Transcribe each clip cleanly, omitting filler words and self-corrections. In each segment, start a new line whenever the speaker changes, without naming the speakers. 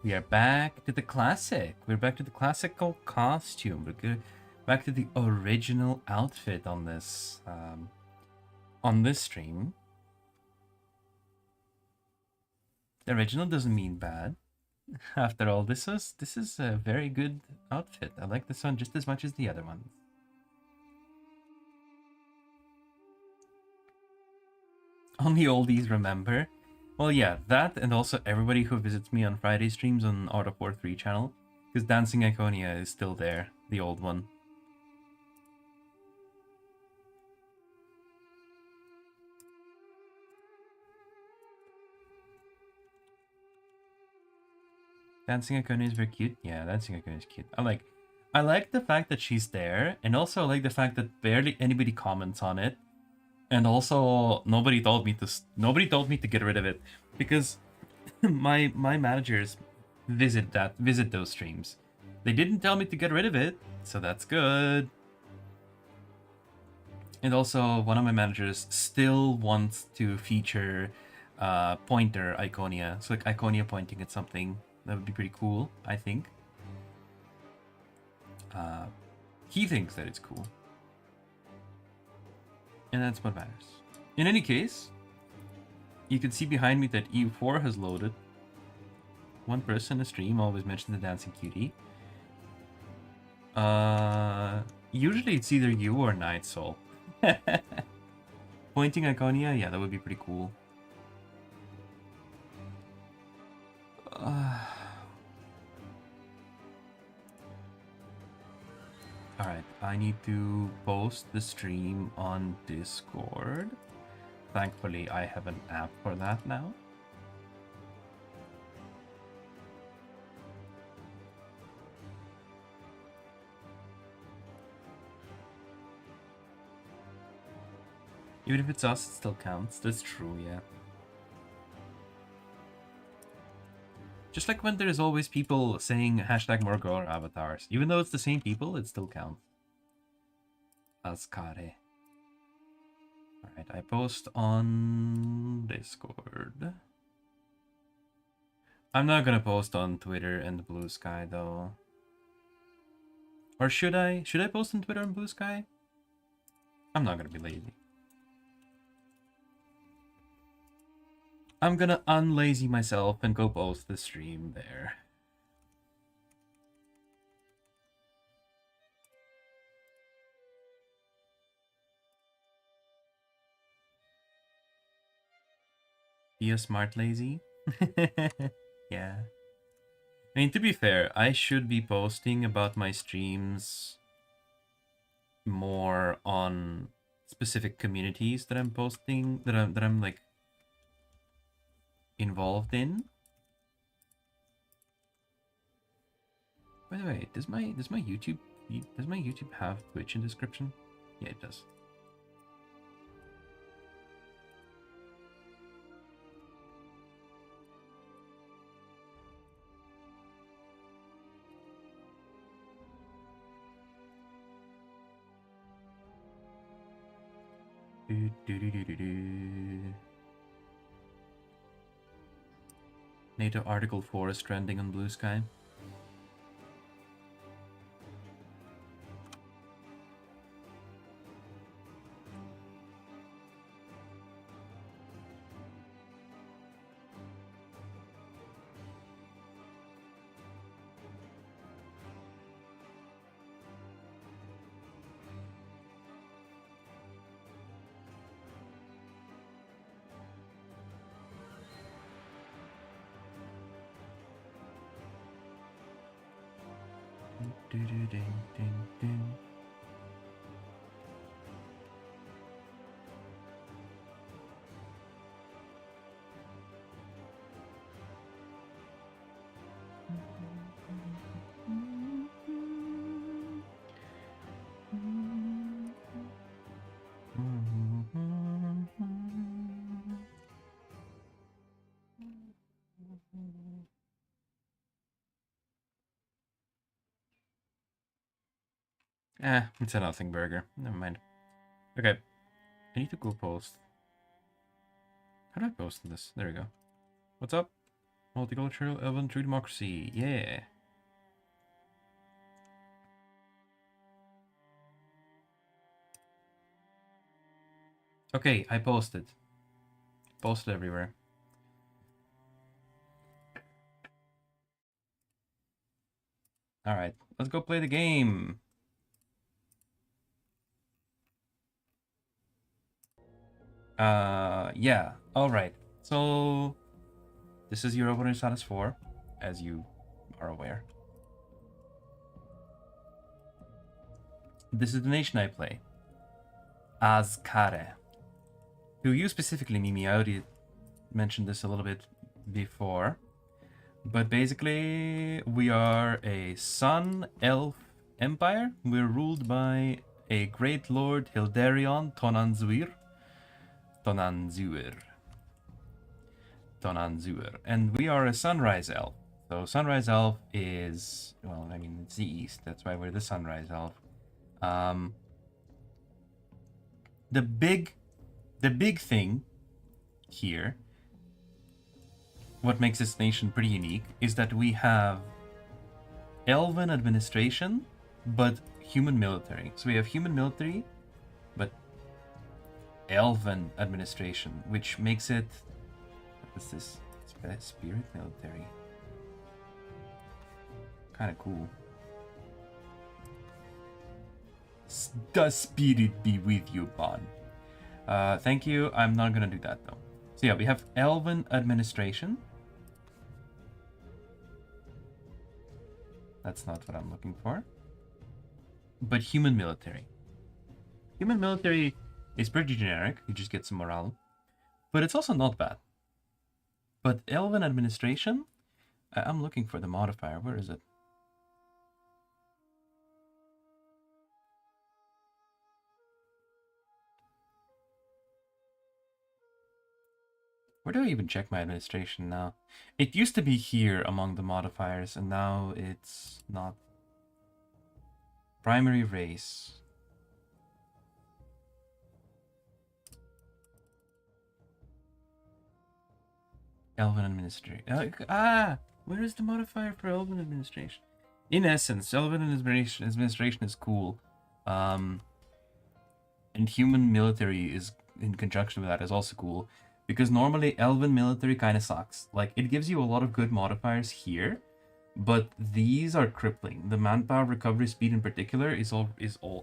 We are back to the classic. We're back to the classical costume. We're good. Back to the original outfit on this stream. The original doesn't mean bad. After all, this is a very good outfit. I like this one just as much as the other ones. Only oldies remember. Well, yeah, that and also everybody who visits me on Friday streams on Auto 3 channel, because Dancing Iconia is still there, the old one. Dancing Iconia is very cute. Yeah, Dancing Iconia is cute. I like the fact that she's there, and also I like the fact that barely anybody comments on it. And also, nobody told me to get rid of it, because my managers visit those streams. They didn't tell me to get rid of it, so that's good. And also, one of my managers still wants to feature pointer Iconia, so like Iconia pointing at something. That would be pretty cool, I think. He thinks that it's cool. And that's what matters. In any case, you can see behind me that EU4 has loaded. One person in a stream always mentions the dancing cutie. Usually it's either you or Night Soul. Pointing Iconia, yeah, that would be pretty cool. Alright, I need to post the stream on Discord. Thankfully, I have an app for that now. Even if it's us, it still counts. That's true, yeah. Just like when there's always people saying hashtag more girl avatars. Even though it's the same people, it still counts. Ascare. Alright, I post on Discord. I'm not gonna post on Twitter and Blue Sky though. Or should I? Should I post on Twitter and Blue Sky? I'm not gonna be lazy. I'm gonna unlazy myself and go post the stream there. Be a smart lazy? Yeah. I mean, to be fair, I should be posting about my streams more on specific communities that I'm posting, that I'm like involved in. By the way, does my YouTube have Twitch in description? Yeah, it does. NATO Article 4 is trending on Blue Sky. It's a nothing burger. Never mind. Okay. I need to go post. How do I post this? There we go. What's up? Multicultural, Elven, true democracy. Yeah. Okay, I posted. Posted everywhere. Alright, let's go play the game. Yeah. Alright. So, this is your opening status 4, as you are aware. This is the nation I play. Azkare. To you specifically, Mimi, I already mentioned this a little bit before. But basically, we are a sun elf empire. We're ruled by a great lord, Hilderion Tonanzuir. Tonanzuir. And we are a sunrise elf. So sunrise elf is, well, I mean, it's the east. That's why we're the sunrise elf. The big thing here, what makes this nation pretty unique, is that we have Elven administration, but human military. So we have human military, but Elven administration, which makes it, what is this? Spirit military. Kind of cool. The spirit be with you, Bon. Thank you. I'm not gonna do that though. So yeah, we have Elven administration. That's not what I'm looking for. But human military. Human military is pretty generic. You just get some morale. But it's also not bad. But Elven administration, I'm looking for the modifier. Where is it? Where do I even check my administration now? It used to be here among the modifiers, and now it's not. Primary race. Elven administration. Where is the modifier for Elven administration? In essence, Elven administration is cool. And human military is in conjunction with that is also cool. Because normally Elven military kind of sucks. Like, it gives you a lot of good modifiers here, but these are crippling. The manpower recovery speed in particular is all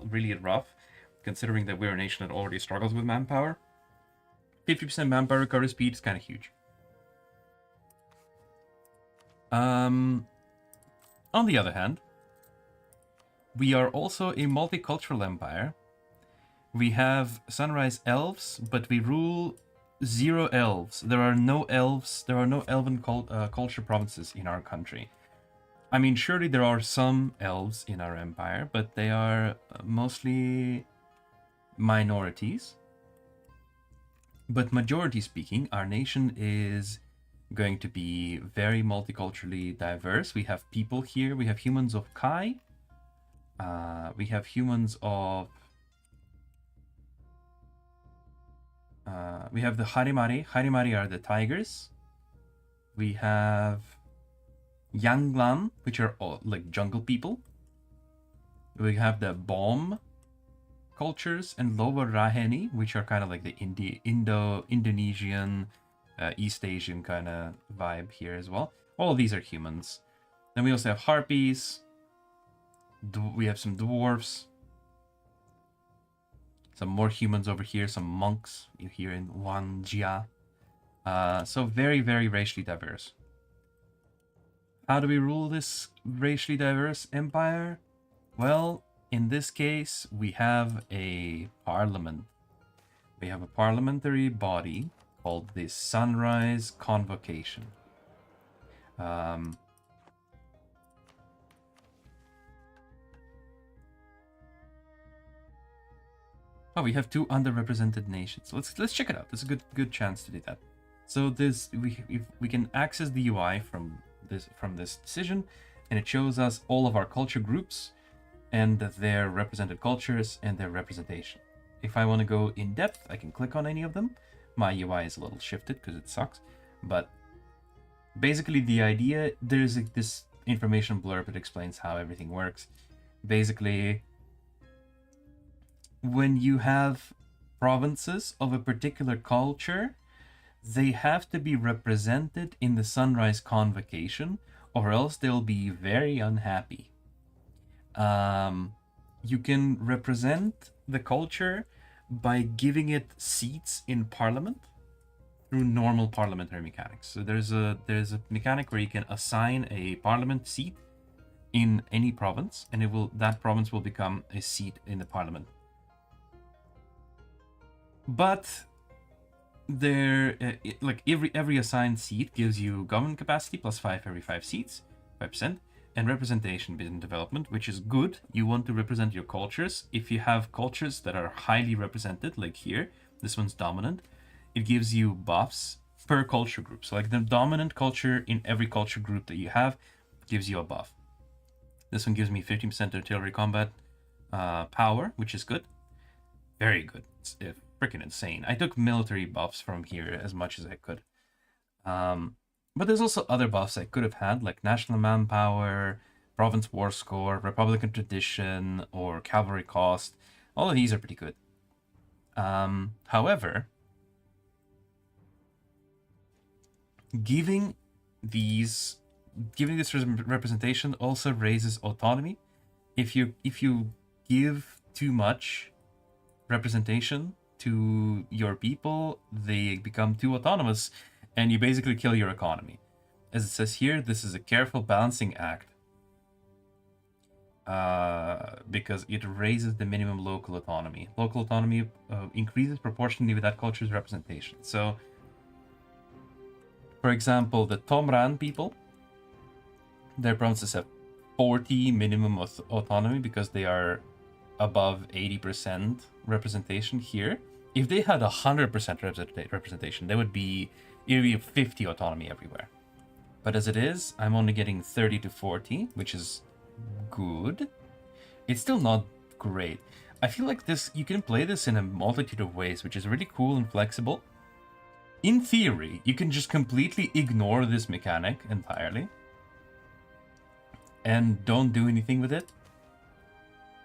really rough, considering that we're a nation that already struggles with manpower. 50% manpower recovery speed is kind of huge. On the other hand, we are also a multicultural empire. We have sunrise elves, but we rule 0 elves. There are no elves. There are no elven culture provinces in our country. I mean, surely there are some elves in our empire, but they are mostly minorities. But majority speaking, our nation is going to be very multiculturally diverse. We have people here. We have humans of Kai. We have humans of... we have the Harimari. Harimari are the tigers. We have Yanglan, which are all, like, jungle people. We have the Bom cultures and Lower Raheni, which are kind of like the Indonesian, East Asian kind of vibe here as well. All of these are humans. Then we also have harpies. We have some dwarves. Some more humans over here. Some monks here in Wanjia. So very, very racially diverse. How do we rule this racially diverse empire? Well, in this case, we have a parliament. We have a parliamentary body called the Sunrise Convocation. Oh, we have 2 underrepresented nations. Let's check it out. There's a good chance to do that. So this we can access the UI from this decision, and it shows us all of our culture groups and their represented cultures and their representation. If I want to go in depth, I can click on any of them. My UI is a little shifted because it sucks, but Basically, the idea, there's this information blurb that explains how everything works. Basically, when you have provinces of a particular culture, they have to be represented in the Sunrise Convocation, or else they'll be very unhappy. You can represent the culture by giving it seats in parliament through normal parliamentary mechanics. So there's a mechanic where you can assign a parliament seat in any province, and that province will become a seat in the parliament. But like every assigned seat gives you government capacity plus 5 every 5 seats, 5%, and representation in development, which is good. You want to represent your cultures. If you have cultures that are highly represented, like here, this one's dominant, it gives you buffs per culture group. So like the dominant culture in every culture group that you have gives you a buff. This one gives me 15% artillery combat power, which is good. Very good. It's freaking insane. I took military buffs from here as much as I could. But there's also other buffs I could have had, like national manpower, province war score, republican tradition, or cavalry cost. All of these are pretty good. However, giving this representation also raises autonomy. If you give too much representation to your people, they become too autonomous, and you basically kill your economy. As it says here, this is a careful balancing act because it raises the minimum local autonomy. Local autonomy increases proportionally with that culture's representation. So, for example, the Tomran people, their provinces have 40 minimum autonomy because they are above 80% representation here. If they had 100% representation, it would be 50 autonomy everywhere. But as it is, I'm only getting 30 to 40, which is good. It's still not great. I feel like you can play this in a multitude of ways, which is really cool and flexible. In theory, you can just completely ignore this mechanic entirely and don't do anything with it.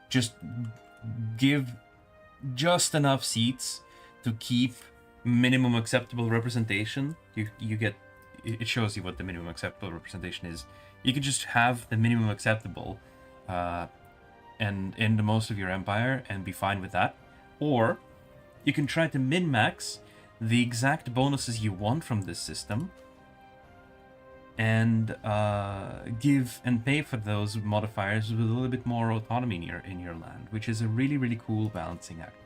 Just give just enough seats to keep minimum acceptable representation. You get, it shows you what the minimum acceptable representation is. You can just have the minimum acceptable and end most of your empire and be fine with that. Or you can try to min-max the exact bonuses you want from this system and give and pay for those modifiers with a little bit more autonomy in your land, which is a really, really cool balancing act.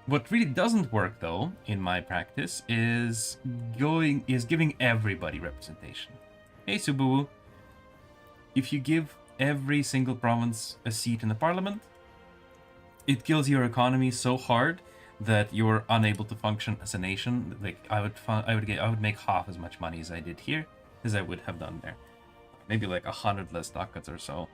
What really doesn't work, though, in my practice, is giving everybody representation. Hey, Subu. If you give every single province a seat in the parliament, it kills your economy so hard that you're unable to function as a nation. Like I would make half as much money as I did here as I would have done there. Maybe like 100 less ducats or so.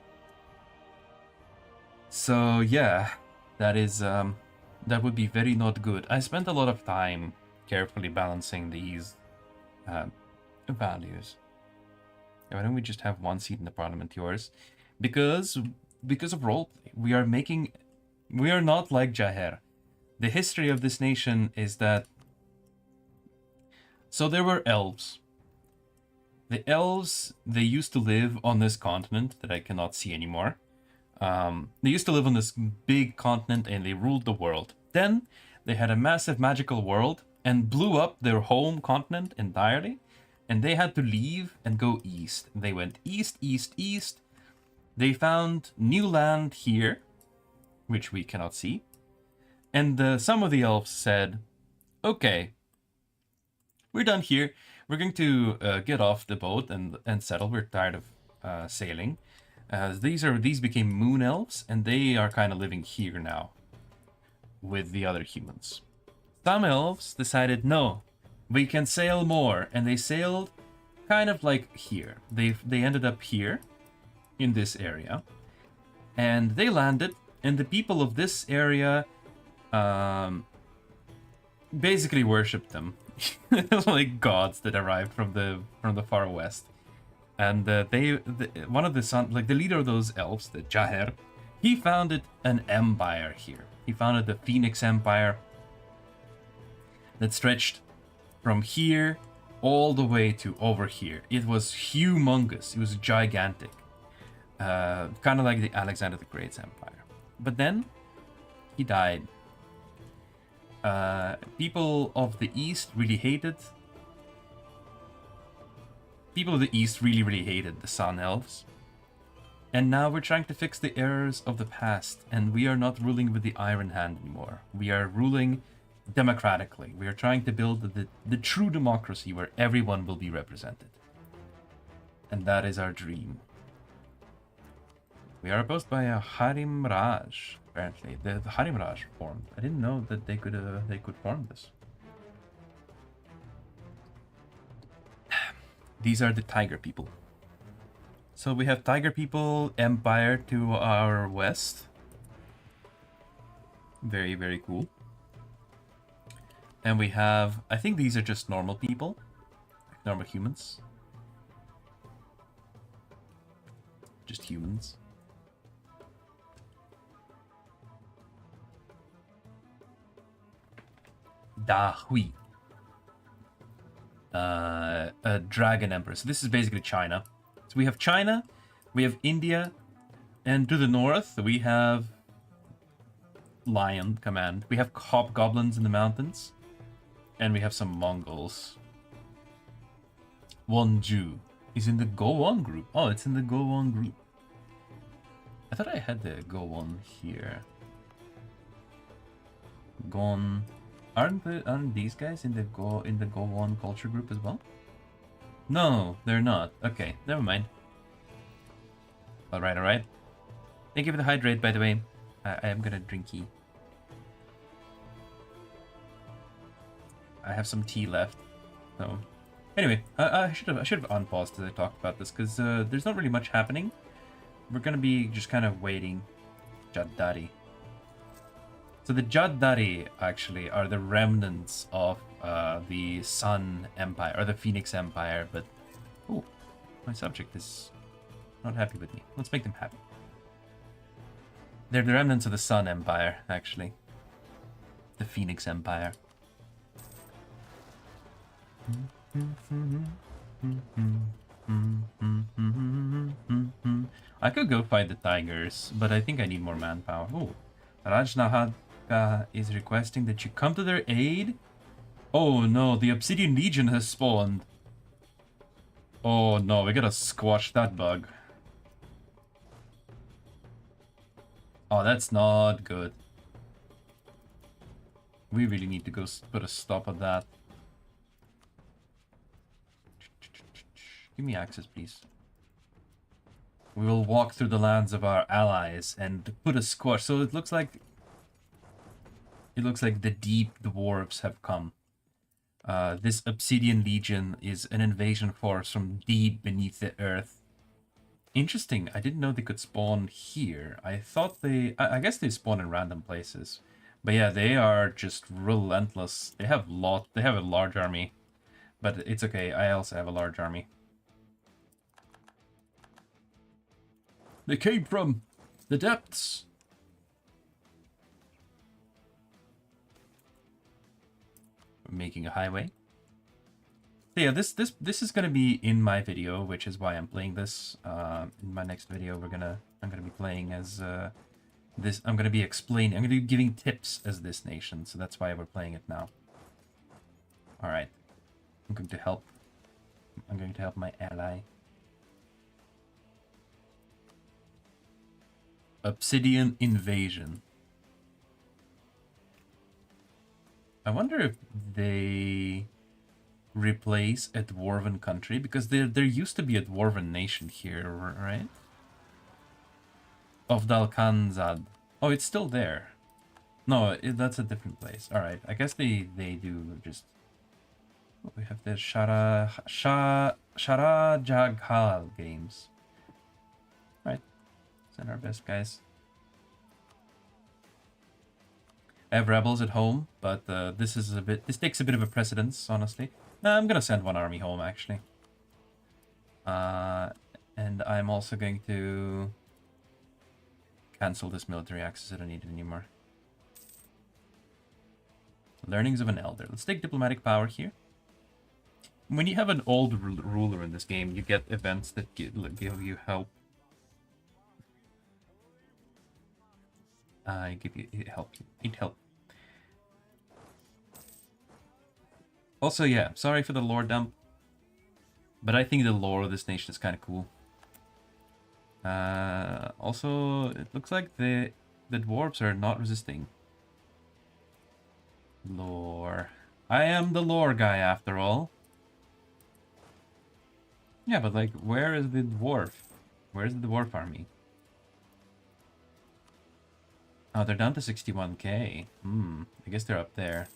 So yeah, that is that would be very not good. I spent a lot of time carefully balancing these values. Why don't we just have one seat in the parliament, yours? Because of roleplay, we are not like Jaher. The history of this nation is that, so there were elves. The elves, they used to live on this continent that I cannot see anymore. They used to live on this big continent and they ruled the world. Then they had a massive magical world and blew up their home continent entirely. And they had to leave and go east. They went east, east, east. They found new land here, which we cannot see. And some of the elves said, okay, we're done here. We're going to get off the boat and settle. We're tired of sailing. These became moon elves, and they are kind of living here now with the other humans. Some elves decided, no, we can sail more, and they sailed kind of like here. They ended up here in this area, and they landed, and the people of this area basically worshipped them. like gods that arrived from the far west. And one of the like the leader of those elves, the Jaher, he founded an empire here. He founded the Phoenix Empire that stretched from here all the way to over here. It was humongous. It was gigantic. Kind of like the Alexander the Great's empire. But then he died. People of the East really hated. People of the East really hated the Sun Elves. And now we're trying to fix the errors of the past, and we are not ruling with the Iron Hand anymore. We are ruling democratically. We are trying to build the true democracy where everyone will be represented. And that is our dream. We are opposed by a Harim Raj, apparently. The Harim Raj formed. I didn't know that they could form this. These are the Tiger people. So we have Tiger people empire to our west. Very, very cool. And we have, I think these are just normal people. Normal humans. Just humans. Da Hui. A dragon emperor. So this is basically China. So we have China, we have India, and to the north we have Lion Command. We have hobgoblins in the mountains, and we have some Mongols. Wonju is in the Go-On group. Oh, it's in the Go-On group. I thought I had the Go-On here. Gon. Aren't these guys in the Go-On culture group as well? No, they're not. Okay, never mind. Alright, alright. Thank you for the hydrate, by the way. I am gonna drinky. I have some tea left. So, anyway, I should have unpaused as I talked about this, because there's not really much happening. We're gonna be just kind of waiting. Jaddari. So the Jaddari actually are the remnants of the Sun Empire, or the Phoenix Empire, but... Oh, my subject is not happy with me. Let's make them happy. They're the remnants of the Sun Empire, actually. The Phoenix Empire. I could go fight the tigers, but I think I need more manpower. Oh, Rajnahad is requesting that you come to their aid. Oh no, the Obsidian Legion has spawned. Oh no, we gotta squash that bug. Oh, that's not good. We really need to go put a stop on that. Give me access, please. We will walk through the lands of our allies and put a squash. So it looks like the deep dwarves have come. This Obsidian Legion is an invasion force from deep beneath the earth. Interesting. I didn't know they could spawn here. I thought I guess they spawn in random places. But yeah, they are just relentless. They have a large army. But it's okay. I also have a large army. They came from the depths. We're making a highway. So yeah, this is gonna be in my video, which is why I'm playing this. In my next video, I'm gonna be playing as this. I'm gonna be giving tips as this nation. So that's why we're playing it now. All right, I'm going to help my ally. Obsidian Invasion. I wonder if they replace a dwarven country, because there used to be a dwarven nation here, right? Of Dalkanzad. Oh, it's still there. No, that's a different place. All right, I guess they do just. We have the Shara Jaghal games. Right. Send our best guys. I have rebels at home, but this takes a bit of a precedence, honestly. I'm gonna send one army home, actually. And I'm also going to cancel this military access. I don't need it anymore. Learnings of an elder. Let's take diplomatic power here. When you have an old ruler in this game, you get events that give you help. I give you help. Eat help. Also, yeah, sorry for the lore dump, but I think the lore of this nation is kind of cool. Also, it looks like the dwarves are not resisting. Lore. I am the lore guy after all. Yeah, but like, where is the dwarf? Where's the dwarf army? Oh, they're down to 61k. I guess they're up there.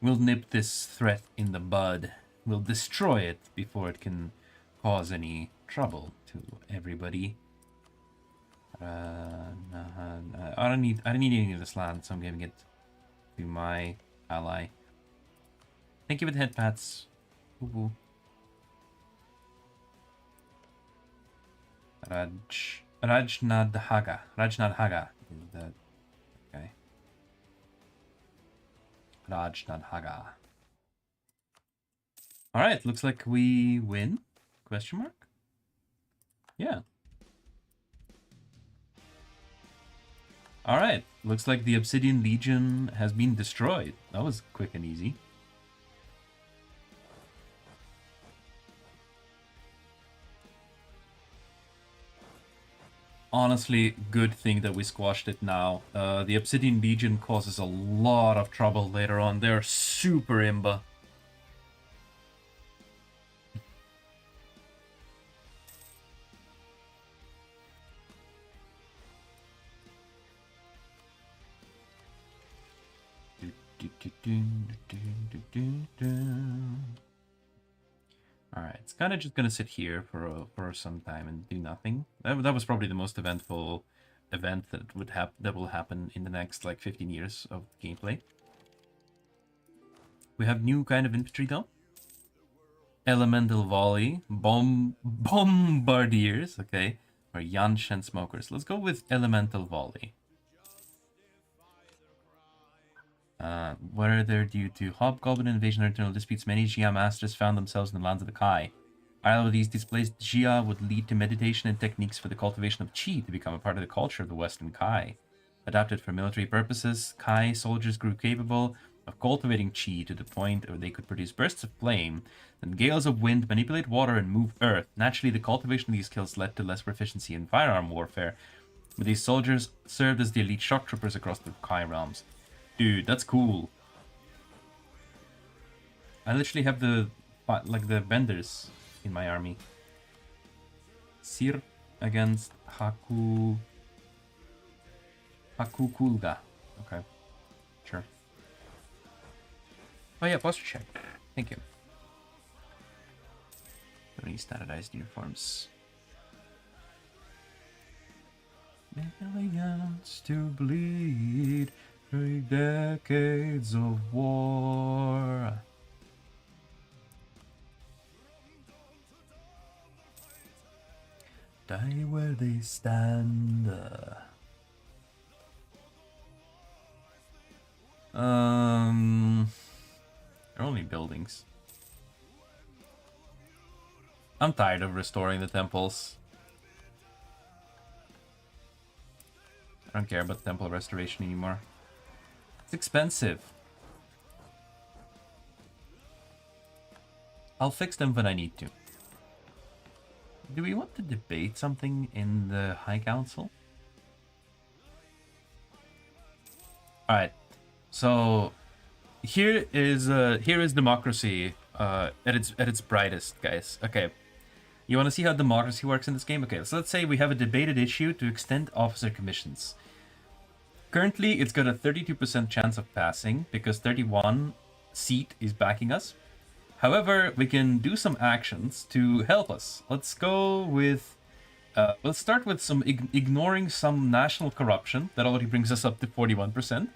We'll nip this threat in the bud. We'll destroy it before it can cause any trouble to everybody. I don't need any of this land, so I'm giving it to my ally. Thank you for the head pats. Ooh. Rajnadhaga. Rajnadhaga is the okay. Rajnadhaga. Alright, looks like we win? Question mark? Yeah. Alright, looks like the Obsidian Legion has been destroyed. That was quick and easy. Honestly, good thing that we squashed it now. The Obsidian Legion causes a lot of trouble later on. They're super imba. Alright, it's kind of just gonna sit here for some time and do nothing. That was probably the most eventful event that will happen in the next like 15 years of gameplay. We have new kind of infantry though. Elemental volley, bombardiers, okay, or Yanshan smokers. Let's go with elemental volley. Where they're due to hobgoblin invasion or internal disputes, many Jia masters found themselves in the lands of the Kai. All of these displaced Jia would lead to meditation and techniques for the cultivation of Qi to become a part of the culture of the Western Kai. Adapted for military purposes, Kai soldiers grew capable of cultivating Qi to the point where they could produce bursts of flame, then gales of wind, manipulate water, and move earth. Naturally, the cultivation of these skills led to less proficiency in firearm warfare, but these soldiers served as the elite shock troopers across the Kai realms. Dude, that's cool. I literally have the benders in my army. Sir against Hakukulga. Okay, sure. Oh yeah, posture check. Thank you. Any standardized uniforms. Millions to bleed. 3 decades of war. Die where they stand. They're only buildings. I'm tired of restoring the temples. I don't care about temple restoration anymore. It's expensive. I'll fix them when I need to. Do we want to debate something in the High Council? Alright, so here is democracy at its brightest, guys. Okay, you want to see how democracy works in this game? Okay, so let's say we have a debated issue to extend officer commissions. Currently, it's got a 32% chance of passing because 31 seat is backing us. However, we can do some actions to help us. Let's go with... let's start with some ignoring some national corruption. That already brings us up to 41%.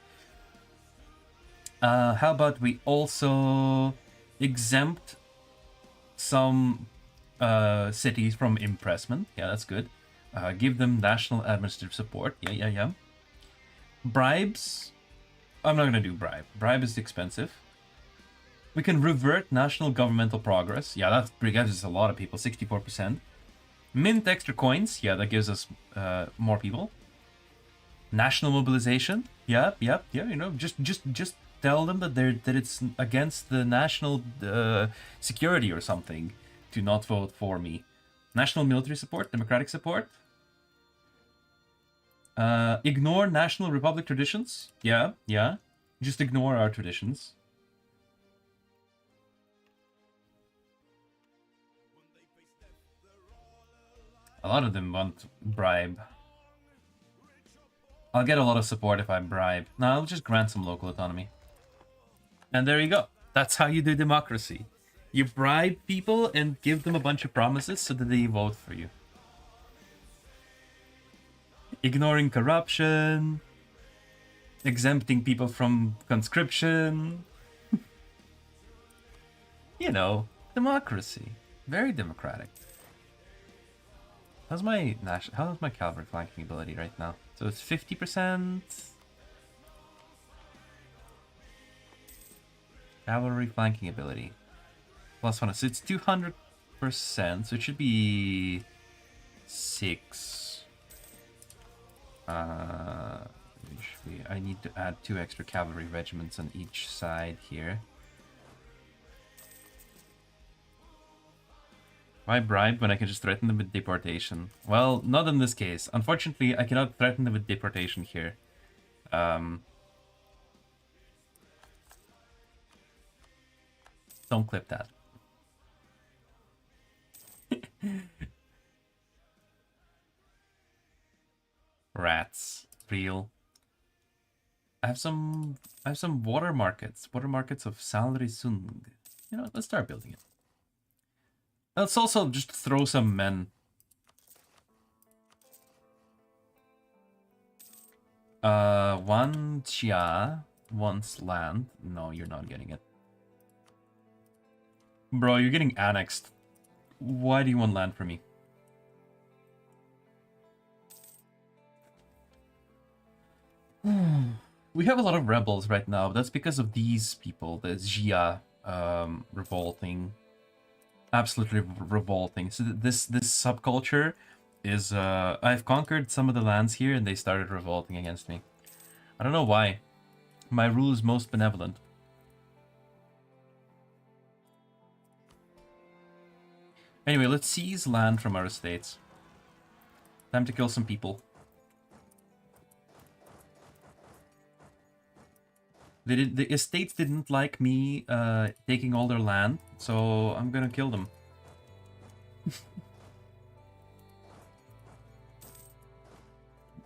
How about we also exempt some cities from impressment? Yeah, that's good. Give them national administrative support. Yeah. Bribes. I'm not going to do bribe. Bribe is expensive. We can revert national governmental progress. Yeah, that gives us a lot of people. 64%. Mint extra coins. Yeah, that gives us more people. National mobilization. Yeah. You know, just tell them that it's against the national security or something to not vote for me. National military support. Democratic support. Ignore national republic traditions. Yeah. Just ignore our traditions. A lot of them want bribe. I'll get a lot of support if I bribe. No, I'll just grant some local autonomy. And there you go. That's how you do democracy. You bribe people and give them a bunch of promises so that they vote for you. Ignoring corruption. Exempting people from conscription. You know, democracy. Very democratic. How's my cavalry flanking ability right now? So it's 50%. Cavalry flanking ability. +1. So it's 200%. So it should be 6. I need to add 2 extra cavalry regiments on each side here. Why bribe when I can just threaten them with deportation? Well, not in this case. Unfortunately, I cannot threaten them with deportation here. Don't clip that. Rats. Real. I have some water markets. Water markets of Salri Sung. You know, let's start building it. Let's also just throw some men. One Chia wants land. No, you're not getting it. Bro, you're getting annexed. Why do you want land from me? We have a lot of rebels right now. That's because of these people. The Jia revolting. Absolutely revolting. So this subculture is I've conquered some of the lands here and they started revolting against me. I don't know why. My rule is most benevolent. Anyway, let's seize land from our estates. Time to kill some people. The estates didn't like me taking all their land, so I'm gonna kill them.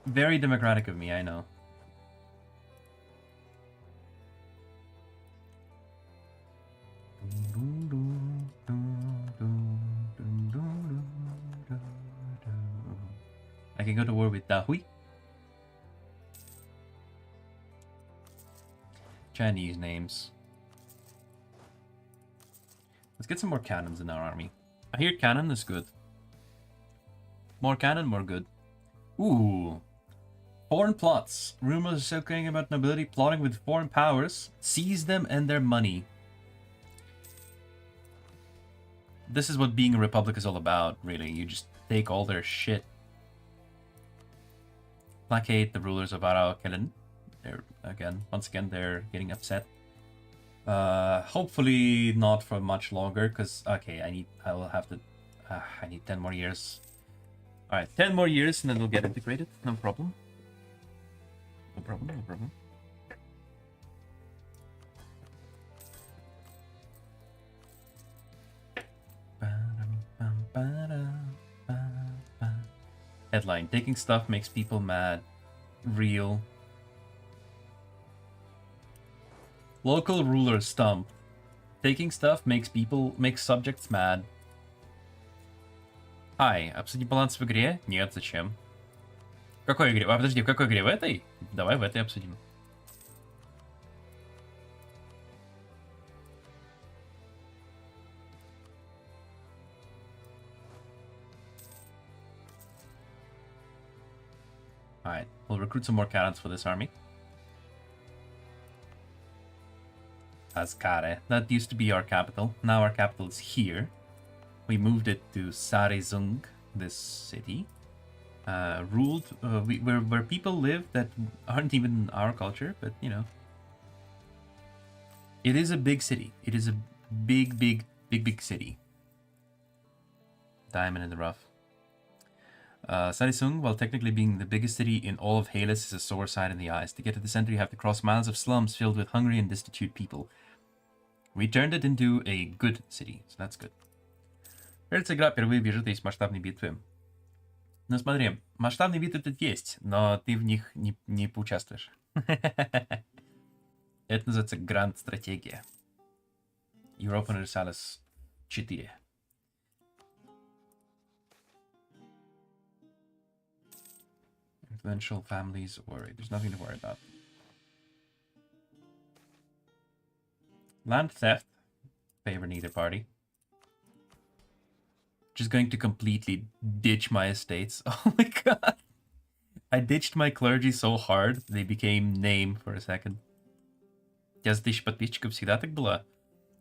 Very democratic of me, I know. I can go to war with Dahui. Chinese names. Let's get some more cannons in our army. I hear cannon is good. More cannon, more good. Ooh. Foreign plots. Rumors circulating about nobility plotting with foreign powers. Seize them and their money. This is what being a republic is all about, really. You just take all their shit. Placate the rulers of Araucanian. Once again, they're getting upset. Hopefully not for much longer, because okay, I need 10 more years. All right, 10 more years, and then we'll get integrated. No problem. No problem. Headline: taking stuff makes people mad. Real. Local ruler stump. Taking stuff makes subjects mad. Ай, обсудим баланс в игре? Нет, зачем? В какой игре? А, подожди, в какой игре? В этой? Давай в этой обсудим. Alright, we'll recruit some more cannons for this army. Ascare. That used to be our capital. Now our capital is here. We moved it to Sarizung, this city. Ruled where people live that aren't even our culture, but you know. It is a big city. It is a big city. Diamond in the rough. Sarisung, while technically being the biggest city in all of Halis, is a sore sight in the eyes. To get to the center, you have to cross miles of slums filled with hungry and destitute people. We turned it into a good city, so that's good. Кажется, игра впервые бежит из масштабной битвы. Ну смотри, масштабные битвы тут есть, но ты в них не поучаствуешь. Это называется гранд-стратегия. Europa Universalis 4. Influential families worried. There's nothing to worry about. Land theft. Favor neither party. Just going to completely ditch my estates. Oh my god. I ditched my clergy so hard, they became name for a second. У тебя за 1000 подписчиков всегда так было?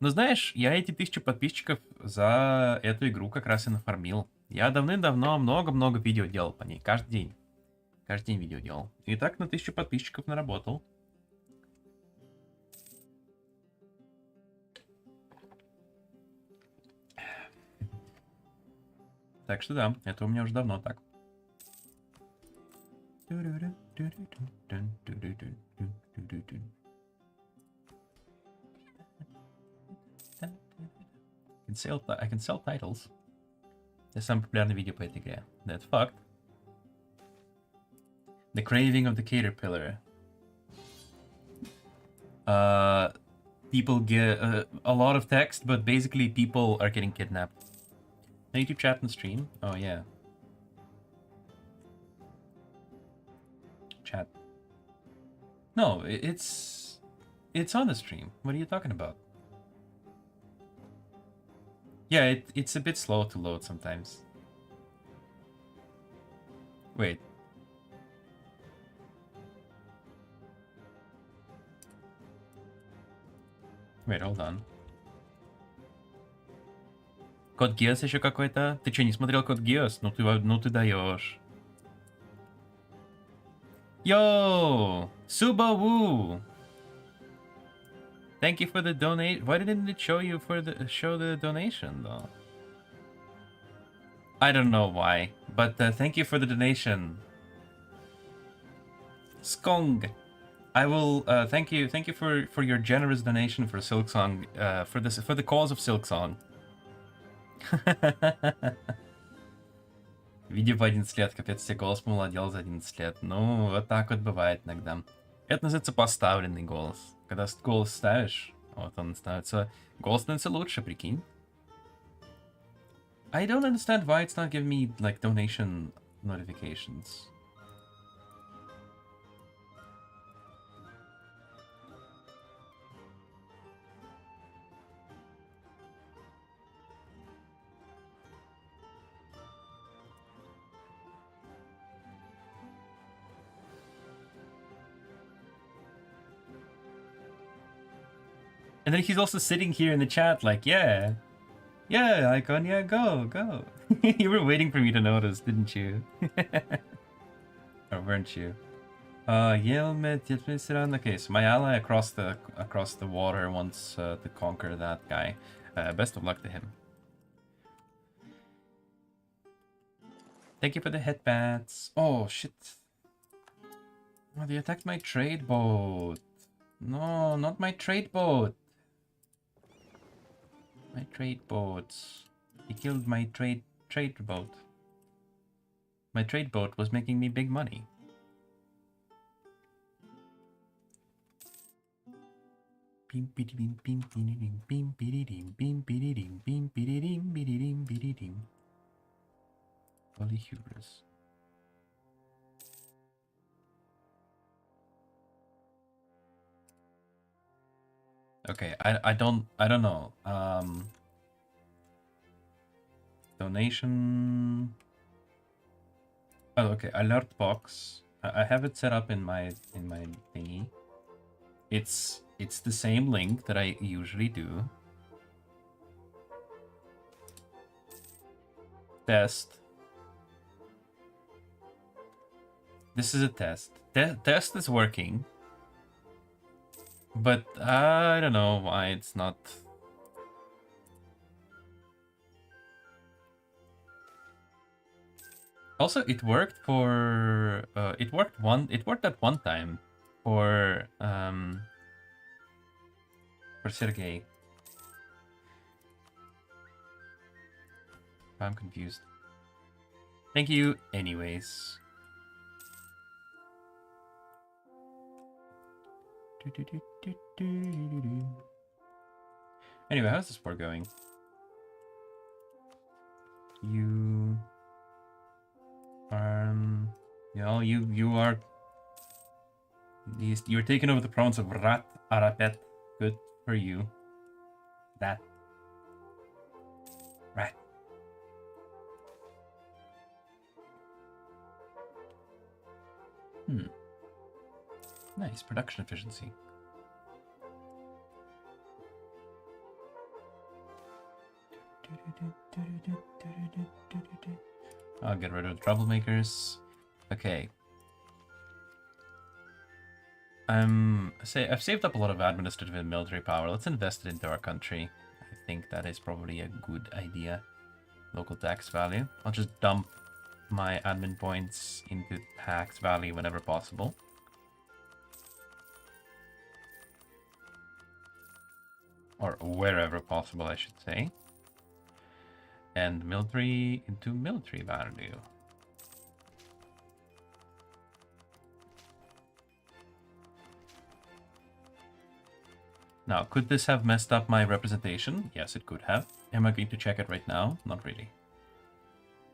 Но знаешь, я эти 1000 подписчиков за эту игру как раз и нафармил. Я давным-давно много-много видео делал по ней. Каждый день. Каждый день видео делал. И так на 1000 подписчиков наработал. Так что да, это у меня уже давно так. I can sell titles. Это самое популярное видео по этой игре. That fucked. The craving of the caterpillar. People get a lot of text, but basically people are getting kidnapped. YouTube chat and stream? Oh yeah. Chat. No, it's on the stream. What are you talking about? Yeah, it's a bit slow to load sometimes. Wait. Wait, hold on. Код Гиас еще какой-то? Ты что, не смотрел Код Гиас? Ну ты даешь. Yo! Suba Woo! Thank you for the donate. Why didn't it show you for show the donation though? I don't know why, but thank you for the donation. Skong. I will thank you for your generous donation for Silksong for the cause of Silksong. Видео в 11 лет, капец, тебе голос помолодел за 11 лет. Ну, вот так вот бывает иногда. Это называется поставленный голос. Когда голос ставишь, вот он становится... Голос становится лучше, прикинь. I don't understand why it's not giving me, like, donation notifications. And then he's also sitting here in the chat like, yeah, Icon, yeah, go. You were waiting for me to notice, didn't you? Or weren't you? Okay, so my ally across the water wants to conquer that guy. Best of luck to him. Thank you for the headbats. Oh, shit. Oh, they attacked my trade boat. No, not my trade boat. My trade boats. He killed my trade boat. My trade boat was making me big money. Holy hubris. Okay, I don't know. Donation. Oh, okay. Alert box. I have it set up in my thingy. It's the same link that I usually do. Test. This is a test. Test is working. But I don't know why it's not. Also, it worked for it worked at one time for Sergey. I'm confused. Thank you anyways. Anyway, how's the sport going? You know, you are you're taking over the province of Rat Arapet. Good for you. That rat. Nice production efficiency. I'll get rid of the troublemakers. Okay. I've saved up a lot of administrative and military power. Let's invest it into our country. I think that is probably a good idea. Local tax value. I'll just dump my admin points into tax value whenever possible. Or wherever possible, I should say. And military into military value. Now, could this have messed up my representation? Yes, it could have. Am I going to check it right now? Not really.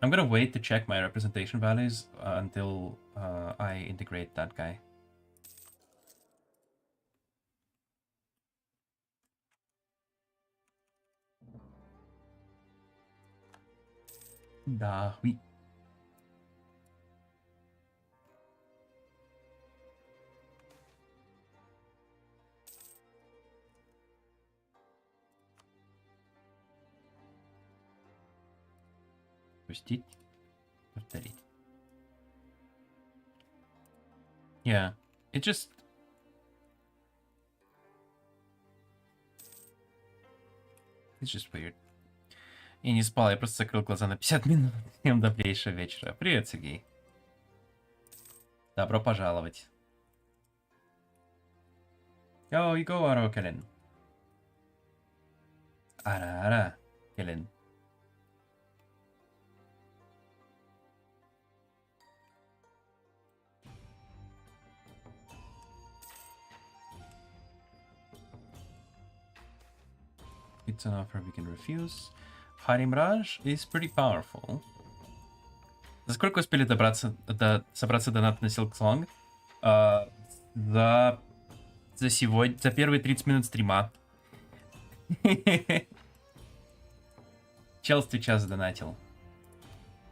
I'm gonna wait to check my representation values until I integrate that guy. Да, oui. Пустить. Повторить. Yeah, it just... It's just weird. Я не спал, я просто закрыл глаза на 50 минут. Всем добрейшего вечера. Привет, Сергей. Добро пожаловать. Yo, you go, Aro, Kellen. Ара, Kellen. It's an offer we can refuse. Харимраж is pretty powerful. За сколько успели собраться донат на Silksong? За первые 30 минут стрима. Чел сейчас задонатил.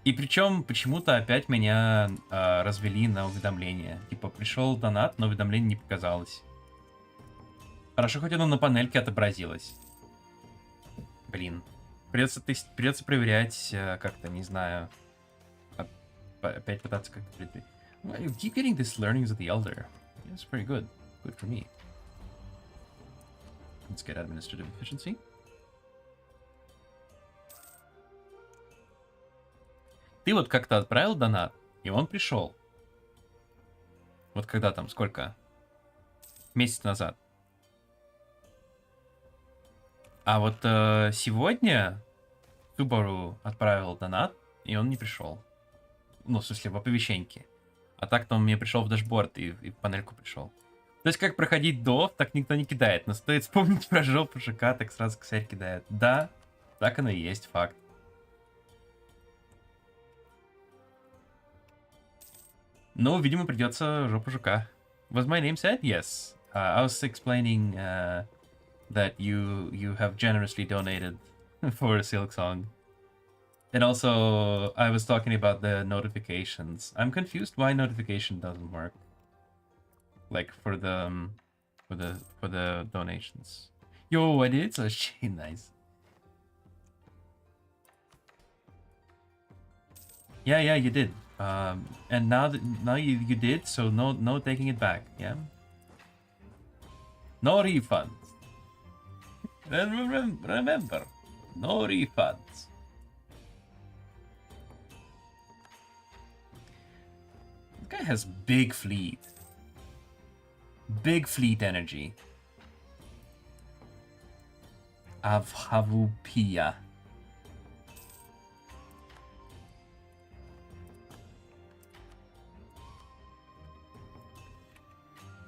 И причем почему-то опять меня развели на уведомление. Типа пришел донат, но уведомление не показалось. Хорошо, хоть оно на панельке отобразилось. Блин. Придется проверять как-то, не знаю. Опять пытаться как-то предпринять. Well, you keep getting these learnings of the Elder. It's pretty good. Good for me. Let's get administrative efficiency. Ты вот как-то отправил донат, и он пришел. Вот когда там, сколько? Месяц назад. А вот сегодня Subaru отправил донат, и он не пришел. Ну, в смысле, в оповещеньке. А так-то он мне пришел в дашборд и в панельку пришел. То есть как проходить дов, так никто не кидает. Но стоит вспомнить про жопу ЖК, так сразу косарь кидает. Да, так оно и есть, факт. Ну, видимо, придется жопу ЖК. Was my name said? Yes. I was explaining that you have generously donated for a Silk Song. And also, I was talking about the notifications. I'm confused why notification doesn't work. Like for the donations. Yo, I did so shit nice. Yeah, you did. And now you did, so no taking it back. Yeah. No refunds. Remember, no refunds. This guy has big fleet. Big fleet energy. Avhavupia.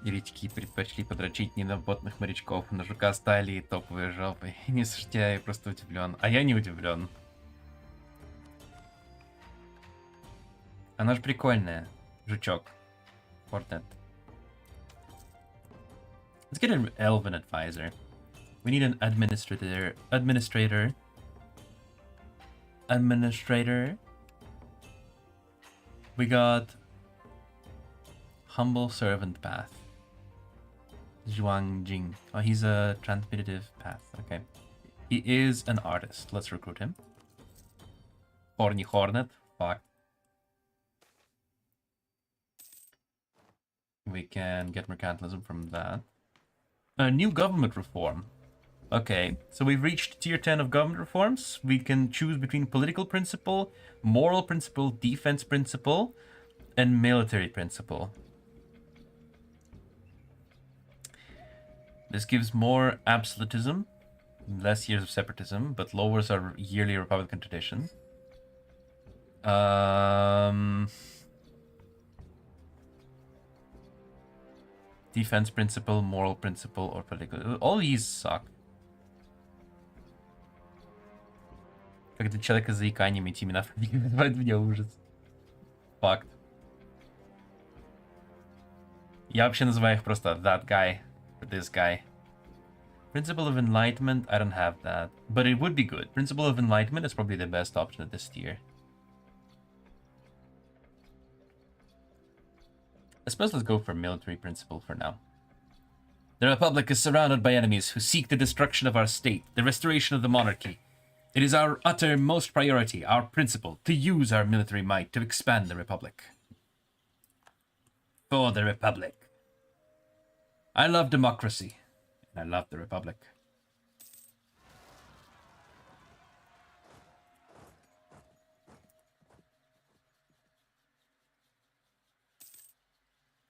Еретики предпочли подрочить не на ботных морячков, на жука стали и топовые жопы. Не слушайте, я просто удивлен. А я не удивлен. Она же прикольная. Жучок. Fortnite. Let's get an Elven advisor. We need an administrator. We got humble servant path. Zhuang Jing. Oh, he's a transmutative path. Okay. He is an artist. Let's recruit him. Horny Hornet. Fuck. We can get mercantilism from that. New government reform. Okay, so we've reached tier 10 of government reforms. We can choose between political principle, moral principle, defense principle, and military principle. This gives more absolutism, less years of separatism, but lowers our yearly Republican tradition. Defense principle, moral principle, or political. All these suck. Когда человека с заиканиями имена вызывает в меня ужас. Факт. Я вообще называю их просто that guy. This guy. Principle of Enlightenment, I don't have that. But it would be good. Principle of Enlightenment is probably the best option at this tier. I suppose let's go for military principle for now. The Republic is surrounded by enemies who seek the destruction of our state, the restoration of the monarchy. It is our uttermost priority, our principle, to use our military might to expand the Republic. For the Republic. I love democracy, and I love the Republic.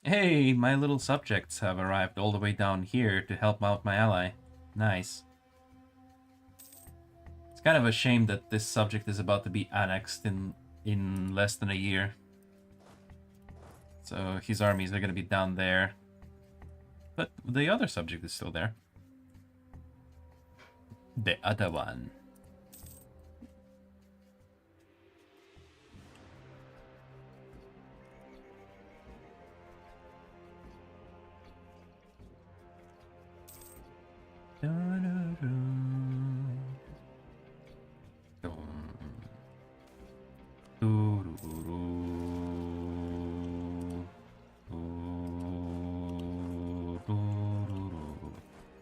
Hey, my little subjects have arrived all the way down here to help out my ally. Nice. It's kind of a shame that this subject is about to be annexed in less than a year. So his armies are going to be down there. But the other subject is still there. The other one.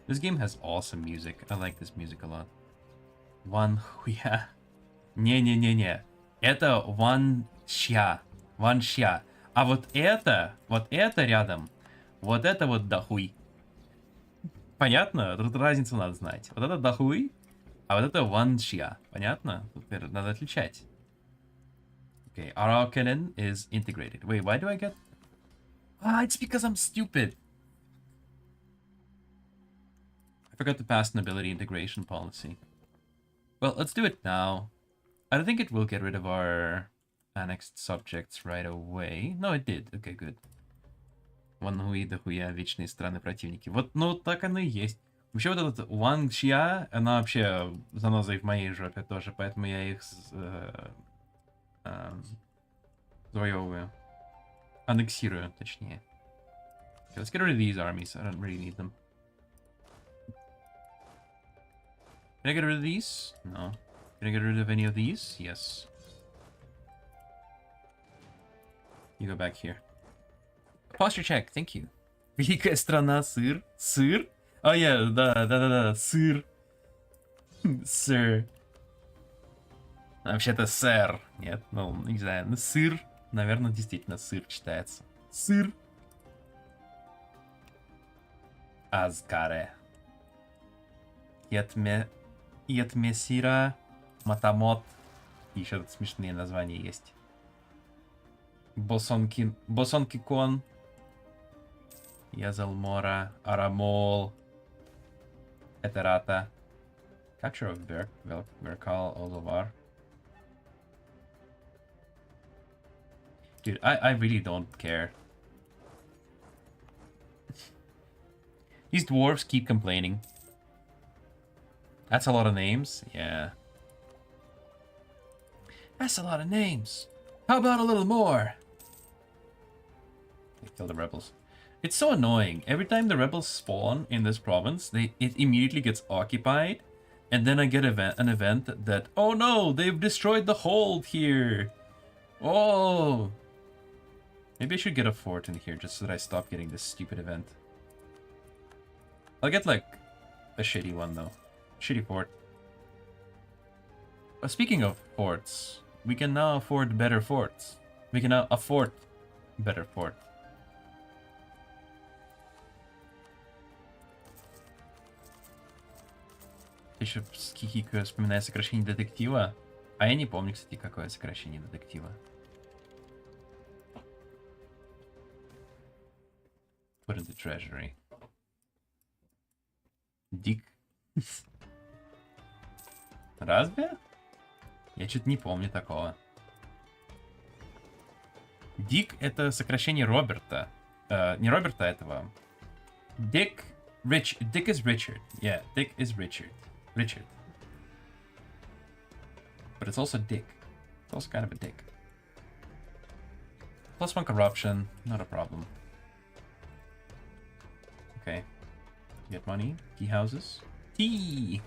This game has awesome music. I like this music a lot. One хуя. Не-не-не-не. Это one ща. One ща. А вот это рядом. Вот это вот дохуй. Понятно? Тут разницу надо знать. Вот это дохуй, а вот это one ща. Понятно? Тут надо отличать. Okay, Araucanen is integrated. Wait, why do I get... Ah, it's because I'm stupid. I forgot to pass nobility integration policy. Well, let's do it now. I don't think it will get rid of our annexed subjects right away. No, it did. Okay, good. Вангуи, дохуя, вечные страны противники. Вот, ну, так оно и есть. Вообще, вот этот Ванг Шия, она вообще занозой в моей жопе тоже, поэтому я их завоевываю. Аннексирую, точнее. Okay, let's get rid of these armies. I don't really need them. Can I get rid of these? No. Can I get rid of any of these? Yes. You go back here. Posture check, thank you. Великая страна, сыр. Сыр? Oh yeah, да, сыр. Сыр. Вообще-то сэр. Нет, ну, не знаю, ну сыр. Наверное, действительно сыр читается. Сыр. Азкаре. Етмесира. Матамот. И еще тут смешные названия есть. Босонкикон. Язалмора. Арамол. Этерата. Capture of Verkal, Olovar. Dude, I really don't care. These dwarves keep complaining. That's a lot of names. Yeah. That's a lot of names. How about a little more? They kill the rebels. It's so annoying. Every time the rebels spawn in this province, it immediately gets occupied. And then I get an event that, oh no, they've destroyed the hold here. Oh. Maybe I should get a fort in here just so that I stop getting this stupid event. I'll get like a shitty one though. Shitty fort. Speaking of forts, we can now afford better forts. We can now afford better fort. Еще хихикаю, вспоминая сокращение детектива. А я не помню, кстати, какое сокращение детектива. Put in the treasury. Дик. Разве? Я что-то не помню такого. Дик — это сокращение Роберта. Не Роберта этого. Dick is Richard. Yeah, Dick is Richard. Richard. But it's also Dick. It's also kind of a dick. +1 corruption, not a problem. Okay. Get money. Tea houses. Tea!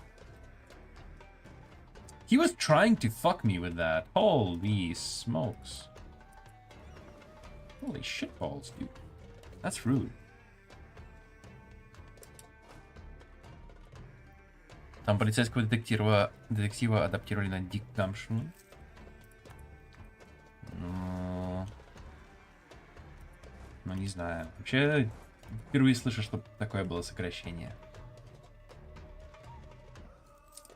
He was trying to fuck me with that. Holy smokes. Holy shitballs, dude. That's rude. Там полицейского детектива адаптировали на Дик Гамшин. Ну, не знаю. Вообще, впервые слышу, что такое было сокращение.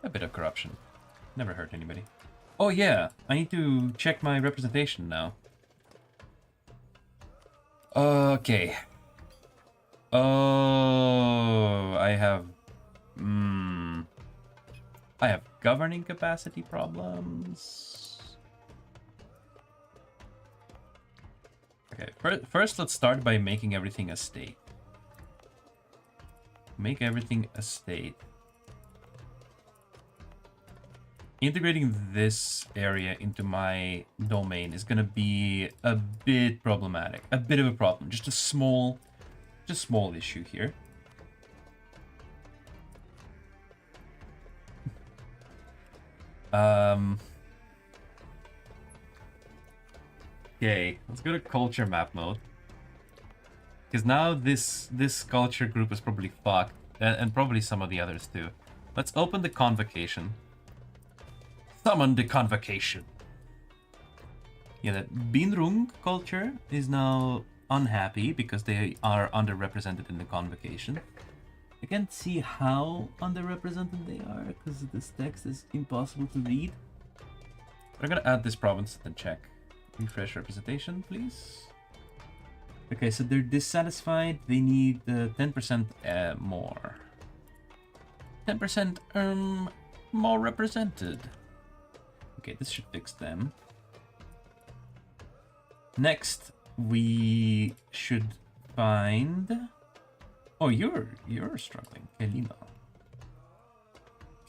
A bit of corruption. Never hurt anybody. Oh yeah, I need to check my representation now. Okay. Oh, I have governing capacity problems. Okay, first let's start by making everything a state. Make everything a state. Integrating this area into my domain is gonna be a bit problematic. A bit of a problem. Just a small issue here. Okay, let's go to culture map mode. Because now this culture group is probably fucked. And probably some of the others too. Let's open the convocation. Summon the convocation. Yeah, that Binrung culture is now unhappy because they are underrepresented in the convocation. I can't see how underrepresented they are because this text is impossible to read. But I'm gonna add this province and check. Refresh representation, please. Okay, so they're dissatisfied. They need 10% more. 10% more represented. Okay, this should fix them. Next, we should find... Oh, you're struggling. Kelino.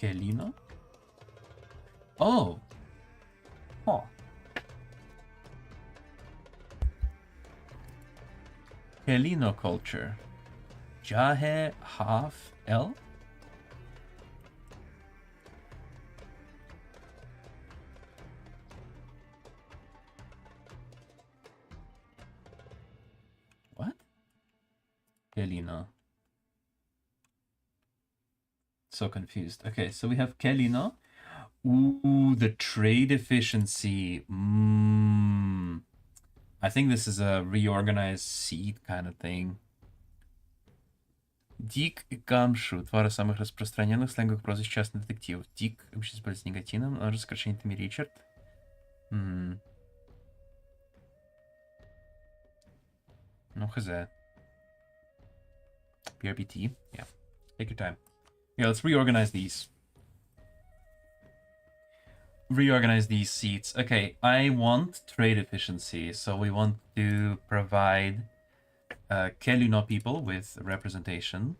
Kelino? Oh. Huh. Kelino culture. Jahe half L? What? Kelino. So confused. Okay, so we have Kelino. Ooh, the trade efficiency. I think this is a reorganized seed kind of thing. Дик и Гамшу. Два самых распространенных сленговых прозвищ частных детективов. Дик вообще с негативным, но сокращение имя Ричард. Ну, хз. PRBT. Yeah. Take your time. Yeah, let's reorganize these. Reorganize these seats. Okay, I want trade efficiency, so we want to provide Kelino people with representation.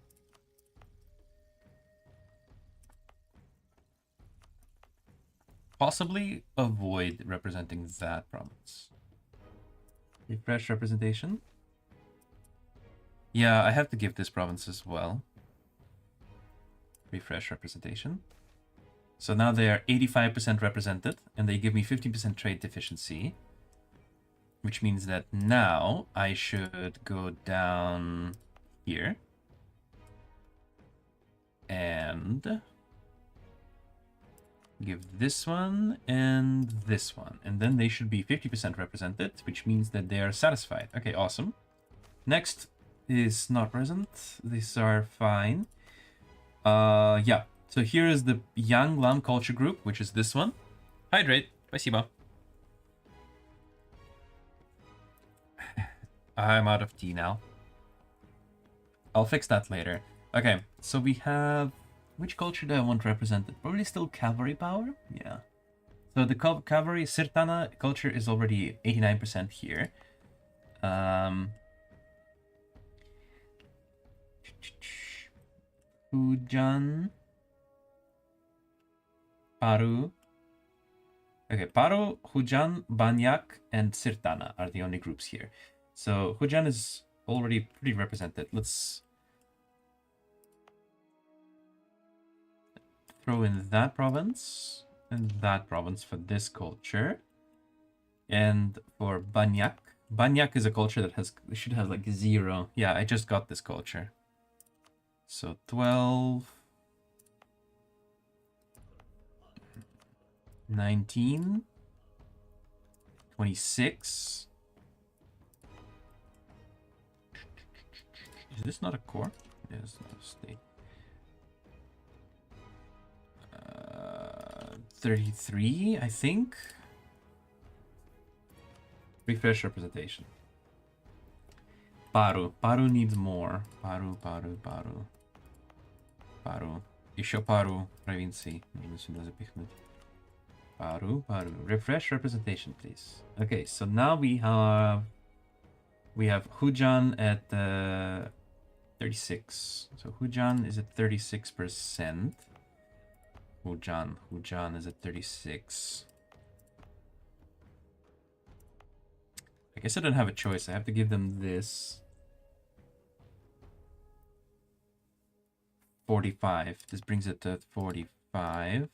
Possibly avoid representing that province. Refresh representation. Yeah, I have to give this province as well. Refresh representation. So now they are 85% represented, and they give me 50% trade deficiency. Which means that now I should go down here. And give this one and this one. And then they should be 50% represented, which means that they are satisfied. Okay, awesome. Next is not present. These are fine. Yeah. So here is the Young Lam Culture Group, which is this one. Hydrate. Спасибо. I'm out of tea now. I'll fix that later. Okay, so we have... Which culture do I want represented? Probably still cavalry power? Yeah. So the cavalry Sirtana culture is already 89% here. Hujan... Paru. Okay, Paru, Hujan, Banyak, and Sirtana are the only groups here. So Hujan is already pretty represented. Let's throw in that province and that province for this culture. And for Banyak, Banyak is a culture that should have like 0. Yeah, I just got this culture. So 12, 19, 26. Is this not a core? It is not a state. 33, I think. Refresh representation. Paru. Paru needs more. Paru. Еще пару провинций нужно сюда запихнуть. Paru. Refresh representation, please. Okay, so now we have Hujan at 36. So Hujan is at 36%. Hujan is at 36. I guess I don't have a choice. I have to give them this. 45. This brings it to 45.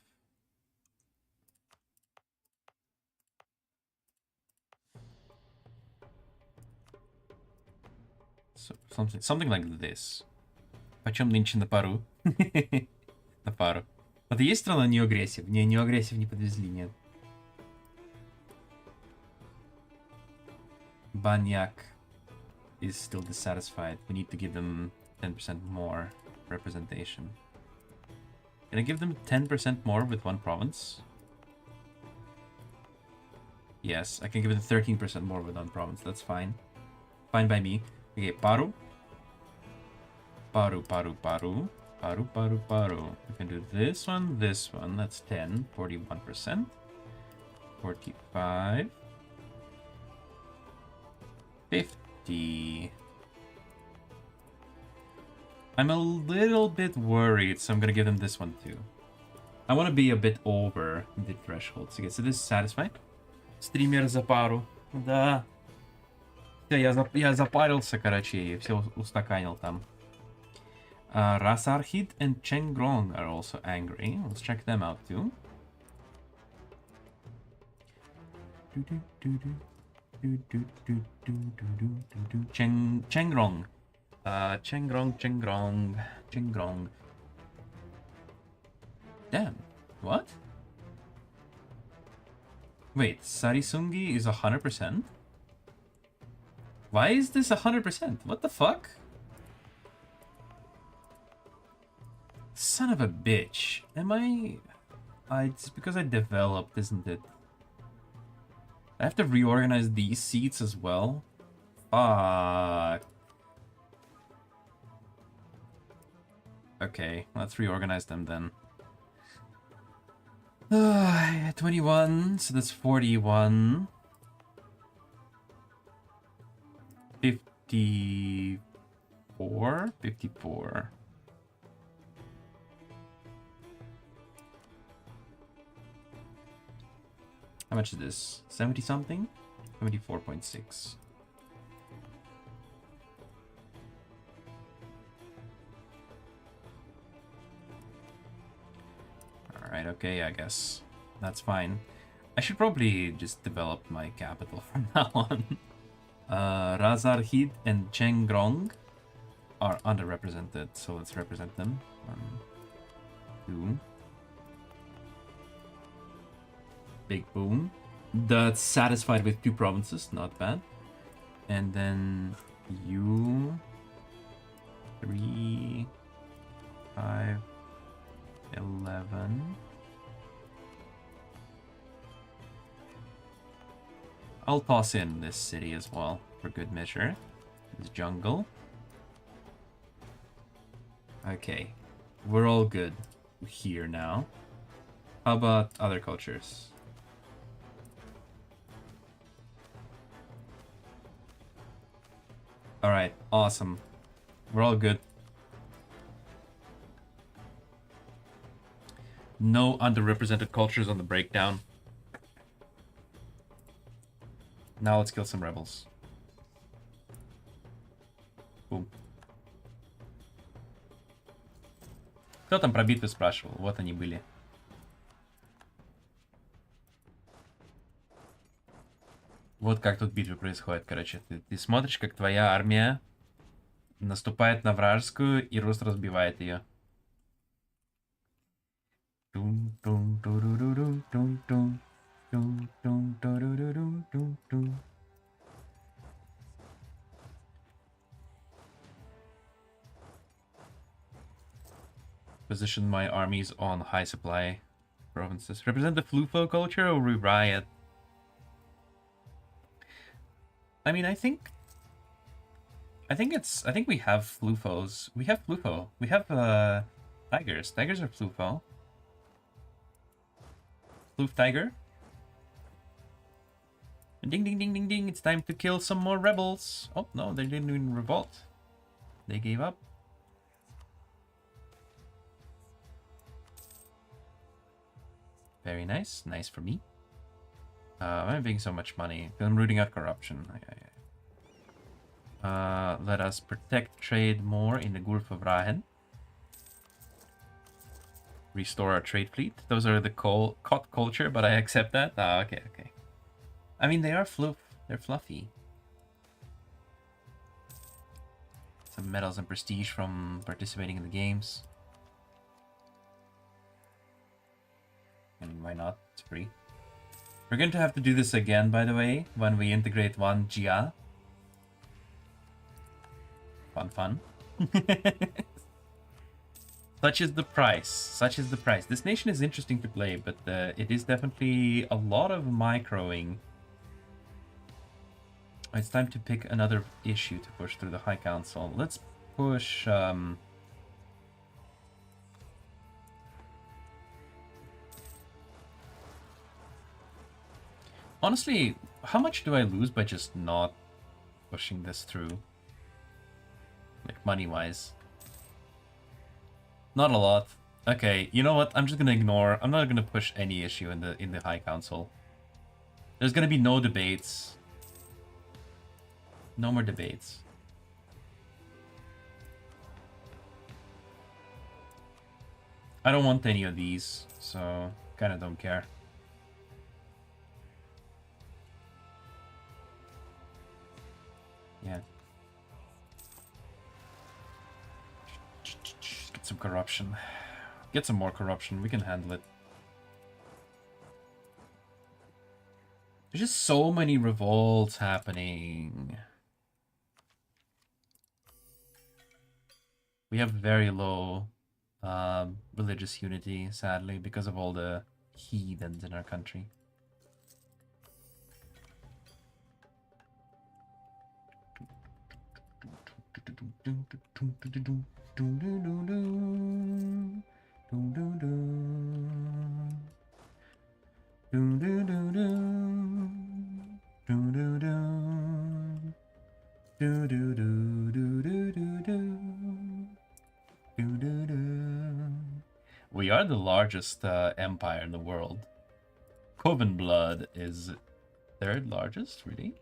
So something like this. Почем нынче на пару? На пару. Вот есть страна New Aggressive? Не, New Aggressive не подвезли, нет. Banyak is still dissatisfied. We need to give them 10% more representation. Can I give them 10% more with one province? Yes, I can give them 13% more with one province. That's fine. Fine by me. Okay, Paru. Paru. We can do this one. That's 10. 41%. 45. 50. I'm a little bit worried, so I'm gonna give them this one too. I want to be a bit over the threshold. So this is satisfied. Стример за пару. Да. Все, я запарился, короче, и все устаканил там. Rasarhid and Chengrong are also angry. Let's check them out too. Chengrong. Chengrong. Damn. What? Wait, Sarisungi is 100%? Why is this 100%? What the fuck? Son of a bitch. Am I... it's because I developed, isn't it? I have to reorganize these seats as well? Fuck. Okay, let's reorganize them then. 21, so that's 41. 54? 54. How much is this? 70 something? 74.6. Alright, okay, I guess. That's fine. I should probably just develop my capital from now on. Razarhid and Chengrong are underrepresented, so let's represent them. 1, 2. Big boom. That's satisfied with 2 provinces, not bad. And then you 3, 5, 11. I'll toss in this city as well for good measure. This jungle. Okay, we're all good here now. How about other cultures? Alright, awesome. We're all good. No underrepresented cultures on the breakdown. Now let's kill some rebels. Boom. Кто там про битвы спрашивал? Вот они были. Вот как тут битвы происходят, короче. Ты смотришь, как твоя армия наступает на вражескую, и Рус разбивает ее. Position my armies on high supply provinces. Represent the Flufo culture or we riot? I mean, I think we have Flufos. We have Flufo. We have tigers. Tigers are Flufo. Floof tiger. Ding ding ding ding ding. It's time to kill some more rebels. Oh no, they didn't even revolt. They gave up. Very nice. Nice for me. I'm making so much money. I'm rooting out corruption. Let us protect trade more in the Gulf of Rahen. Restore our trade fleet. Those are the cot culture, but I accept that. Ah, okay, okay. I mean, they are they're fluffy. Some medals and prestige from participating in the games. I mean, why not? It's free. We're going to have to do this again, by the way, when we integrate one Jia. Fun, fun. Such is the price. Such is the price. This nation is interesting to play, but it is definitely a lot of microing. It's time to pick another issue to push through the High Council. Let's push... Honestly, how much do I lose by just not pushing this through? Like, money-wise. Not a lot. Okay, you know what? I'm just gonna ignore. I'm not gonna push any issue in the High Council. There's gonna be no debates. No more debates. I don't want any of these, so kind of don't care. Yeah. Get some corruption. Get some more corruption. We can handle it. There's just so many revolts happening. We have very low religious unity, sadly, because of all the heathens in our country. We are the largest empire in the world. Coven Blood is third largest, really?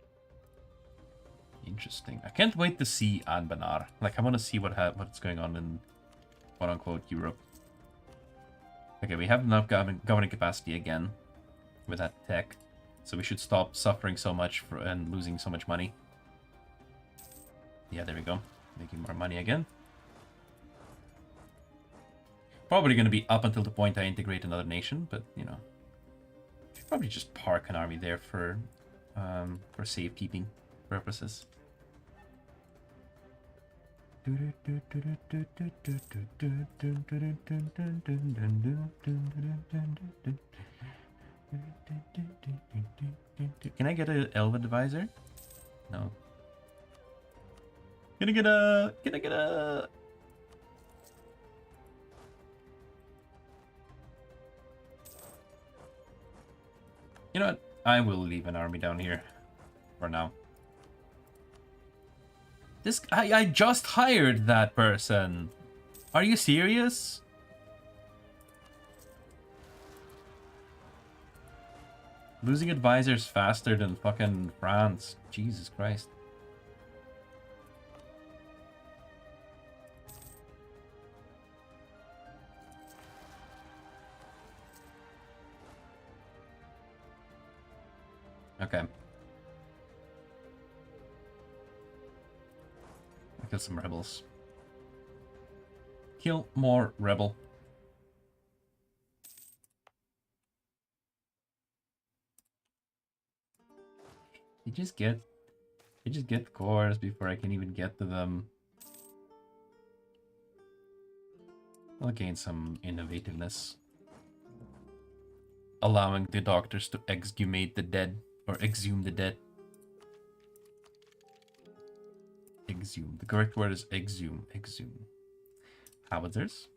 Interesting. I can't wait to see Anbennar. Like, I want to see what's going on in quote-unquote Europe. Okay, we have enough governing capacity again with that tech. So we should stop suffering so much and losing so much money. Yeah, there we go. Making more money again. Probably going to be up until the point I integrate another nation, but, you know. Should probably just park an army there for safekeeping purposes. Can I get an Elven advisor? No. Can I get a... You know what? I will leave an army down here for now. I just hired that person. Are you serious? Losing advisors faster than fucking France. Jesus Christ. Okay. Kill some rebels. Kill more rebel. They just get cores before I can even get to them. I'll gain some innovativeness. Allowing the doctors to exhumate the dead. Or exhume the dead. Exhume. The correct word is exhume. Exhume. Howitzers.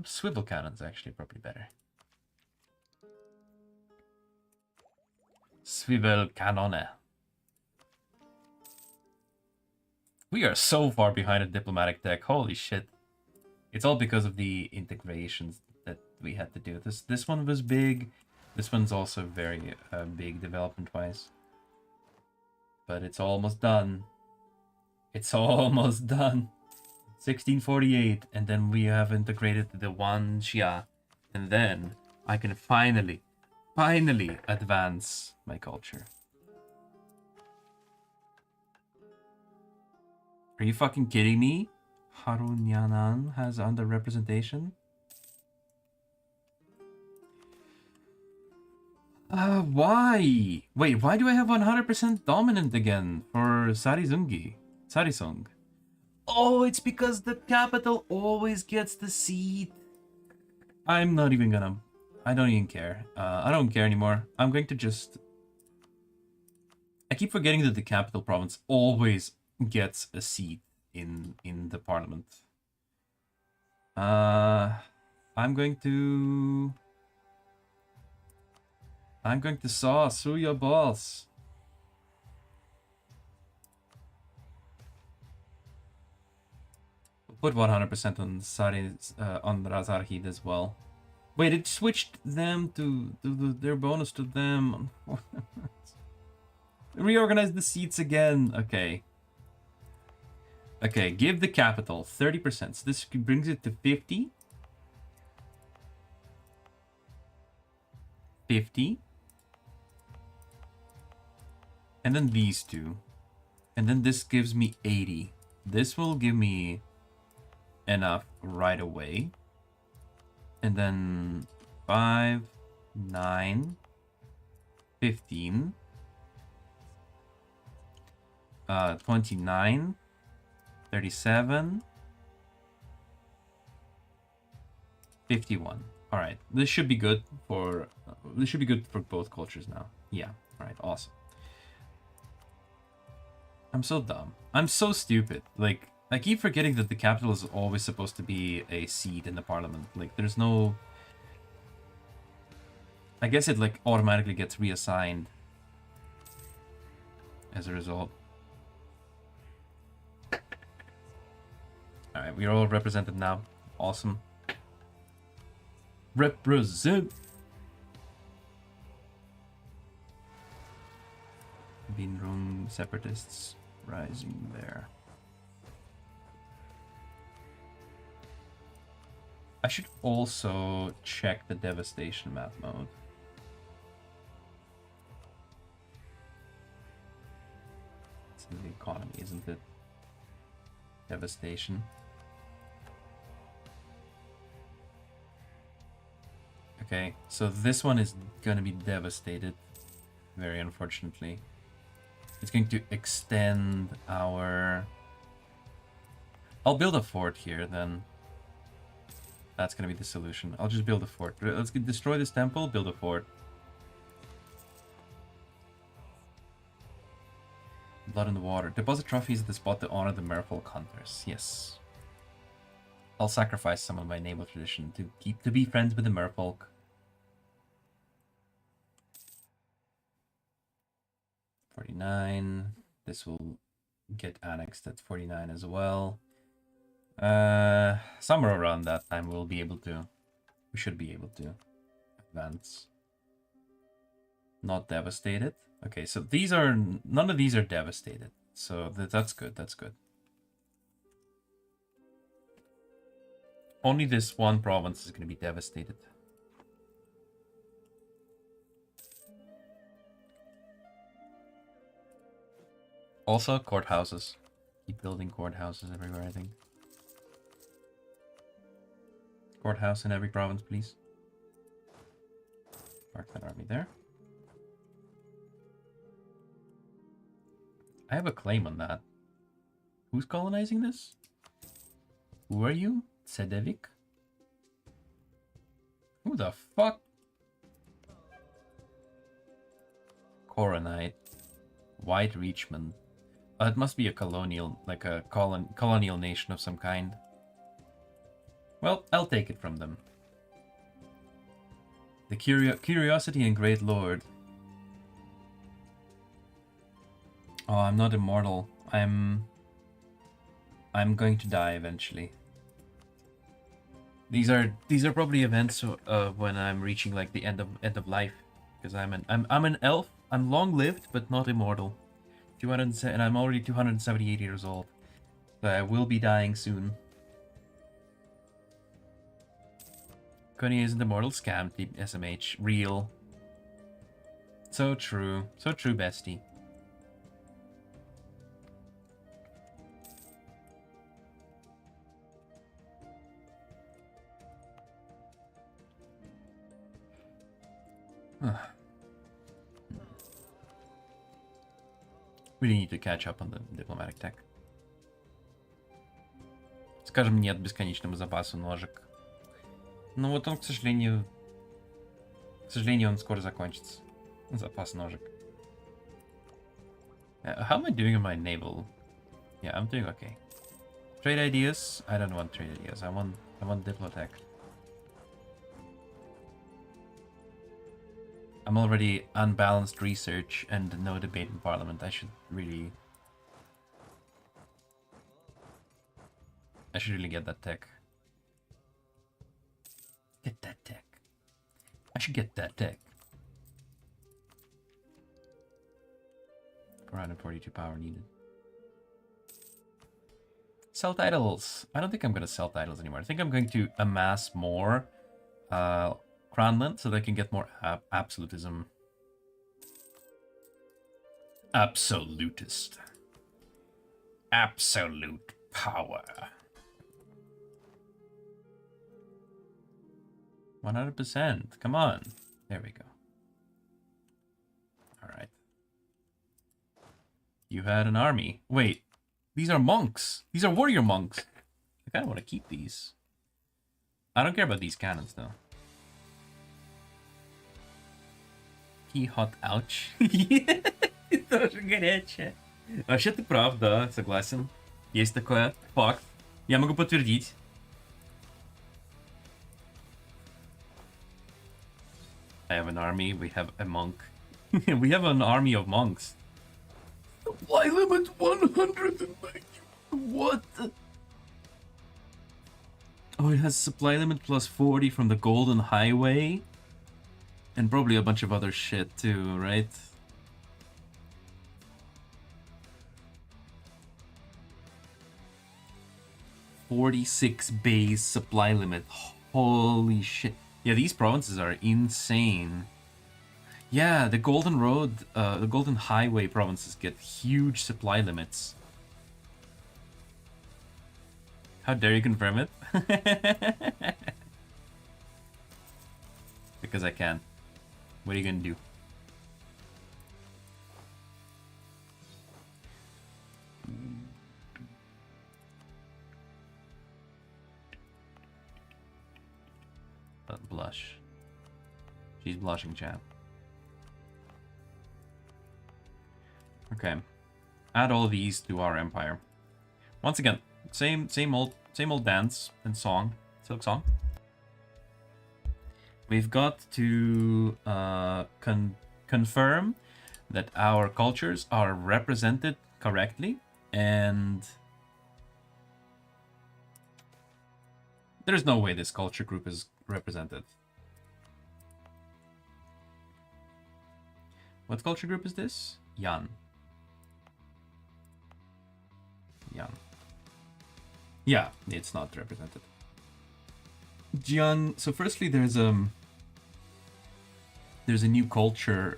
Swivel cannons actually probably better. Swivel cannone. We are so far behind in diplomatic tech. Holy shit. It's all because of the integrations that we had to do. This one was big. This one's also very big development-wise. But it's almost done. It's almost done. 1648, and then we have integrated the one Xia. And then I can finally advance my culture. Are you fucking kidding me? Harunyanan has underrepresentation? Why? Wait, why do I have 100% dominant again for Sarizungi? Sarisung. Oh, it's because the capital always gets the seat. I'm not even gonna... I don't even care. I don't care anymore. I'm going to just... I keep forgetting that the capital province always gets a seat in the parliament. I'm going to saw through your balls. Put 100% on on Razarhid as well. Wait, it switched them to their bonus to them. Reorganize the seats again. Okay. Okay, give the capital 30%. So this brings it to 50. 50. And then these two. And then this gives me 80. This will give me enough right away. And then 5, 9, 15, 29, 37, 51. All right, this should be good for both cultures now. Yeah. All right. Awesome. I'm so dumb. I'm so stupid. Like, I keep forgetting that the capital is always supposed to be a seat in the parliament. Like, there's no... I guess it, like, automatically gets reassigned as a result. Alright, we're all represented now. Awesome. Represent! Vinrung separatists rising there. I should also check the devastation map mode. It's in the economy, isn't it? Devastation. Okay, so this one is gonna be devastated, very unfortunately. It's going to extend our... I'll build a fort here then. That's gonna be the solution. I'll just build a fort. Let's destroy this temple, build a fort. Blood in the water. Deposit trophies at the spot to honor the merfolk hunters. Yes. I'll sacrifice some of my naval tradition to be friends with the merfolk. $49. This will get annexed at 49 as well. Somewhere around that time we should be able to advance. Not devastated. Okay, so none of these are devastated. So that's good, that's good. Only this one province is going to be devastated. Also, courthouses. Keep building courthouses everywhere, I think. Courthouse in every province, please. Park that army there. I have a claim on that. Who's colonizing this? Who are you? Sedevik? Who the fuck? Coronite. White Reachman. It must be a colonial, like a colonial nation of some kind. Well, I'll take it from them. The curiosity and great lord. Oh, I'm not immortal. I'm going to die eventually. These are probably events when I'm reaching like the end of life, because I'm an elf. I'm long lived but not immortal. And I'm already 278 years old. So I will be dying soon. Connie isn't immortal. Scam, SMH. Real. So true. So true, bestie. Really need to catch up on the diplomatic tech. Скажем нет бесконечному запасу ножек. Ну вот он, к сожалению, он скоро закончится. Запас ножек. How am I doing on my naval? Yeah, I'm doing okay. Trade ideas? I don't want trade ideas. I want diplotech. I'm already unbalanced research and no debate in parliament. I should really... I should really get that tech. Get that tech. I should get that tech. 442 power needed. Sell titles. I don't think I'm going to sell titles anymore. I think I'm going to amass more Crownland so that I can get more absolutism. Absolutist. Absolute power. 100%. Come on. There we go. Alright. You had an army. Wait. These are monks. These are warrior monks. I kind of want to keep these. I don't care about these cannons, though. Key hot ouch. Тоже горячая. Вообще-то правда, согласен. Есть такое. Факт. Я могу подтвердить. I have an army. We have a monk. We have an army of monks. Supply limit 190. What? Oh, it has supply limit plus 40 from the Golden Highway. And probably a bunch of other shit too, right? $46 base supply limit. Holy shit. Yeah, these provinces are insane. Yeah, the Golden Road, the Golden Highway provinces get huge supply limits. How dare you confirm it? Because I can. What are you gonna do? But blush. She's blushing, chat. Okay. Add all these to our empire. Once again, same old dance and song, silk song. We've got to confirm that our cultures are represented correctly, and there's no way this culture group is represented. What culture group is this? Yan. Yan. Yeah, it's not represented. Jian. So firstly, there's a new culture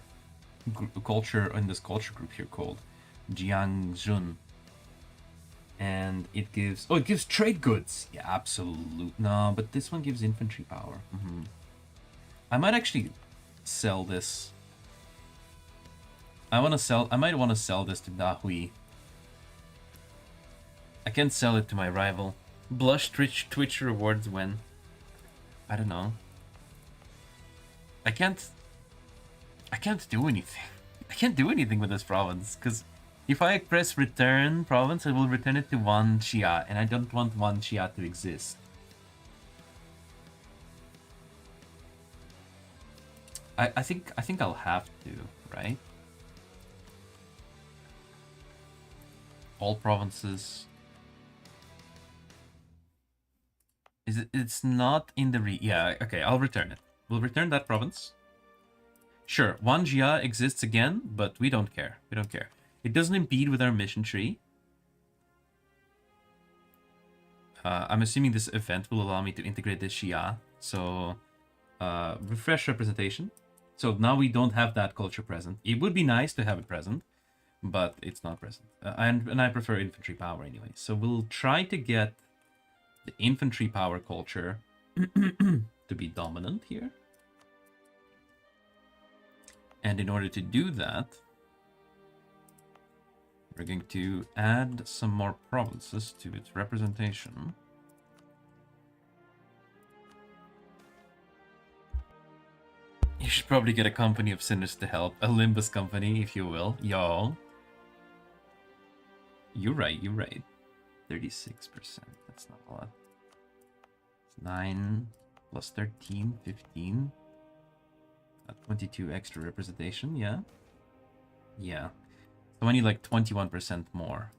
in this culture group here called Jiangzhun, and it gives trade goods. Yeah, absolute. No, but this one gives infantry power. I might actually sell this. I might want to sell this to Dahui. I can't sell it to my rival. Blush Twitch rewards when. I don't know. I can't do anything. I can't do anything with this province, because if I press return province, it will return it to one Xia, and I don't want one Xia to exist. I think I'll have to, right? All provinces. It's not in the yeah, okay, I'll return it. We'll return that province. Sure, one Jia exists again, but we don't care. We don't care. It doesn't impede with our mission tree. I'm assuming this event will allow me to integrate this Xia. So, refresh representation. So now we don't have that culture present. It would be nice to have it present, but it's not present. And I prefer infantry power anyway. So we'll try to get the infantry power culture to be dominant here. And in order to do that, we're going to add some more provinces to its representation. You should probably get a company of sinners to help. A Limbus company, if you will. Yo. You're right, you're right. 36%. That's not a lot. It's 9 plus 13, 15. 22 extra representation, yeah? Yeah. So I need like 21% more.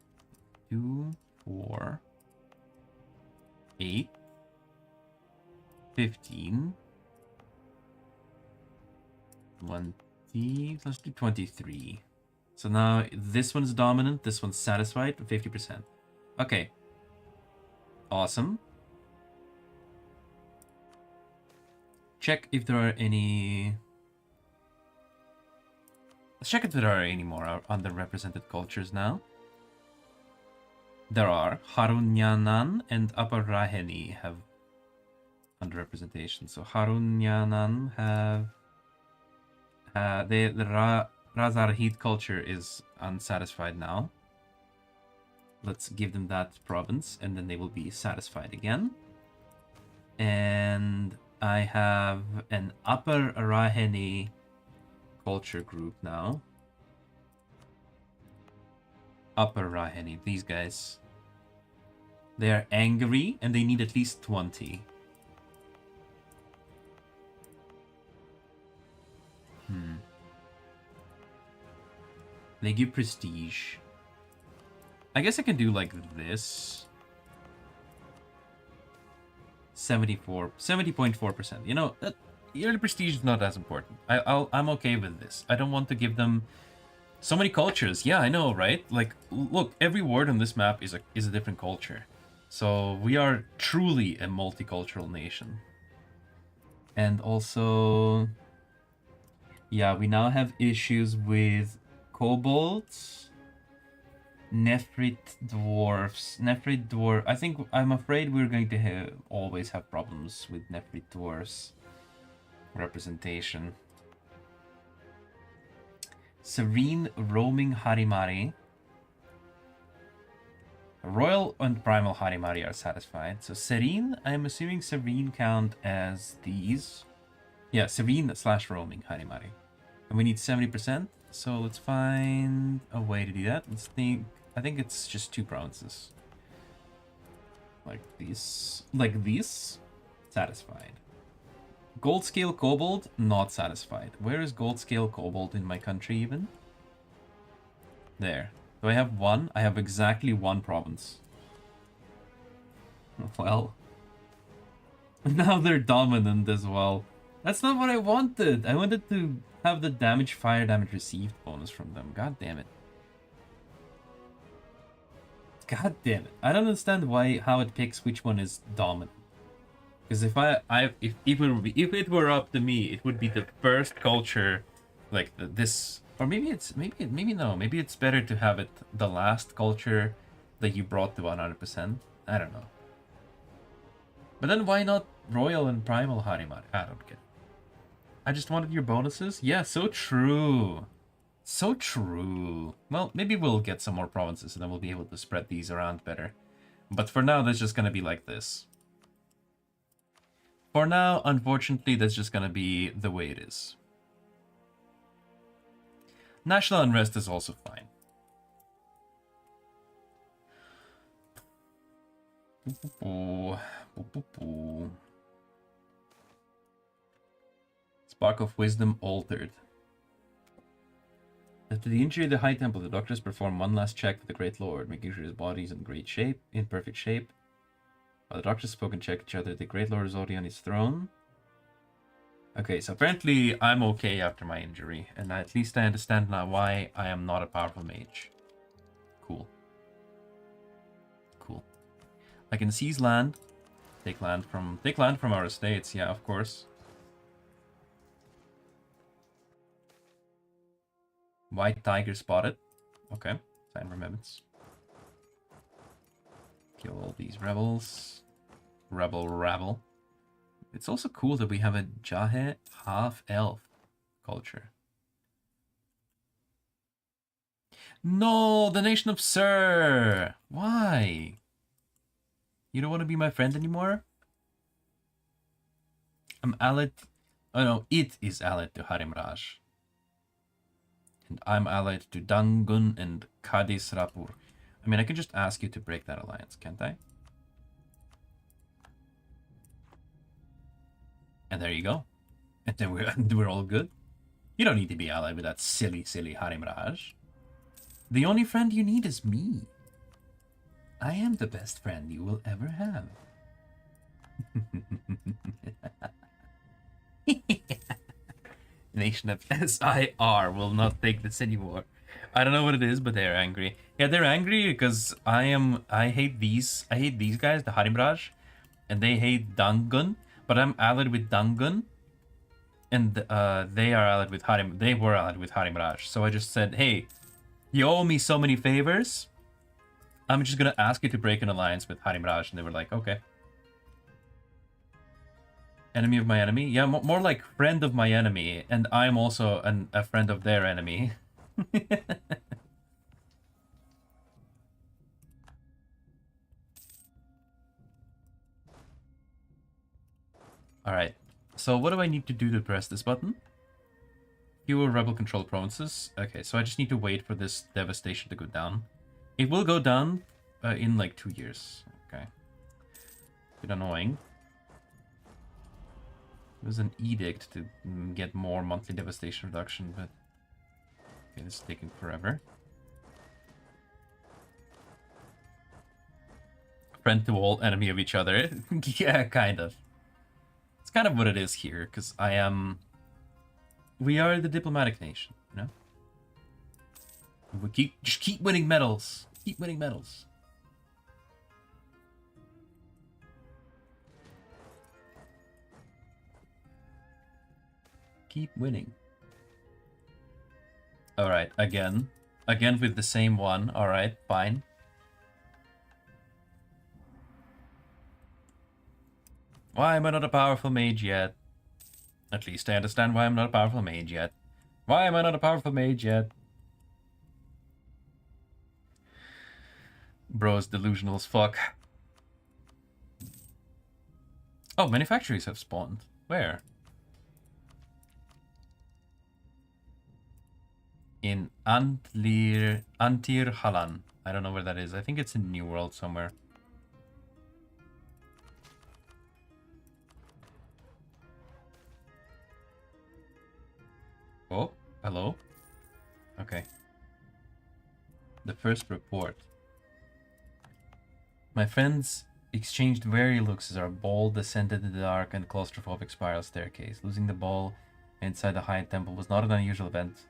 2, 4, 8, 15, 20, let's do 23. So now this one's dominant, this one's satisfied, 50%. Okay. Awesome. Check if there are any... Let's check if there are any more underrepresented cultures now. There are. Harunyanan and Upper Raheni have underrepresentation. So Harunyanan have... the Razarhid culture is unsatisfied now. Let's give them that province, and then they will be satisfied again. And I have an Upper Raheni culture group now. Upper Raheni, these guys. They are angry, and they need at least 20. They give prestige. I guess I can do like this. 70.4%. You know, yearly prestige is not as important. I'm okay with this. I don't want to give them so many cultures. Yeah, I know, right? Like, look, every word on this map is a different culture. So we are truly a multicultural nation. And also, yeah, we now have issues with kobolds, Nephrit dwarfs. Nephrit dwarf. I'm afraid we're going to always have problems with Nephrit dwarfs representation. Serene roaming Harimari. Royal and primal Harimari are satisfied. So Serene, I'm assuming Serene count as these. Yeah, Serene / roaming Harimari. And we need 70%. So let's find a way to do that. Let's think. I think it's just 2 provinces. Like these. Like these. Satisfied. Gold scale kobold, not satisfied. Where is gold scale kobold in my country even? There. Do I have 1? I have exactly 1 province. Well. Now they're dominant as well. That's not what I wanted. I wanted to have the fire damage received bonus from them. God damn it. God damn it. I don't understand how it picks which one is dominant. Because if it were up to me, it would be the first culture, like this, or maybe it's better to have it the last culture that you brought to 100%. I don't know. But then why not Royal and Primal Harimari? I don't get it. I just wanted your bonuses? Yeah, so true. So true. Well, maybe we'll get some more provinces and then we'll be able to spread these around better. But for now, that's just gonna be like this. For now, unfortunately, that's just gonna be the way it is. National unrest is also fine. Spark of Wisdom altered. After the injury of the High Temple, the doctors perform one last check with the Great Lord, making sure his body is in perfect shape. While the doctors spoke and checked each other, the Great Lord is already on his throne. Okay, so apparently I'm okay after my injury, and at least I understand now why I am not a powerful mage. Cool. Cool. I can seize land. Take land from our estates, yeah, of course. White tiger spotted. Okay, sign remembrance. Kill all these rebels. Rabble. It's also cool that we have a Jahe half-elf culture. No, the nation of Sir! Why? You don't want to be my friend anymore? I'm allied... Oh no, it is allied to Harimraj. And I'm allied to Dangun and Kadis Rapur. I mean, I could just ask you to break that alliance, can't I? And there you go. And then we're all good. You don't need to be allied with that silly Harimraj. The only friend you need is me. I am the best friend you will ever have. Nation of SIR will not take this anymore. I don't know what it is, but they're angry. Yeah, they're angry because I hate these guys, the Harimraj, and they hate Dangun, but I'm allied with Dangun, and they are allied with they were allied with Harimraj. So I just said, hey, you owe me so many favors. I'm just gonna ask you to break an alliance with Harimraj, and they were like, okay. Enemy of my enemy? Yeah, more like friend of my enemy, and I'm also a friend of their enemy. Alright, so what do I need to do to press this button? Fewer rebel control provinces. Okay, so I just need to wait for this devastation to go down. It will go down in like 2 years. Okay. Bit annoying. There's an edict to get more monthly devastation reduction, but okay, this is taking forever. Friend to all, enemy of each other. Yeah, kind of. It's kind of what it is here, because we are the diplomatic nation, you know? We just keep winning medals. Keep winning medals. Keep winning. Alright, again. Again with the same one. Alright, fine. Why am I not a powerful mage yet? At least I understand why I'm not a powerful mage yet. Why am I not a powerful mage yet? Bro's delusional as fuck. Oh, many factories have spawned. Where? In Antir Halan. I don't know where that is. I think it's in New World somewhere. Oh, hello? Okay. The first report. My friends exchanged wary looks as our ball descended the dark and claustrophobic spiral staircase. Losing the ball inside the high temple was not an unusual event,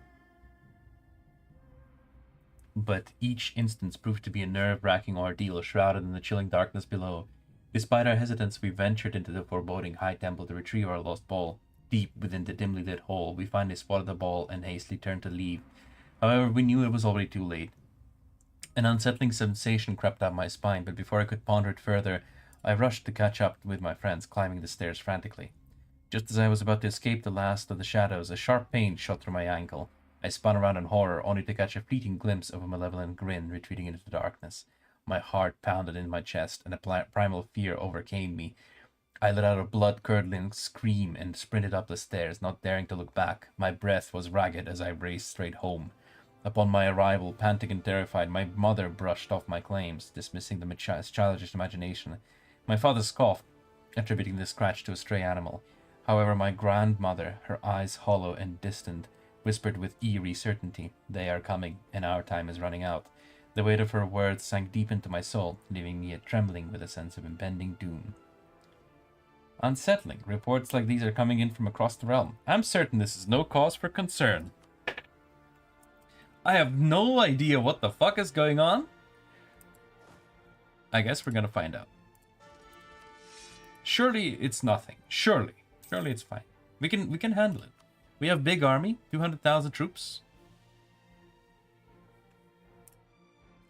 but each instance proved to be a nerve-wracking ordeal shrouded in the chilling darkness below. Despite our hesitance, we ventured into the foreboding high temple to retrieve our lost ball. Deep within the dimly lit hole, we finally spotted the ball and hastily turned to leave. However, we knew it was already too late. An unsettling sensation crept up my spine, but before I could ponder it further, I rushed to catch up with my friends, climbing the stairs frantically. Just as I was about to escape the last of the shadows, a sharp pain shot through my ankle. I spun around in horror, only to catch a fleeting glimpse of a malevolent grin retreating into the darkness. My heart pounded in my chest, and a primal fear overcame me. I let out a blood-curdling scream and sprinted up the stairs, not daring to look back. My breath was ragged as I raced straight home. Upon my arrival, panting and terrified, my mother brushed off my claims, dismissing them as childish imagination. My father scoffed, attributing the scratch to a stray animal. However, my grandmother, her eyes hollow and distant, whispered with eerie certainty, "They are coming, and our time is running out." The weight of her words sank deep into my soul, leaving me trembling with a sense of impending doom. Unsettling. Reports like these are coming in from across the realm. I'm certain this is no cause for concern. I have no idea what the fuck is going on. I guess we're gonna find out. Surely it's nothing. Surely it's fine. We can handle it. We have big army, 200,000 troops.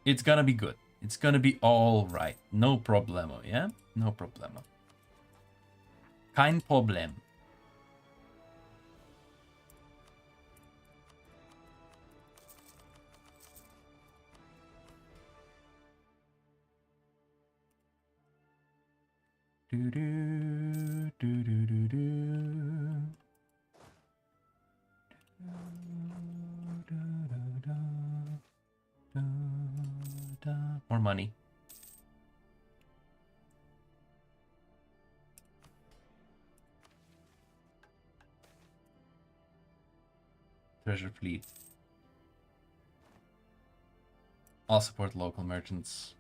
It's gonna be good. It's gonna be all right. No problemo, yeah? No problemo. Kein Problem. Do do do do do do. More money. Treasure fleet. I'll support local merchants.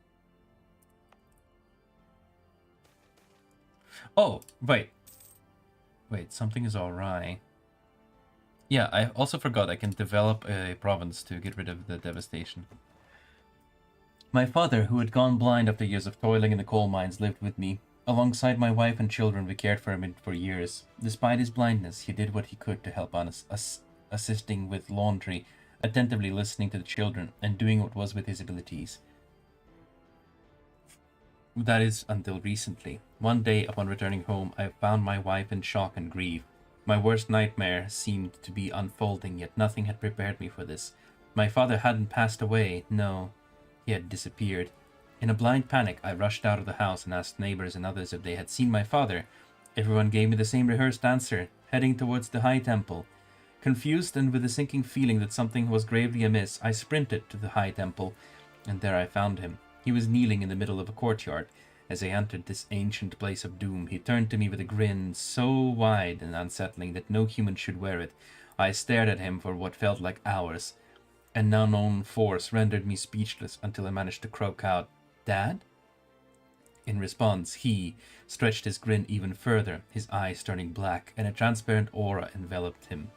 Oh, wait. Wait, something is awry. Yeah, I also forgot I can develop a province to get rid of the devastation. My father, who had gone blind after years of toiling in the coal mines, lived with me. Alongside my wife and children, we cared for him for years. Despite his blindness, he did what he could to help us, assisting with laundry, attentively listening to the children, and doing what was with his abilities. That is, until recently. One day, upon returning home, I found my wife in shock and grief. My worst nightmare seemed to be unfolding, yet nothing had prepared me for this. My father hadn't passed away, no. He had disappeared. In a blind panic, I rushed out of the house and asked neighbors and others if they had seen my father. Everyone gave me the same rehearsed answer, heading towards the High Temple. Confused and with a sinking feeling that something was gravely amiss, I sprinted to the High Temple, and there I found him. He was kneeling in the middle of a courtyard. As I entered this ancient place of doom, he turned to me with a grin so wide and unsettling that no human should wear it. I stared at him for what felt like hours. An unknown force rendered me speechless until I managed to croak out, "Dad?" In response, he stretched his grin even further, his eyes turning black, and a transparent aura enveloped him.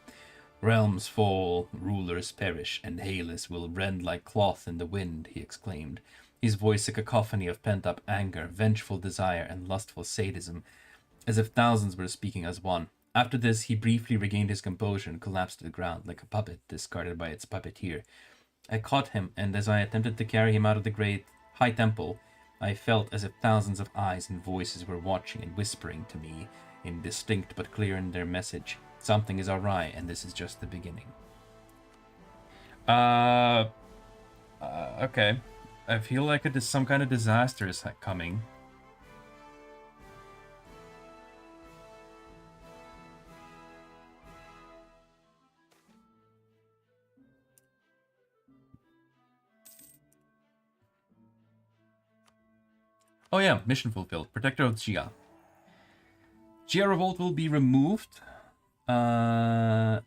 "Realms fall, rulers perish, and Halis will rend like cloth in the wind," he exclaimed, his voice a cacophony of pent-up anger, vengeful desire, and lustful sadism, as if thousands were speaking as one. After this, he briefly regained his composure and collapsed to the ground like a puppet discarded by its puppeteer. I caught him, and as I attempted to carry him out of the great High Temple, I felt as if thousands of eyes and voices were watching and whispering to me, indistinct but clear in their message. Something is awry, and this is just the beginning. Okay. I feel like some kind of disaster is coming. Oh yeah, mission fulfilled. Protector of Jia. Jia Revolt will be removed.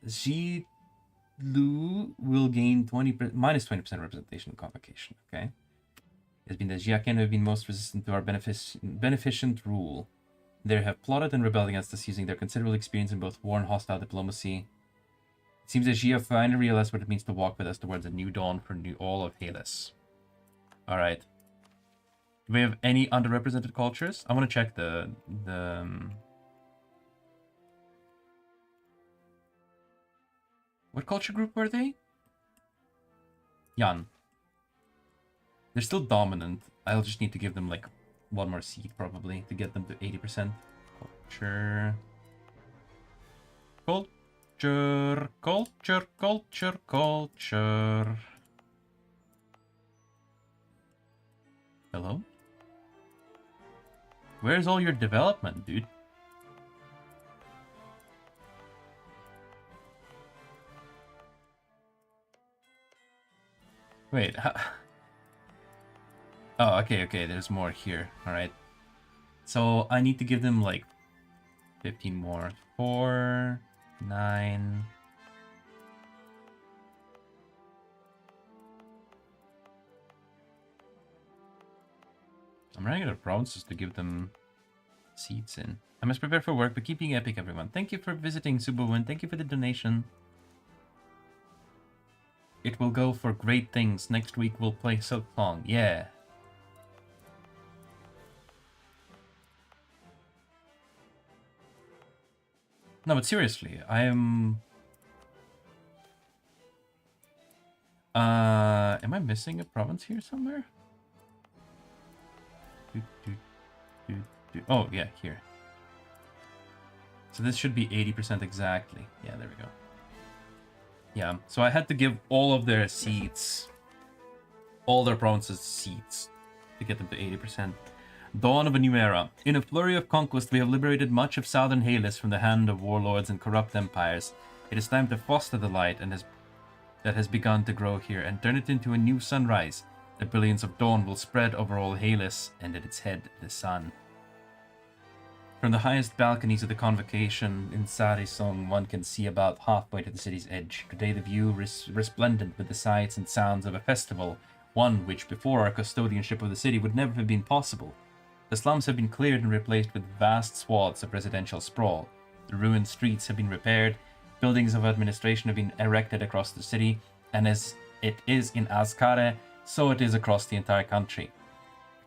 Ji Lu will gain minus 20% representation in convocation. Okay. It has been that Jia Ken have been most resistant to our beneficent rule. They have plotted and rebelled against us using their considerable experience in both war and hostile diplomacy. It seems that Jia finally realized what it means to walk with us towards a new dawn for all of Halis. Alright. Do we have any underrepresented cultures? I want to check the what culture group were they? Yan. They're still dominant. I'll just need to give them like one more seat probably to get them to 80%. Culture. Culture. Hello? Where's all your development, dude? Wait, oh, okay, there's more here. Alright. So, I need to give them, like, 15 more. 4, 9... I'm running out of provinces to give them seats in. I must prepare for work, but keep being epic, everyone. Thank you for visiting, Subuwin. Thank you for the donation. It will go for great things. Next week we'll play Silksong. Yeah. No, but seriously, I am... am I missing a province here somewhere? Oh, yeah, here. So this should be 80% exactly. Yeah, there we go. Yeah, so I had to give all of their seats, all their provinces seats, to get them to 80%. Dawn of a new era. In a flurry of conquest, we have liberated much of southern Halis from the hand of warlords and corrupt empires. It is time to foster the light that has begun to grow here and turn it into a new sunrise. The brilliance of dawn will spread over all Halis, and at its head, the sun. From the highest balconies of the convocation in Sarisong, one can see about halfway to the city's edge. Today the view resplendent with the sights and sounds of a festival, one which before our custodianship of the city would never have been possible. The slums have been cleared and replaced with vast swaths of residential sprawl. The ruined streets have been repaired, buildings of administration have been erected across the city, and as it is in Azkare, so it is across the entire country.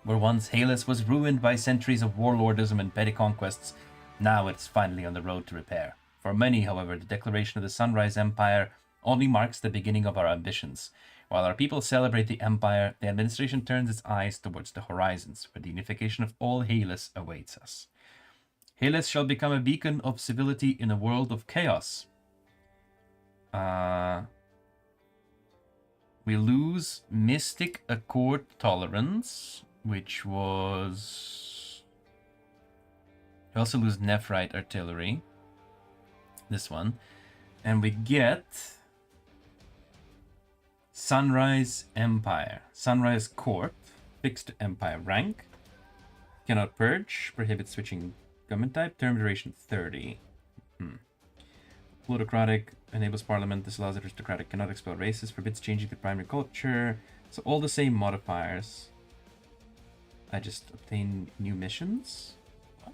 Where once Halis was ruined by centuries of warlordism and petty conquests, now it's finally on the road to repair. For many, however, the declaration of the Sunrise Empire only marks the beginning of our ambitions. While our people celebrate the Empire, the administration turns its eyes towards the horizons, where the unification of all Halis awaits us. Halis shall become a beacon of civility in a world of chaos. We lose Mystic Accord Tolerance, which was... We also lose Nephrite Artillery. This one. And we get... Sunrise Empire. Sunrise Court. Fixed Empire rank. Cannot purge. Prohibits switching government type. Term duration 30. Plutocratic. Enables parliament. Disallows aristocratic. Cannot expel races. Forbids changing the primary culture. So all the same modifiers. I just obtain new missions. What?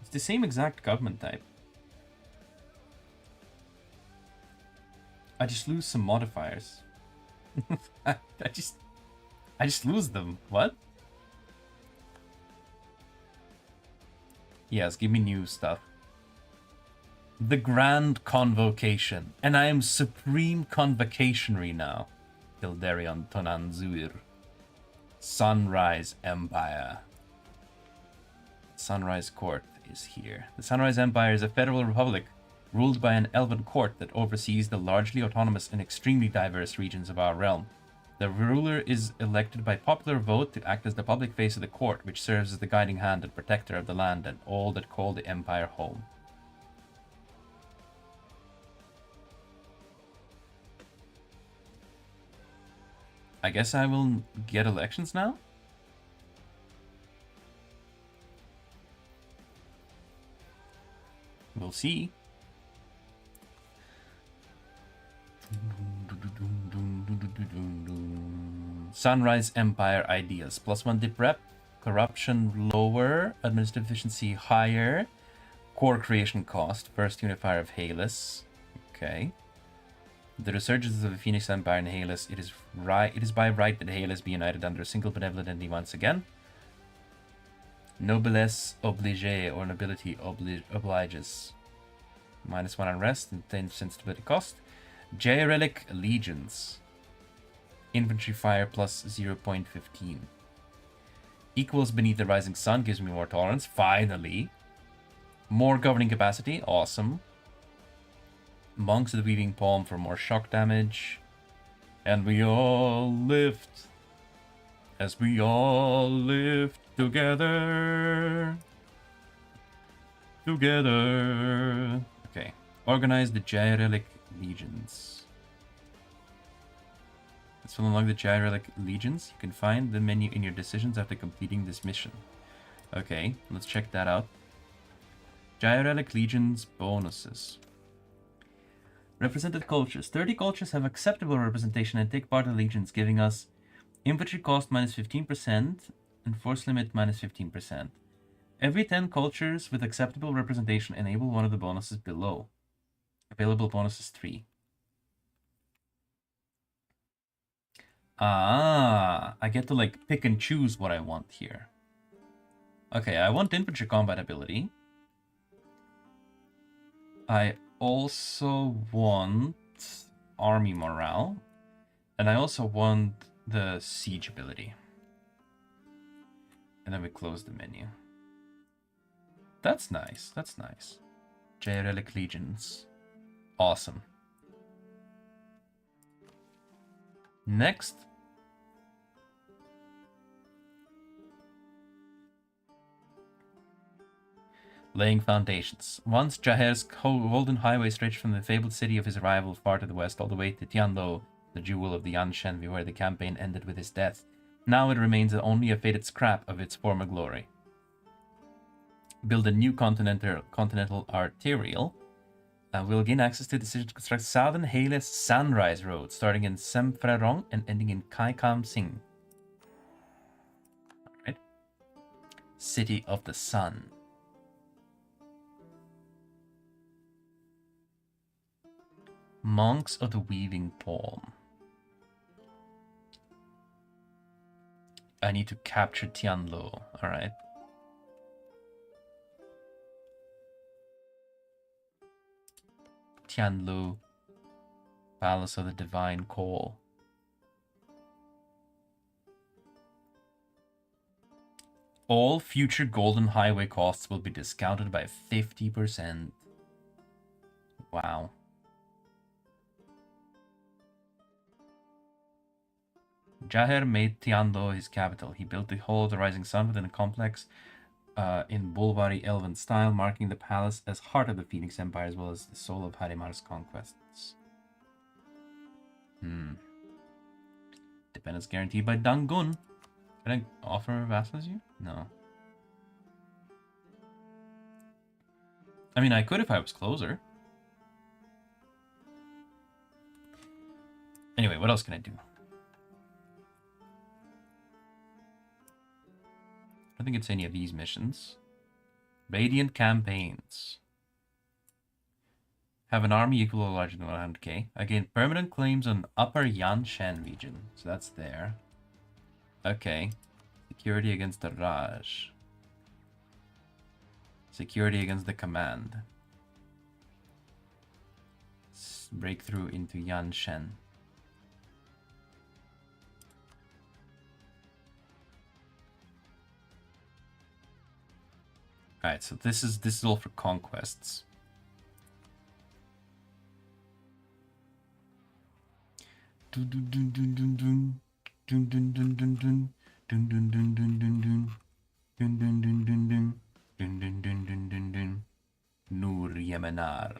It's the same exact government type. I just lose some modifiers. I just lose them. What? Yes, give me new stuff. The Grand Convocation. And I am Supreme Convocationary now. Hilderion Tonanzur. Sunrise Empire. Sunrise Court is here. The Sunrise Empire is a federal republic ruled by an Elven court that oversees the largely autonomous and extremely diverse regions of our realm. The ruler is elected by popular vote to act as the public face of the court, which serves as the guiding hand and protector of the land and all that call the Empire home. I guess I will get elections now? We'll see. Sunrise Empire ideas. +1 dip rep. Corruption lower. Administrative efficiency higher. Core creation cost. First unifier of Halis. Okay. The resurgence of the Phoenix Empire in Halis. It is by right that Halis be united under a single benevolent entity once again. Noblesse oblige or nobility obliges. -1 unrest and 10% stability cost. J-Relic Legions. Infantry fire plus 0.15. Equals beneath the rising sun gives me more tolerance. Finally. More governing capacity. Awesome. Monks of the Weaving Palm for more shock damage. And we all lift. As we all lift together. Together. Okay. Organize the J-Relic Legions. Let's unlock the J-Relic Legions. You can find the menu in your decisions after completing this mission. Okay, let's check that out. J-Relic Legions bonuses. Represented cultures. 30 cultures have acceptable representation and take part in legions, giving us infantry cost -15% and force limit -15%. Every 10 cultures with acceptable representation enable one of the bonuses below. Available bonuses 3. Ah, I get to like pick and choose what I want here. Okay, I want infantry combat ability. I also want army morale. And I also want the siege ability. And then we close the menu. That's nice. That's nice. J-Relic Legions. Awesome. Next. Laying foundations. Once Jaher's golden highway stretched from the fabled city of his arrival far to the west all the way to Tianlo, the jewel of the Yanshan, where the campaign ended with his death. Now it remains only a faded scrap of its former glory. Build a new continental arterial. We'll gain access to the decision to construct Southern Halis Sunrise Road, starting in Semfrerong and ending in Kai Kam Sing. City of the Sun. Monks of the Weaving Palm. I need to capture Tianlo. Alright. Tianlu, Palace of the Divine Call. All future Golden Highway costs will be discounted by 50%. Wow. Jaher made Tianlo his capital. He built the Hall of the Rising Sun within a complex in Bulwari Elven style, marking the palace as heart of the Phoenix Empire as well as the soul of Harimar's conquests. Dependence guaranteed by Dangun. Can I offer vassals you? No. I mean, I could if I was closer. Anyway, what else can I do? I don't think it's any of these missions. Radiant campaigns. Have an army equal or larger than 100k. Again, permanent claims on Upper Yanshan region. So that's there. Okay. Security against the Raj. Security against the command. Breakthrough into Yanshan. Alright, so this is all for conquests. Nur Yemenar.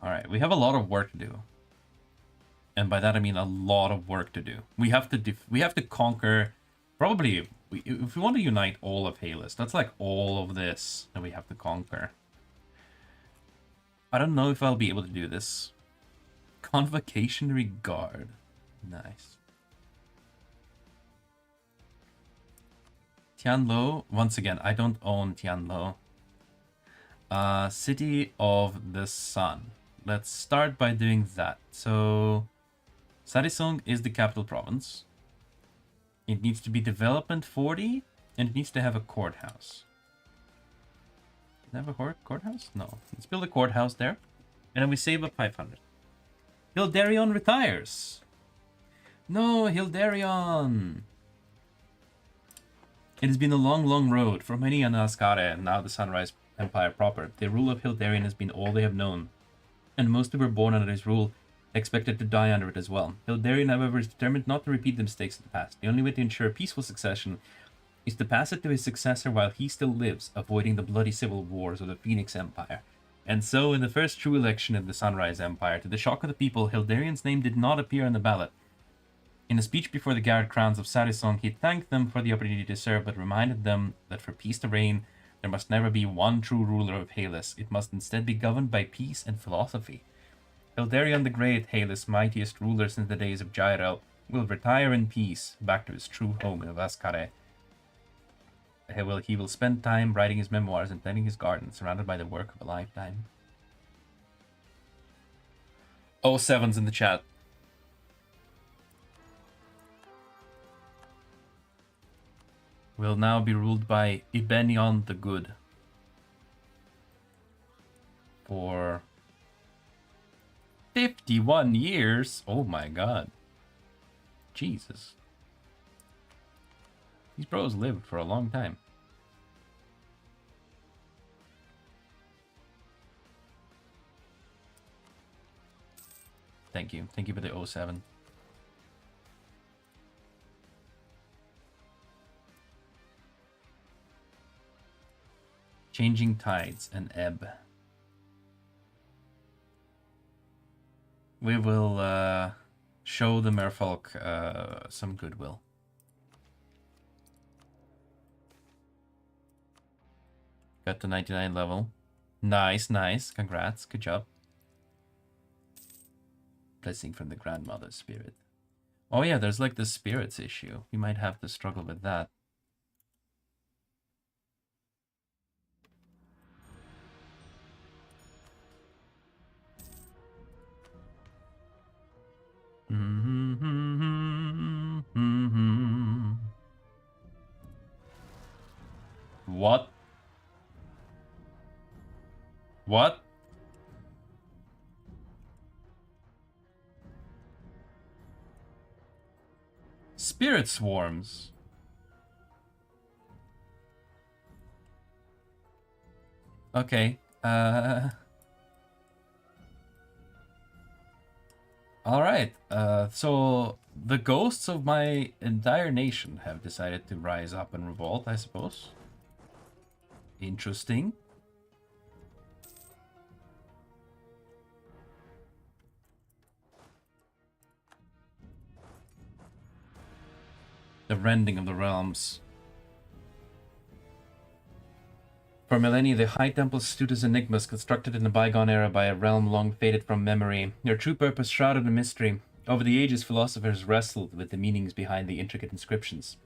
Alright, we have a lot of work to do. And by that I mean a lot of work to do. We have to conquer, probably, if we want to unite all of Halys, that's like all of this that we have to conquer. I don't know if I'll be able to do this. Convocationary Guard. Nice. Tianlo, once again, I don't own Tianlo. City of the Sun. Let's start by doing that. So, Sarisong is the capital province. It needs to be development 40, and it needs to have a courthouse. Does it have a courthouse? No. Let's build a courthouse there, and then we save up 500. Hildarion retires. No, Hildarion. It has been a long, long road for many on Ascare and now the Sunrise Empire proper. The rule of Hildarion has been all they have known, and most who were born under his rule expected to die under it as well. Hildarion, however, is determined not to repeat the mistakes of the past. The only way to ensure a peaceful succession is to pass it to his successor while he still lives, avoiding the bloody civil wars of the Phoenix Empire. And so, in the first true election of the Sunrise Empire, to the shock of the people, Hildarion's name did not appear on the ballot. In a speech before the Guard Crowns of Sarisong, he thanked them for the opportunity to serve, but reminded them that for peace to reign, there must never be one true ruler of Halys. It must instead be governed by peace and philosophy. Hildarion the Great, Halys' mightiest ruler since the days of Jairel, will retire in peace back to his true home in Vascare. He will spend time writing his memoirs and tending his garden, surrounded by the work of a lifetime. 07's in the chat. Will now be ruled by Ibenion the Good. For 51 years? Oh my god. Jesus. These bros lived for a long time. Thank you. Thank you for the 07. Changing tides and ebb. We will show the merfolk some goodwill. Got to 99 level. Nice, nice. Congrats. Good job. Blessing from the grandmother's spirit. Oh yeah, there's like the spirits issue. We might have to struggle with that. What? What? Spirit swarms. Okay. Alright. So the ghosts of my entire nation have decided to rise up and revolt, I suppose. Interesting. The rending of the realms. For millennia, the High Temples stood as enigmas constructed in a bygone era by a realm long faded from memory, their true purpose shrouded in mystery. Over the ages, philosophers wrestled with the meanings behind the intricate inscriptions.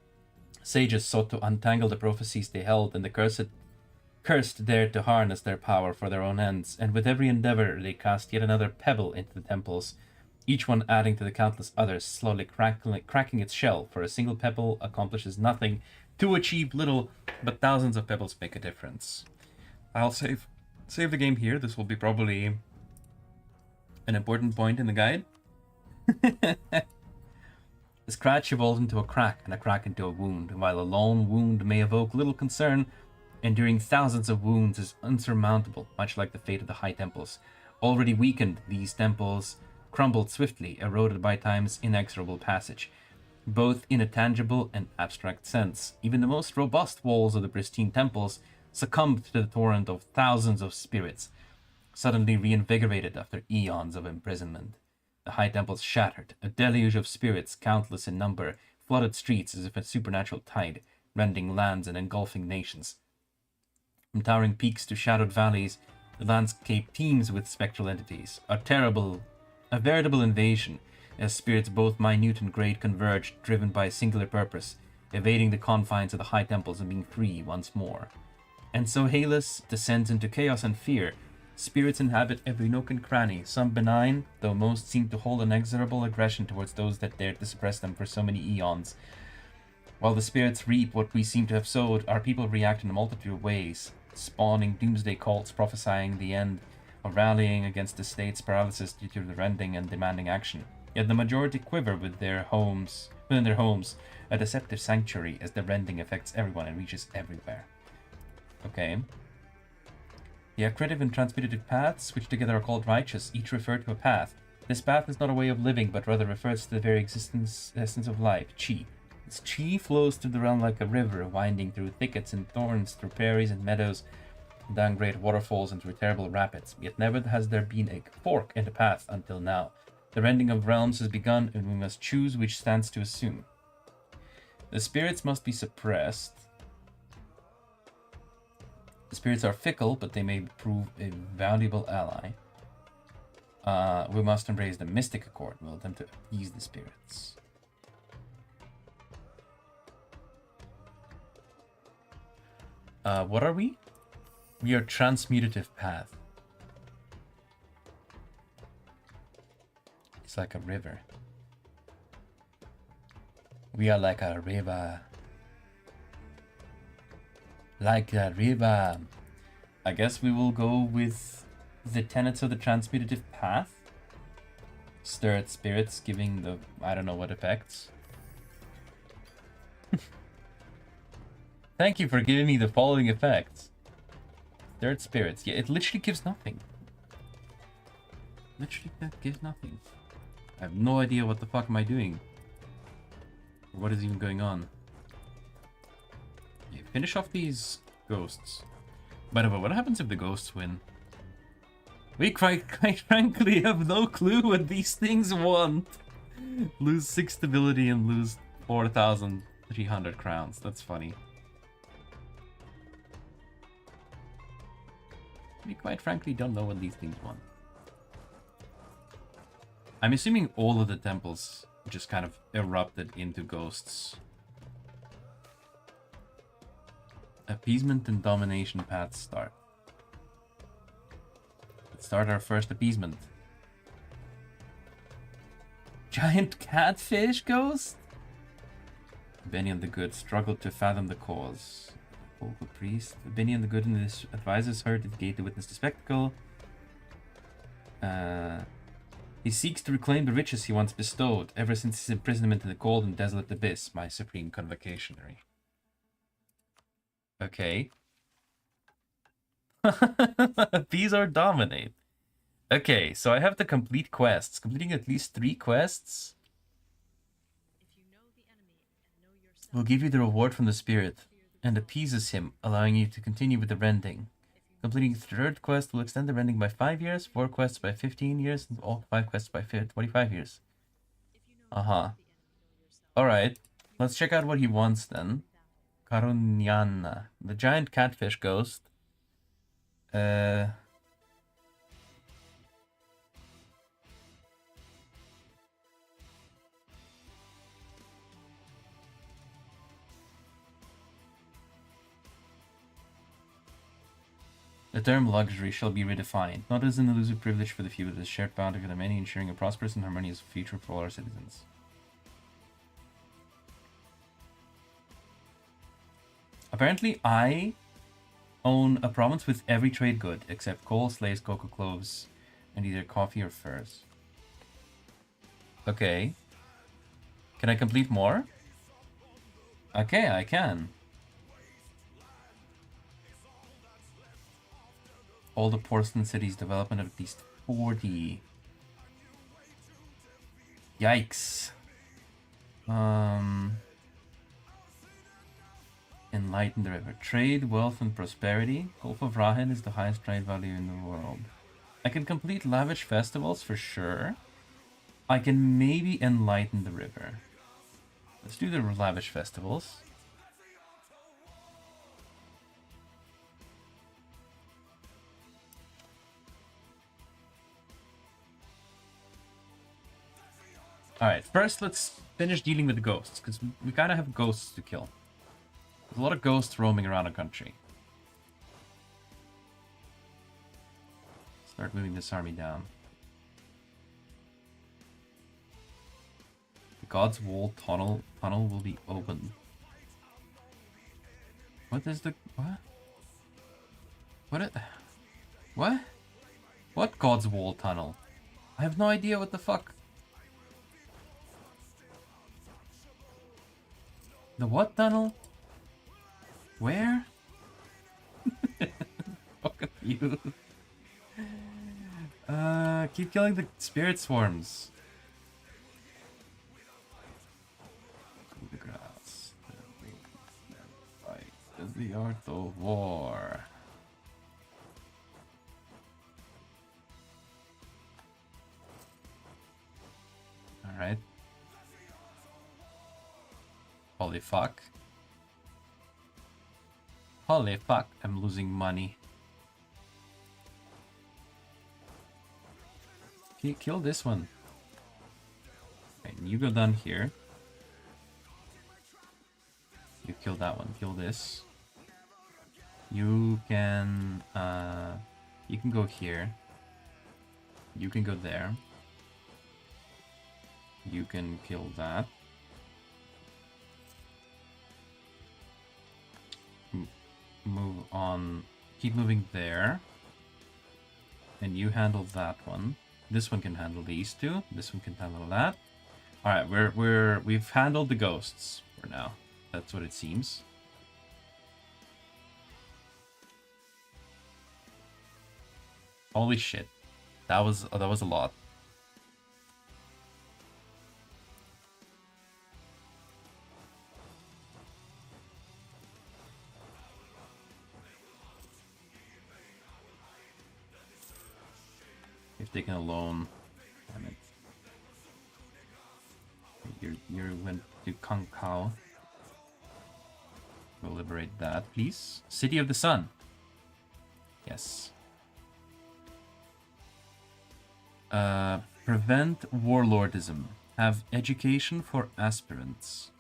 Sages sought to untangle the prophecies they held, and the cursed dared to harness their power for their own ends, and with every endeavor they cast yet another pebble into the temples, each one adding to the countless others, slowly cracking its shell, for a single pebble accomplishes nothing. To achieve little, but thousands of pebbles make a difference. I'll save the game here. This will be probably an important point in the guide. The scratch evolves into a crack, and a crack into a wound. And while a lone wound may evoke little concern, enduring thousands of wounds is unsurmountable, much like the fate of the High Temples. Already weakened, these temples crumbled swiftly, eroded by time's inexorable passage, both in a tangible and abstract sense. Even the most robust walls of the pristine temples succumbed to the torrent of thousands of spirits, suddenly reinvigorated after eons of imprisonment. The High Temples shattered. A deluge of spirits, countless in number, flooded streets as if a supernatural tide, rending lands and engulfing nations. From towering peaks to shadowed valleys, the landscape teems with spectral entities. A veritable invasion, as spirits both minute and great converged, driven by a singular purpose, evading the confines of the High Temples and being free once more. And so Halus descends into chaos and fear. Spirits inhabit every nook and cranny, some benign, though most seem to hold inexorable aggression towards those that dared to suppress them for so many eons. While the spirits reap what we seem to have sowed, our people react in a multitude of ways, spawning doomsday cults prophesying the end, or rallying against the state's paralysis due to the rending and demanding action. Yet the majority quiver within their homes, a deceptive sanctuary as the rending affects everyone and reaches everywhere. Okay. The accretive and transmutative paths, which together are called righteous, each refer to a path. This path is not a way of living, but rather refers to the very essence of life, chi. This chi flows through the realm like a river, winding through thickets and thorns, through prairies and meadows, down great waterfalls and through terrible rapids. Yet never has there been a fork in the path until now. The rending of realms has begun, and we must choose which stance to assume. The spirits must be suppressed. The spirits are fickle, but they may prove a valuable ally. We must embrace the mystic accord. We'll attempt to appease the spirits. What are we? We are transmutative path. It's like a river. We are like a river. Like a river. I guess we will go with the tenets of the transmutative path. Stirred spirits giving the I don't know what effects. Thank you for giving me the following effects. Stirred spirits. Yeah, it literally gives nothing. Literally that gives nothing. I have no idea what the fuck am I doing. Or what is even going on. Yeah, finish off these ghosts. By the way, what happens if the ghosts win? We quite frankly have no clue what these things want. Lose 6 stability and lose 4,300 crowns. That's funny. We quite frankly don't know what these things want. I'm assuming all of the temples just kind of erupted into ghosts. Appeasement and domination paths start. Let's start our first appeasement. Giant catfish ghost? Benny and the Good struggled to fathom the cause. Local priest. Benny and the good and his advisors heard at the gate to witness the spectacle. He seeks to reclaim the riches he once bestowed, ever since his imprisonment in the cold and desolate abyss, my supreme convocationary. Okay. These are dominate. Okay, so I have to complete quests. Completing at least 3 quests will give you the reward from the spirit and appeases him, allowing you to continue with the rending. Completing the 3rd quest will extend the rending by 5 years, 4 quests by 15 years, and all 5 quests by 25 years. Alright, let's check out what he wants then. Karunyana, the giant catfish ghost. The term luxury shall be redefined, not as an elusive privilege for the few, but as a shared bounty for the many, ensuring a prosperous and harmonious future for all our citizens. Apparently, I own a province with every trade good, except coal, slaves, cocoa, cloves, and either coffee or furs. Okay. Can I complete more? Okay, I can. All the porcelain cities, development of at least 40. Yikes. Enlighten the river. Trade, wealth, and prosperity. Gulf of Rahin is the highest trade value in the world. I can complete lavish festivals for sure. I can maybe enlighten the river. Let's do the lavish festivals. Alright, first let's finish dealing with the ghosts, because we kind of have ghosts to kill. There's a lot of ghosts roaming around the country. Start moving this army down. The God's Wall tunnel will be open. What is the... what? What? What God's Wall tunnel? I have no idea what the fuck. The what tunnel? Where? So confused. Keep killing the spirit swarms. The grass. Fight is the art of war. Alright. Holy fuck. Holy fuck, I'm losing money. Okay, kill this one. Okay, you go down here. You kill that one. Kill this. You can go here. You can go there. You can kill that. Move on. Keep moving there. And you handle that one. This one can handle these two. This one can handle that. All right, we've handled the ghosts for now. That's what it seems. Holy shit, that was a lot. If taken alone, damn it. You went to Kung Kao. We'll liberate that, please. City of the Sun. Yes. Prevent warlordism. Have education for aspirants.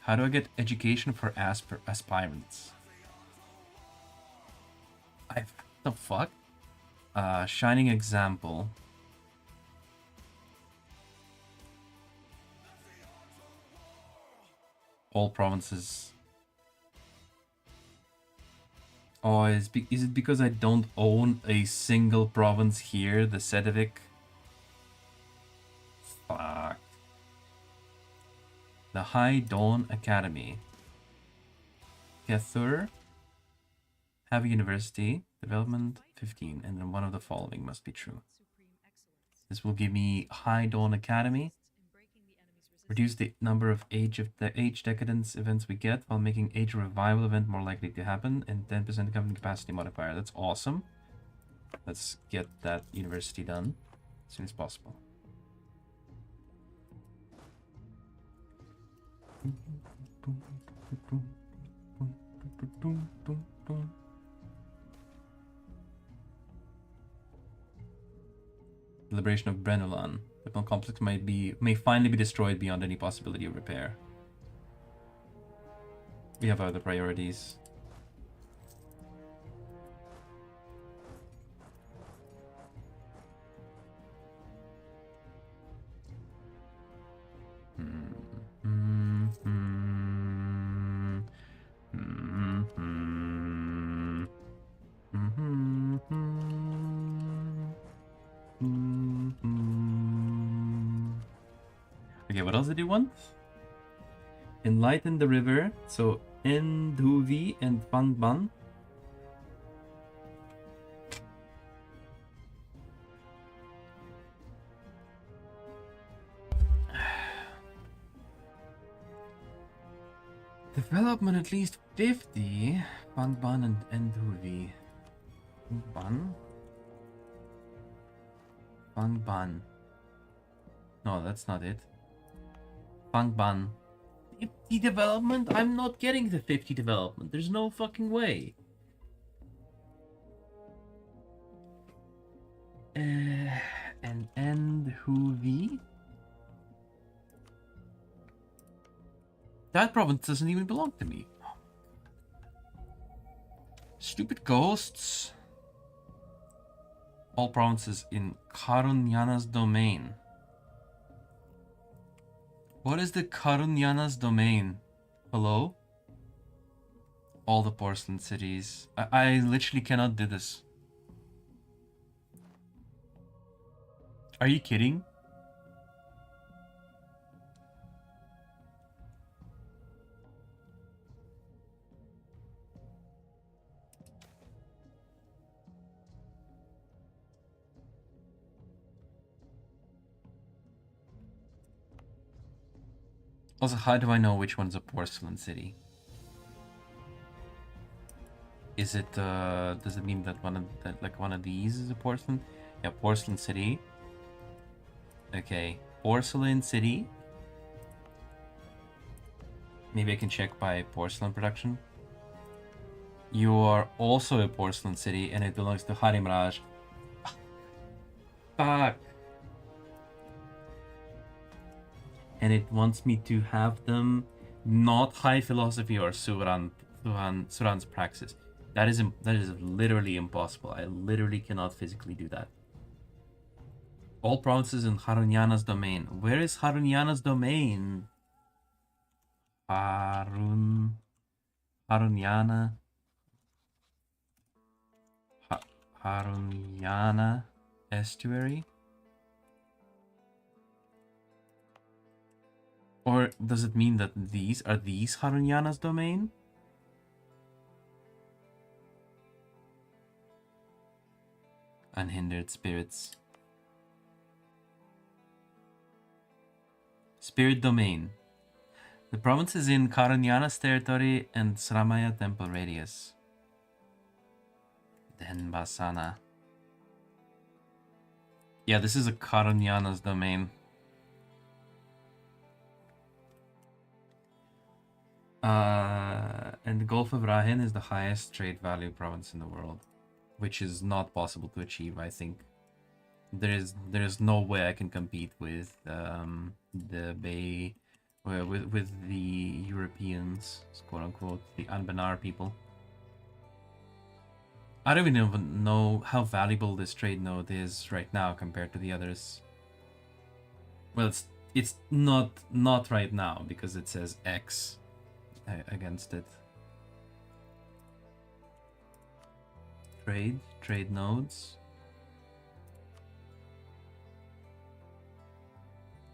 How do I get education for aspirants? The fuck? Shining example. All provinces Oh, is it because I don't own a single province here, the Sedivik? Fuck. The High Dawn Academy. Kethur. Have a university. Development 15. And then one of the following must be true. This will give me High Dawn Academy. Reduce the number of age decadence events we get while making age revival event more likely to happen, and 10% government capacity modifier. That's awesome. Let's get that university done as soon as possible. The liberation of Brenulan. The complex may finally be destroyed beyond any possibility of repair. We have other priorities. Okay, what else did you want? Enlighten the river. So Endhuvi and Fangban. Development at least 50. Fangban and Endhuvi. Fangban. No, that's not it. Fangban. 50 development? I'm not getting the 50 development. There's no fucking way. And Endhuvi? That province doesn't even belong to me. Stupid ghosts. All provinces in Karunyana's domain. What is the Karunyana's domain? Hello? All the porcelain cities. I literally cannot do this. Are you kidding? Also, how do I know which one's a porcelain city? Is it, does it mean that one of these is a porcelain? Yeah, porcelain city. Okay, porcelain city. Maybe I can check by porcelain production. You are also a porcelain city, and it belongs to Harimraj. Fuck. And it wants me to have them not high philosophy or Suran's praxis. That is literally impossible. I literally cannot physically do that. All provinces in Harunyana's domain. Where is Harunyana's domain? Harunyana. Harunyana estuary. Or does it mean that these Harunyana's domain? Unhindered spirits. Spirit domain. The province is in Karunyana's territory and Sramaya temple radius. Denbasana. Yeah, this is a Karunyana's domain. And the Gulf of Rahin is the highest trade value province in the world, which is not possible to achieve. I think there is no way I can compete with the Bay, with the Europeans, quote unquote, the Anbennar people. I don't even know how valuable this trade node is right now compared to the others. Well, it's not right now because it says X against it. Trade nodes.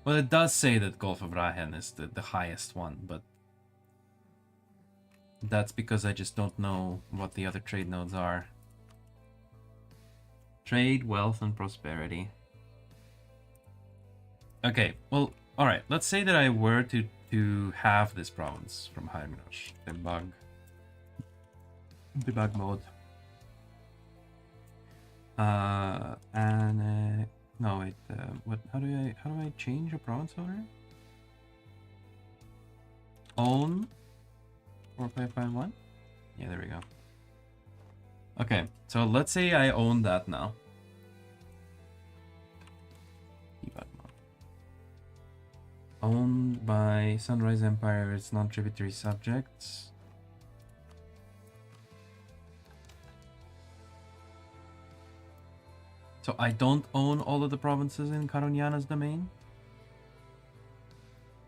Well, it does say that Gulf of Rahen is the highest one, but that's because I just don't know what the other trade nodes are. Trade, wealth, and prosperity. Okay, well, alright, let's say that I were to have this province from Heimrush. Debug mode. No, wait, what, how do I change a province owner? Own 4551? Yeah, there we go. Okay, so let's say I own that now. Debug mode. Owned by Sunrise Empire, its non-tributary subjects. So I don't own all of the provinces in Caroniana's domain?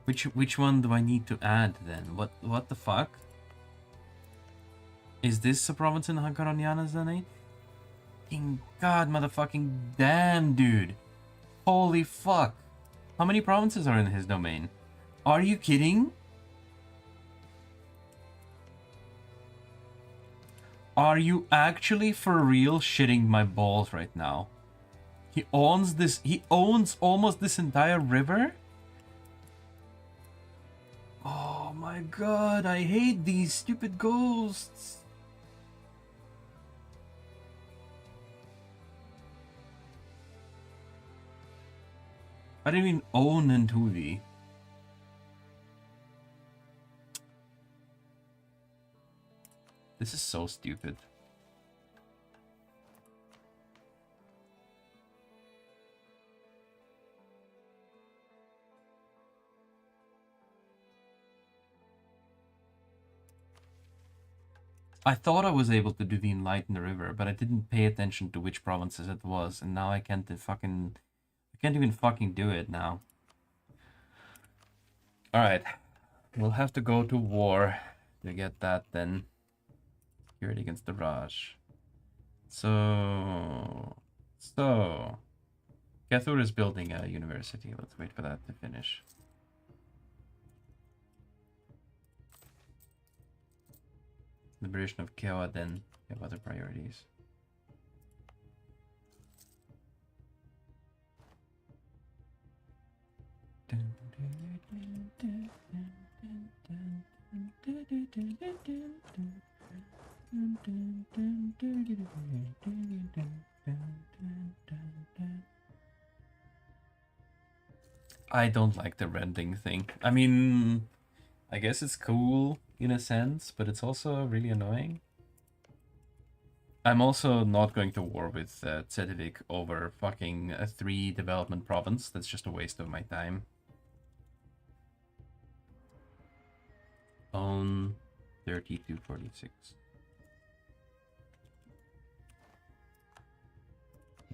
Which one do I need to add then? What the fuck? Is this a province in Caroniana's domain? Fucking god, motherfucking damn, dude. Holy fuck. How many provinces are in his domain? Are you kidding? Are you actually for real shitting my balls right now? He owns this. He owns almost this entire river? Oh my god, I hate these stupid ghosts. I didn't even own Nantuvi. This is so stupid. I thought I was able to do the Enlighten the River, but I didn't pay attention to which provinces it was, and now I can't even fucking do it now. Alright. We'll have to go to war to get that then. Security against the RUS. So Kethur is building a university. Let's wait for that to finish. Liberation of Kewa, then we have other priorities. I don't like the rending thing. I mean, I guess it's cool in a sense, but it's also really annoying. I'm also not going to war with Cedevik over fucking a 3 development province. That's just a waste of my time. Own 3246.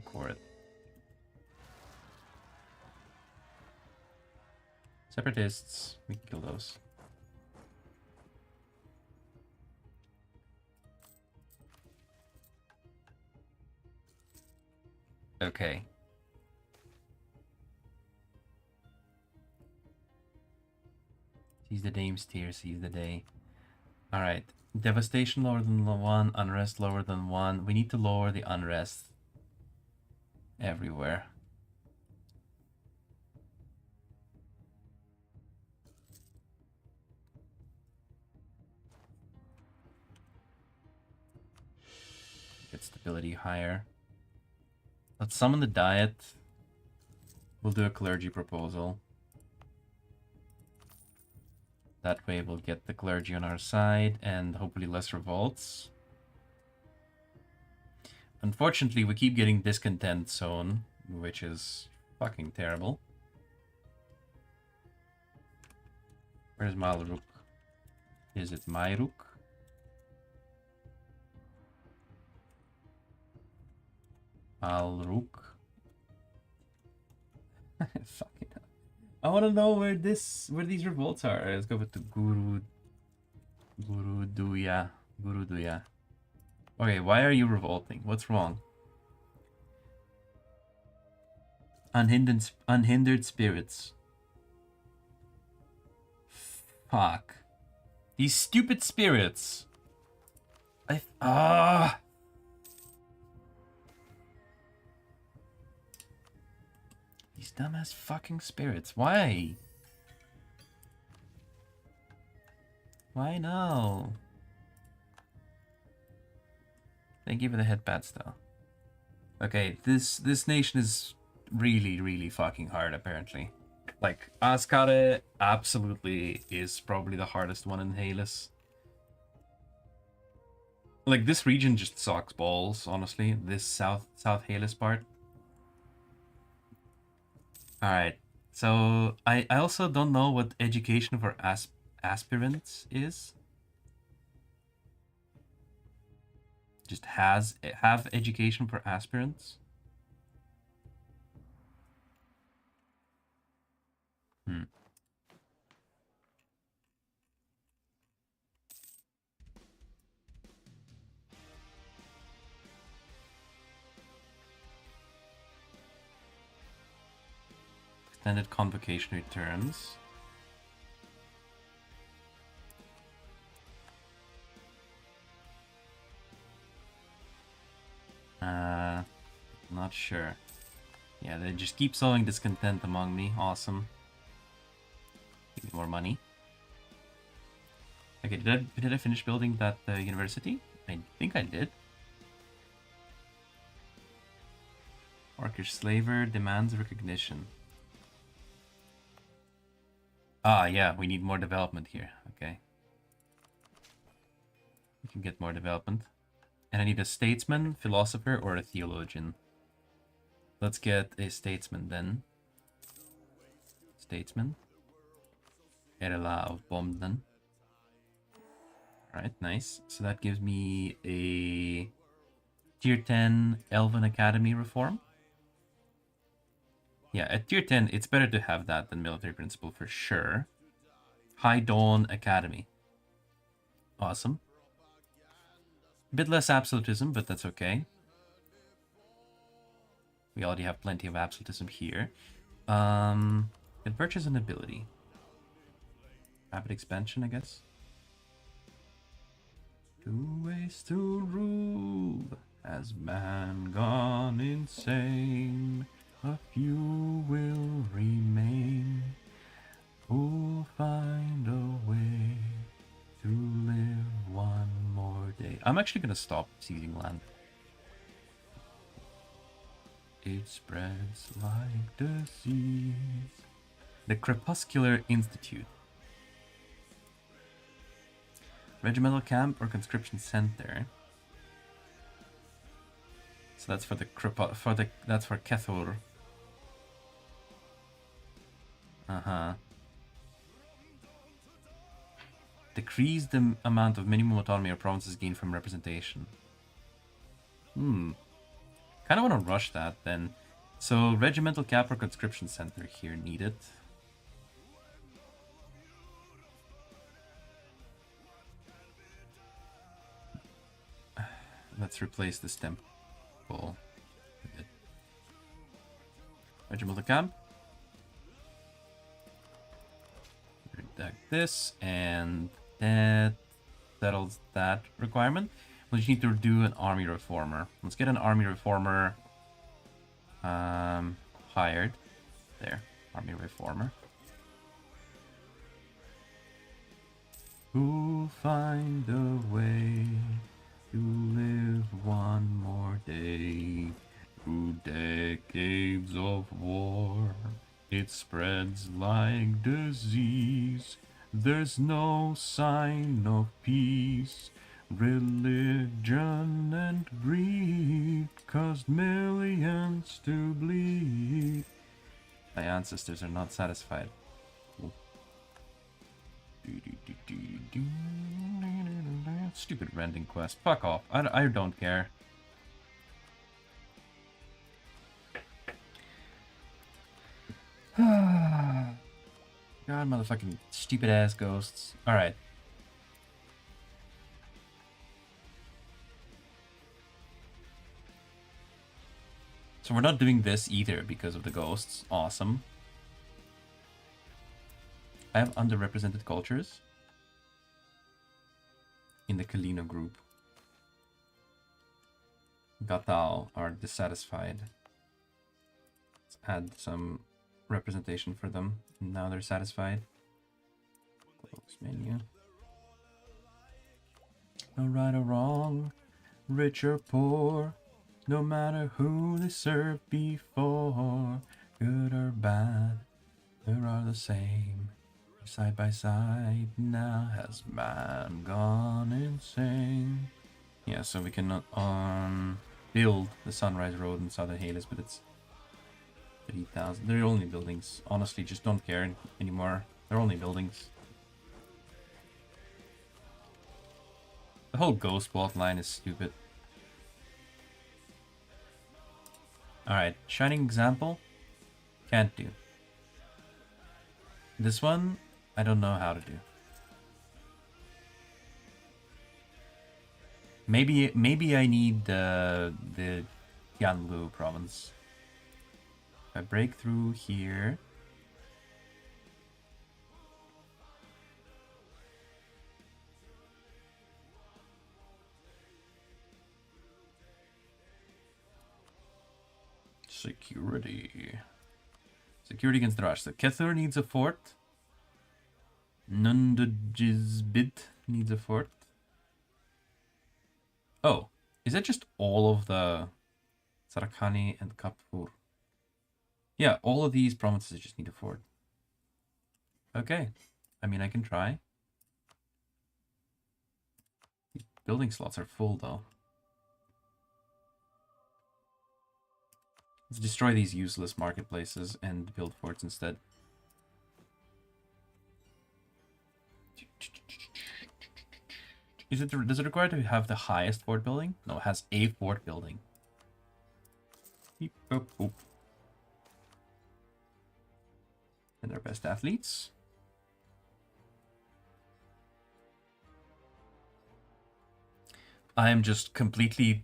Core it. Separatists, we can kill those. Okay. Seize the dame's tear, seize the day. Alright. Devastation lower than 1, unrest lower than 1. We need to lower the unrest everywhere. Get stability higher. Let's summon the Diet. We'll do a clergy proposal. That way we'll get the clergy on our side and hopefully less revolts. Unfortunately, we keep getting discontent zone, which is fucking terrible. Where's Malruk? Is it Mayruk? Malruk. Fucking hell. I want to know where these revolts are. Let's go with the Guru Duya. Okay, why are you revolting? What's wrong? Unhindered spirits. Fuck. These stupid spirits. These dumbass fucking spirits. Why? Why no? Thank you for the headpads though. Okay, this nation is really fucking hard apparently. Like, Ascare absolutely is probably the hardest one in Halus. Like, this region just sucks balls, honestly. This South Halus part. Alright, so I also don't know what education for aspirants is. Just have education for aspirants. Extended convocation returns. Not sure. Yeah, they just keep sowing discontent among me. Awesome. Give me more money. Okay, did I finish building that university? I think I did. Orcish slaver demands recognition. Ah, yeah, we need more development here. Okay. We can get more development. And I need a statesman, philosopher, or a theologian. Let's get a statesman then. Statesman. Erela of Bomden. Alright, nice. So that gives me a tier 10 Elven Academy reform. Yeah, at tier 10, it's better to have that than military principle for sure. High Dawn Academy. Awesome. A bit less absolutism, but that's okay. We already have plenty of absolutism here. It purchase an ability. Rapid expansion, I guess. 2 ways to rule. Has man gone insane? A few will remain. Who'll find a way to live one more day? I'm actually gonna stop seizing land. It spreads like disease. The Crepuscular Institute. Regimental camp or conscription center. So that's for the that's for Kethur. Decrease the amount of minimum autonomy or provinces gained from representation. Kind of want to rush that then. So regimental cap or conscription center here needed. Let's replace this temple with it. Regimental camp. Redact this, and that settles that requirement. We just need to do an army reformer. Let's get an army reformer hired. There, army reformer. Who'll find a way to live one more day? Through decades of war, it spreads like disease. There's no sign of peace. Religion and greed caused millions to bleed. My ancestors are not satisfied. Stupid rending quest. Fuck off. I don't care. God, motherfucking stupid ass ghosts. Alright. So we're not doing this either because of the ghosts. Awesome. I have underrepresented cultures in the Kalino group. Gatal are dissatisfied. Let's add some representation for them. Now they're satisfied. Close menu. No right or wrong, rich or poor, no matter who they served before, good or bad, they are the same. Side by side, now has man gone insane. Yeah, so we cannot build the Sunrise Road in Southern Hales, but it's 3,000. They're only buildings. Honestly, just don't care anymore. They're only buildings. The whole ghost plot line is stupid. Alright, Shining Example. Can't do. This one, I don't know how to do. Maybe I need the Tianlu province. If I break through here. Security. Security against the rush. So Kethur needs a fort. Nundujizbit needs a fort. Oh, is that just all of the Sarakani and Kapur? Yeah, all of these provinces just need a fort. Okay. I mean, I can try. These building slots are full, though. Let's destroy these useless marketplaces and build forts instead. Does it require to have the highest fort building? No, it has a fort building. Beep, boop, boop. And our best athletes. I am just completely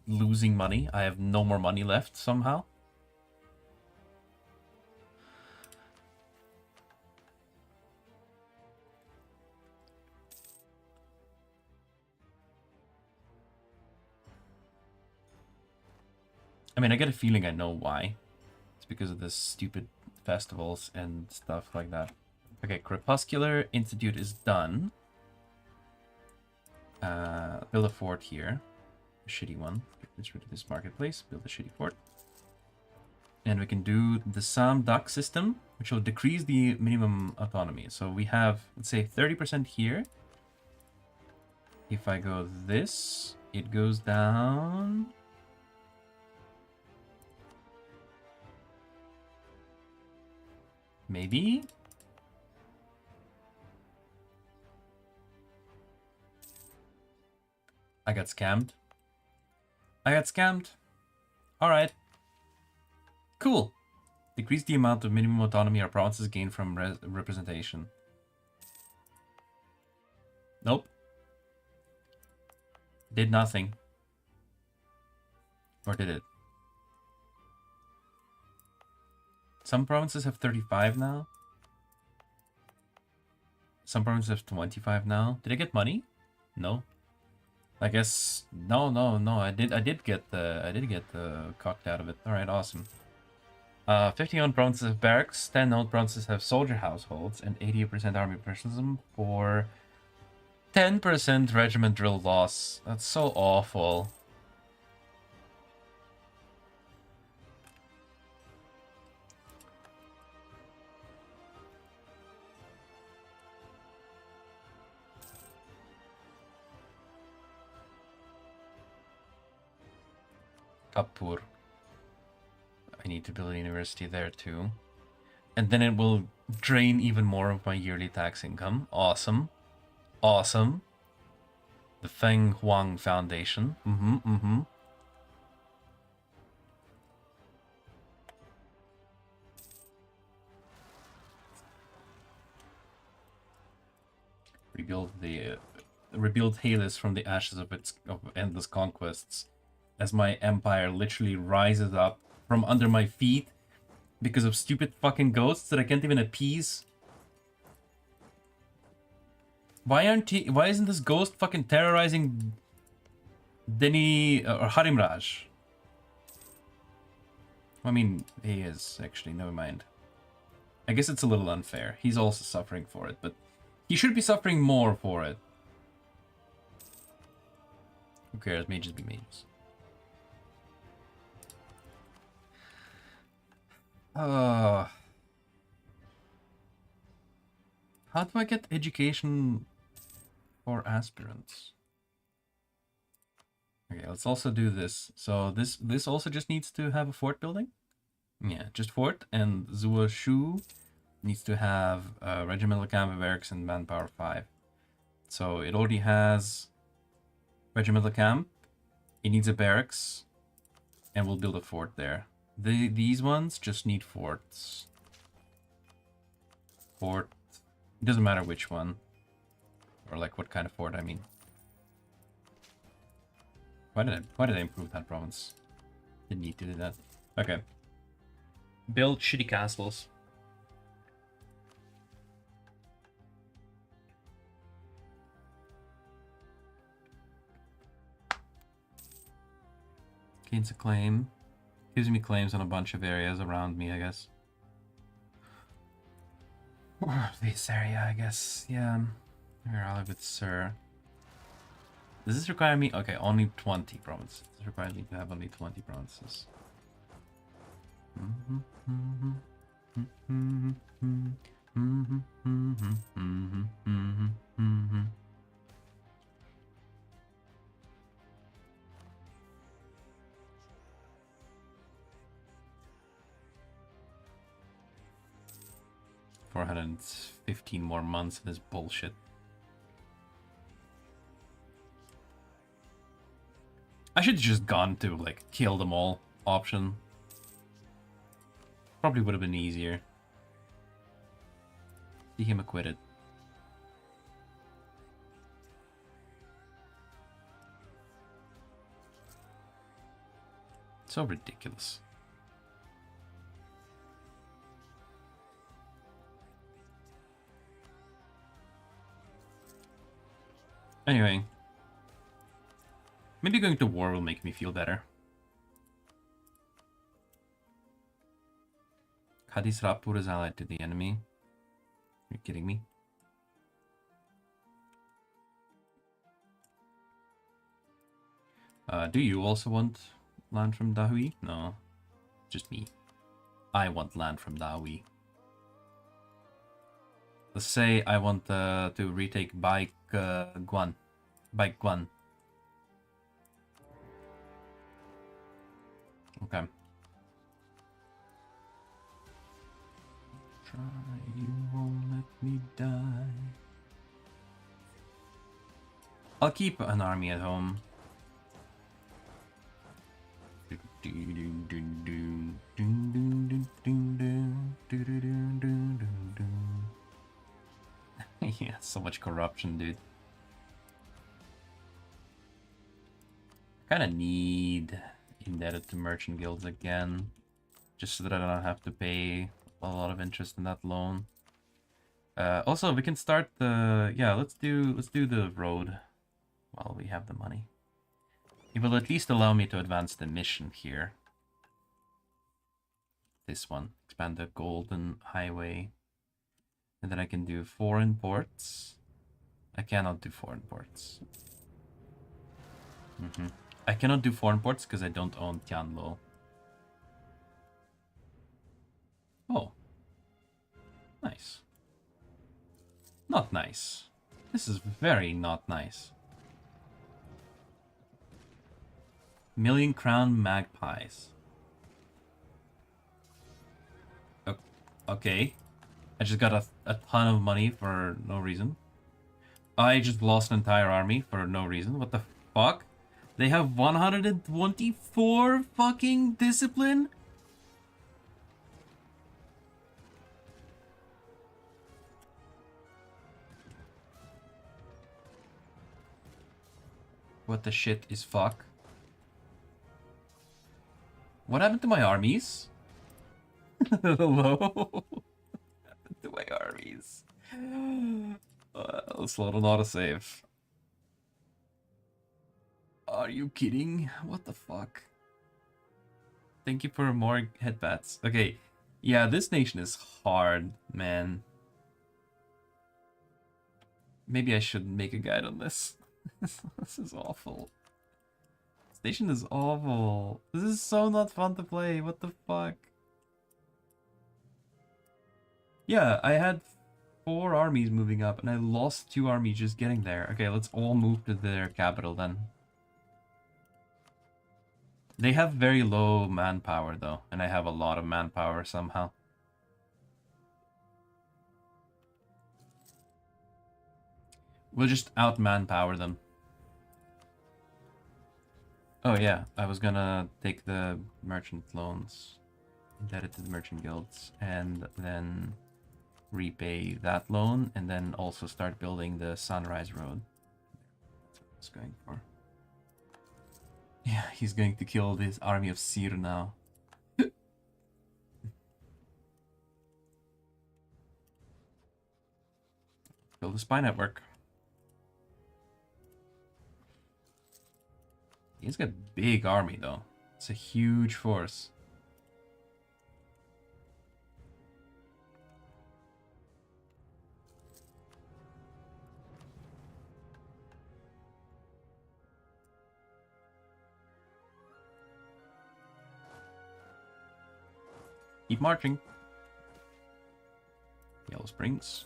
losing money. I have no more money left somehow. I mean, I get a feeling I know why. It's because of the stupid festivals and stuff like that. Okay, Crepuscular Institute is done. Build a fort here. A shitty one. Get rid of this marketplace. Build a shitty fort. And we can do the Sam Duck system, which will decrease the minimum autonomy. So we have, let's say, 30% here. If I go this, it goes down. Maybe? I got scammed. Alright. Cool. Decrease the amount of minimum autonomy our provinces gain from representation. Nope. Did nothing. Or did it? Some provinces have 35 now. Some provinces have 25 now. Did I get money? No. I guess no. I did get the cocked out of it. All right, awesome. 50 owned provinces have barracks. 10 owned provinces have soldier households, and 80% army professionalism for 10% regiment drill loss. That's so awful. Kapur. I need to build a university there too. And then it will drain even more of my yearly tax income. Awesome. Awesome. The Feng Huang Foundation. Rebuild Halys from the ashes of its endless conquests. As my empire literally rises up from under my feet because of stupid fucking ghosts that I can't even appease. Why isn't this ghost fucking terrorizing Deni or Harimraj? I mean, he is actually, never mind. I guess it's a little unfair. He's also suffering for it, but he should be suffering more for it. Who cares? Mages be mages. How do I get education for aspirants? Okay, let's also do this. So this also just needs to have a fort building? Yeah, just fort, and Zua Shu needs to have a regimental camp, barracks, and manpower 5. So it already has regimental camp, it needs a barracks, and we'll build a fort there. These ones just need forts. Fort, it doesn't matter which one, or like what kind of fort, I mean. Why did I improve that province? Didn't need to do that. Okay. Build shitty castles. Gains a claim. Gives me claims on a bunch of areas around me, I guess. Or this area, I guess. Yeah. Here, I'll live with Sir. Does this require me? Okay, only 20 provinces. This requires me to have only 20 provinces. 415 more months of this bullshit. I should have just gone to, like, kill them all option. Probably would have been easier. See him acquitted. So ridiculous. Anyway. Maybe going to war will make me feel better. Kadis Rapur is allied to the enemy. Are you kidding me? Do you also want land from Dahui? No, just me. I want land from Dahui. Let's say I want to retake Baik Guan. Baik Guan. Okay. Try, you won't let me die. I'll keep an army at home. Yeah, so much corruption, dude. Kinda need indebted to merchant guilds again, just so that I don't have to pay a lot of interest in that loan. Also, we can start the let's do the road while we have the money. It will at least allow me to advance the mission here. This one, expand the golden highway, and then I can do foreign ports. I cannot do foreign ports. I cannot do foreign ports because I don't own Tianlo. Oh. Nice. Not nice. This is very not nice. Million Crown Magpies. Okay. I just got a ton of money for no reason. I just lost an entire army for no reason. What the fuck? They have 124 fucking discipline? What the shit is fuck? What happened to my armies? Hello? What happened to my armies? Let's load an autosave. Are you kidding? What the fuck? Thank you for more headbats. Okay, yeah, this nation is hard, man. Maybe I should make a guide on this. This is awful. This nation is awful. This is so not fun to play. What the fuck? Yeah, I had 4 armies moving up, and I lost 2 armies just getting there. Okay, let's all move to their capital then. They have very low manpower though, and I have a lot of manpower somehow. We'll just out-manpower them. Oh yeah, I was gonna take the merchant loans, indebted to the merchant guilds, and then repay that loan, and then also start building the Sunrise Road. That's what I was going for. Yeah, he's going to kill this army of Sir now. Build a spy network. He's got a big army though. It's a huge force. Keep marching. Yellow Springs.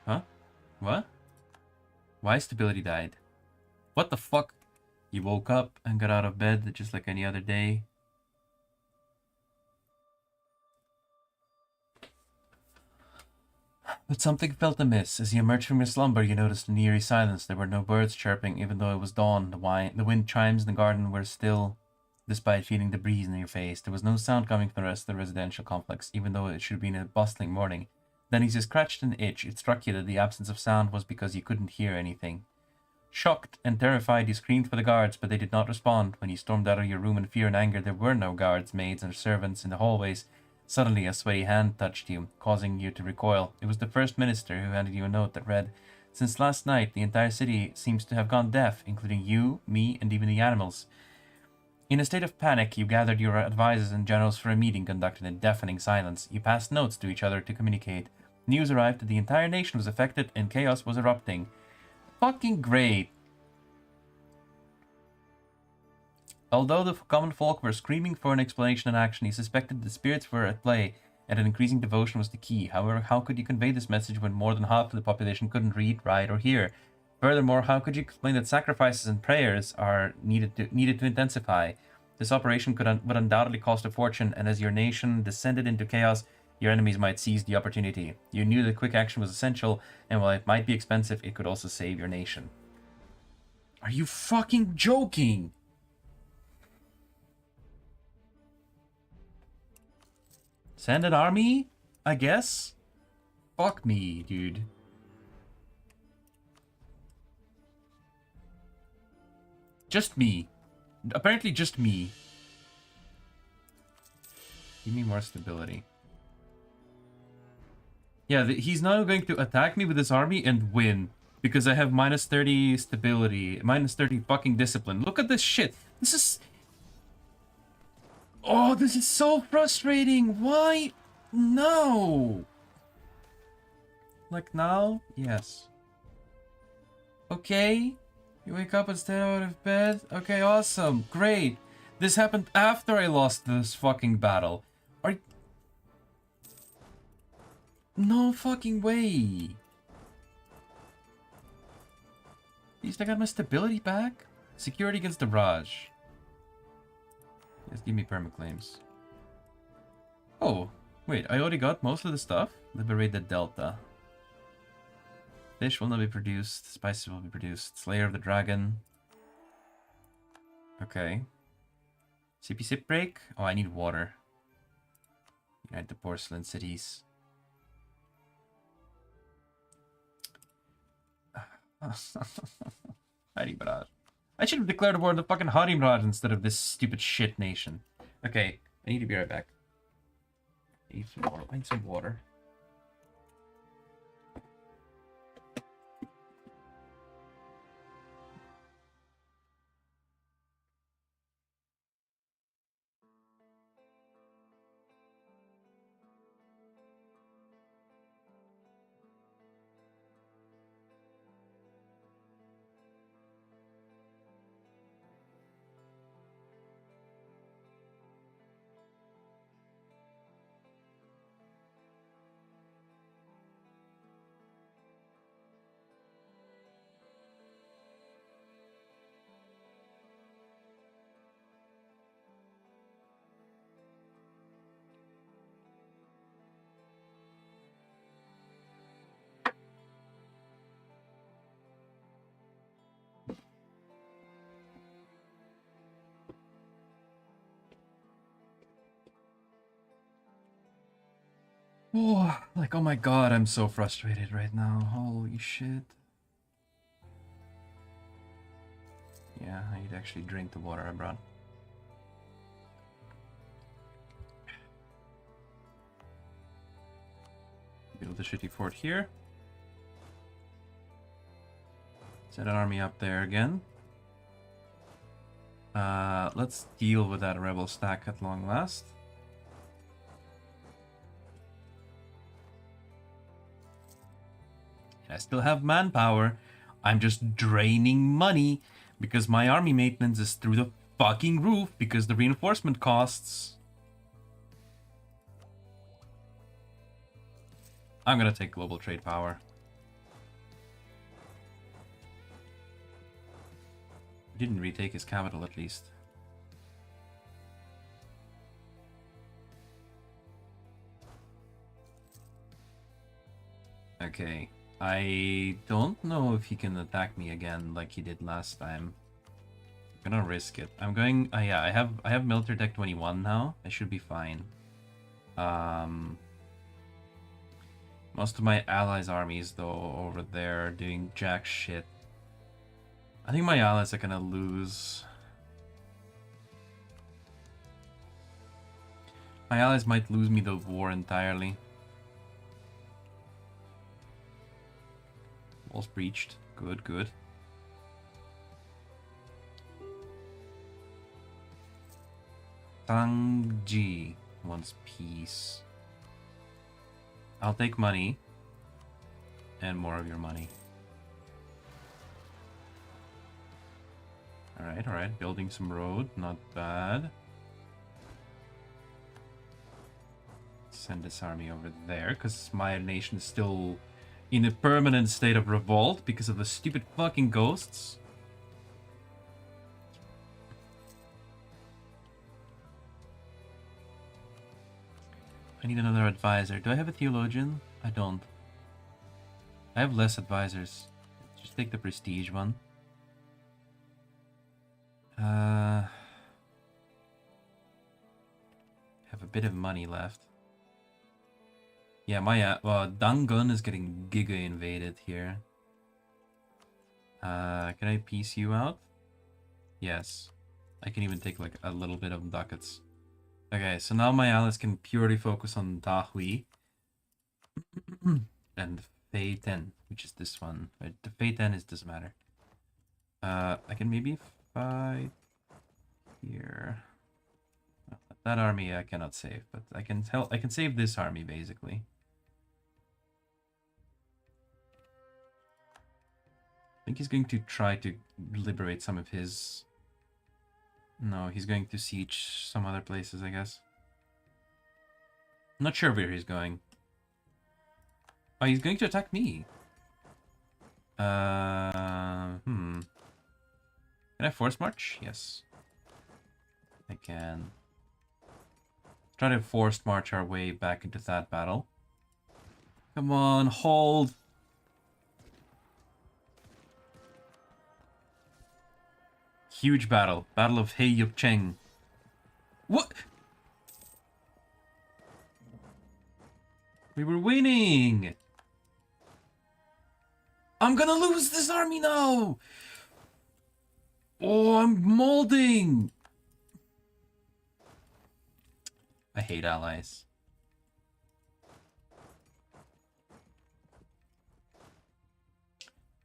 Huh? What? Why stability died? What the fuck? You woke up and got out of bed just like any other day. But something felt amiss. As you emerged from your slumber, you noticed an eerie silence. There were no birds chirping, even though it was dawn. The wind chimes in the garden were still, despite feeling the breeze in your face. There was no sound coming from the rest of the residential complex, even though it should have been a bustling morning. Then as you scratched an itch, it struck you that the absence of sound was because you couldn't hear anything. Shocked and terrified, you screamed for the guards, but they did not respond. When you stormed out of your room in fear and anger, there were no guards, maids, or servants in the hallways. Suddenly, a sweaty hand touched you, causing you to recoil. It was the First Minister who handed you a note that read, "Since last night, the entire city seems to have gone deaf, including you, me, and even the animals." In a state of panic, you gathered your advisors and generals for a meeting conducted in deafening silence. You passed notes to each other to communicate. News arrived that the entire nation was affected and chaos was erupting. Fucking great. Although the common folk were screaming for an explanation and action, he suspected the spirits were at play, and an increasing devotion was the key. However, how could you convey this message when more than half of the population couldn't read, write, or hear? Furthermore, how could you explain that sacrifices and prayers are needed to intensify? This operation would undoubtedly cost a fortune, and as your nation descended into chaos, your enemies might seize the opportunity. You knew that quick action was essential, and while it might be expensive, it could also save your nation. Are you fucking joking? Send an army? I guess? Fuck me, dude. Just me. Apparently just me. Give me more stability. Yeah, he's now going to attack me with his army and win. Because I have minus 30 stability. Minus 30 fucking discipline. Look at this shit. This is... Oh, this is so frustrating. Why? No. Like now? Yes. Okay. You wake up and stay out of bed? Okay, awesome. Great. This happened after I lost this fucking battle. Are... No fucking way. At least I got my stability back. Security against the Raj. Yes, give me permaclaims. Oh, wait, I already got most of the stuff? Liberate the Delta. Fish will not be produced. Spices will be produced. Slayer of the Dragon. Okay. Sippy sip break? Oh, I need water. Unite the porcelain cities. Arribará. I should have declared war on the fucking Harimrad instead of this stupid shit nation. Okay, I need to be right back. I need some water. I need some water. Oh, like, oh my god, I'm so frustrated right now. Holy shit. Yeah, I need to actually drink the water I brought. Build a shitty fort here. Send an army up there again. Let's deal with that rebel stack at long last. I still have manpower. I'm just draining money because my army maintenance is through the fucking roof because the reinforcement costs. I'm gonna take global trade power. He didn't retake his capital at least. Okay. I don't know if he can attack me again like he did last time. I'm gonna risk it. I'm going. Yeah, I have military tech 21 now. I should be fine. Most of my allies' armies though over there are doing jack shit. I think my allies are gonna lose. My allies might lose me the war entirely. Walls breached. Good, good. Tangji wants peace. I'll take money. And more of your money. Alright, alright. Building some road. Not bad. Send this army over there, because my nation is still in a permanent state of revolt because of the stupid fucking ghosts. I need another advisor. Do I have a theologian? I don't. I have less advisors. Just take the prestige one. Have a bit of money left. Yeah, my Dangun is getting giga invaded here. Can I piece you out? Yes. I can even take like a little bit of ducats. Okay, so now my allies can purely focus on Dahui. And Fei 10, which is this one. Right? The Fei 10 doesn't matter. I can maybe fight here. That army I cannot save, but I can save this army basically. I think he's going to try to liberate some of his... No, he's going to siege some other places, I guess. I'm not sure where he's going. Oh, he's going to attack me. Can I force march? Yes. I can. Try to force march our way back into that battle. Come on, hold. Huge battle. Battle of Heiyup-cheng. What? We were winning! I'm gonna lose this army now! Oh, I'm molding! I hate allies.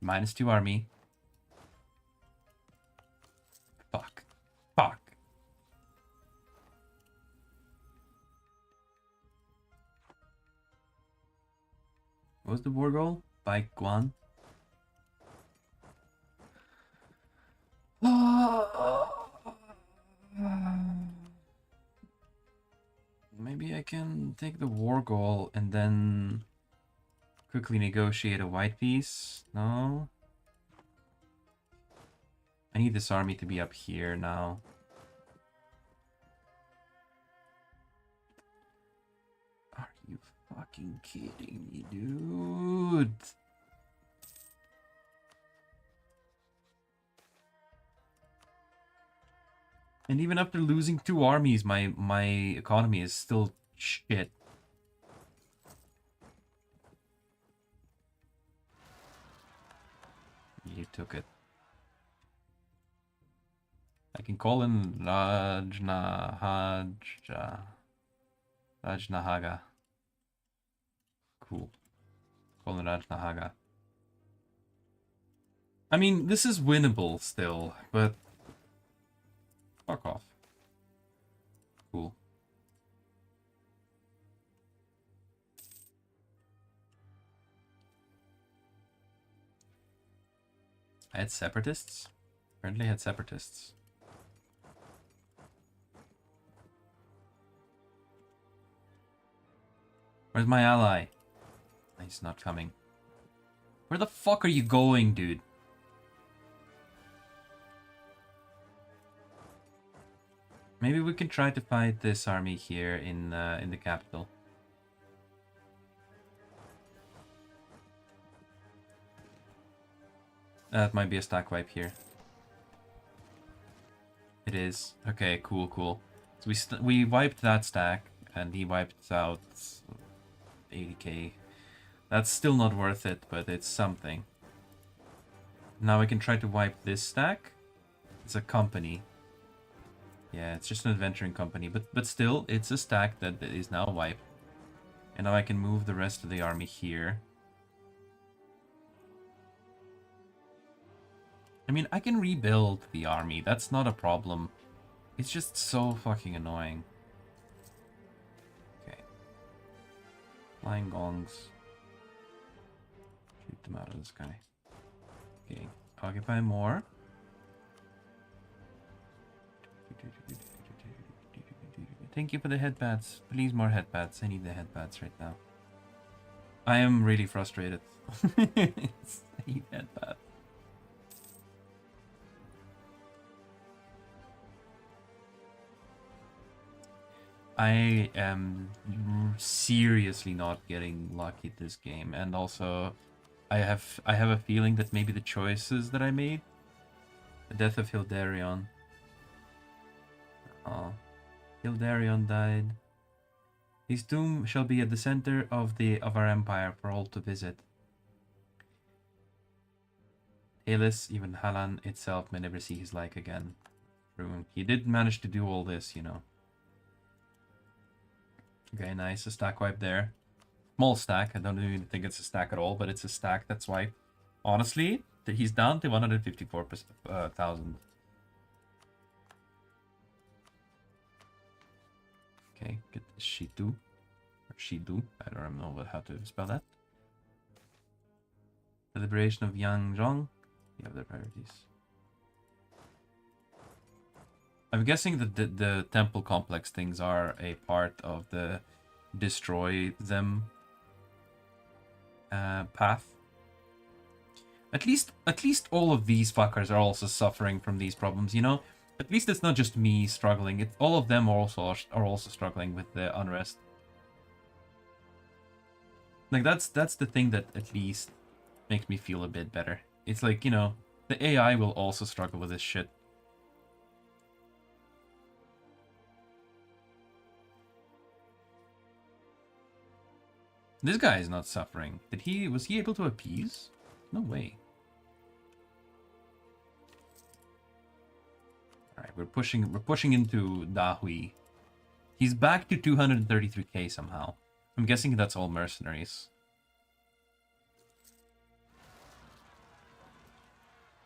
-2 army. Fuck. Fuck. What was the war goal? By Guan? Maybe I can take the war goal and then quickly negotiate a white piece. No? I need this army to be up here now. Are you fucking kidding me, dude? And even after losing 2 armies, my economy is still shit. You took it. I can call in Rajnahaga. Cool. Call in Rajnahaga. I mean, this is winnable still, but fuck off. Cool. I had separatists? Apparently I had separatists. Where's my ally? He's not coming. Where the fuck are you going, dude? Maybe we can try to fight this army here in the capital. That might be a stack wipe here. It is. Okay, cool, cool. So we wiped that stack, and he wiped out 80k. That's still not worth it, but it's something. Now we can try to wipe this stack. It's a company. Yeah, it's just an adventuring company, but still, it's a stack that is now wiped. And now I can move the rest of the army here. I mean, I can rebuild the army. That's not a problem. It's just so fucking annoying. Okay. Flying gongs. Shoot them out of the sky. Okay. Occupy more. Thank you for the headpads. Please more headpads. I need the headpads right now. I am really frustrated. I need headpads. I am seriously not getting lucky this game, and also I have a feeling that maybe the choices that I made, the death of Hildarion. Oh, Hildarion died. His tomb shall be at the center of our empire for all to visit. Alis, even Halan itself, may never see his like again. Ruin. He did manage to do all this, you know. Okay, nice. A stack wipe there. Small stack. I don't even think it's a stack at all, but it's a stack that's wiped. Honestly, he's down to 154,000. Okay, get the Shidu. Or Shidu. I don't know how to spell that. The liberation of Yangzhong. You have their priorities. I'm guessing that the temple complex things are a part of the destroy them path. At least all of these fuckers are also suffering from these problems, you know? At least it's not just me struggling. It's all of them are also struggling with the unrest. Like that's the thing that at least makes me feel a bit better. It's like, you know, the AI will also struggle with this shit. This guy is not suffering. Was he able to appease? No way. Alright, we're pushing into Dahui. He's back to 233k somehow. I'm guessing that's all mercenaries.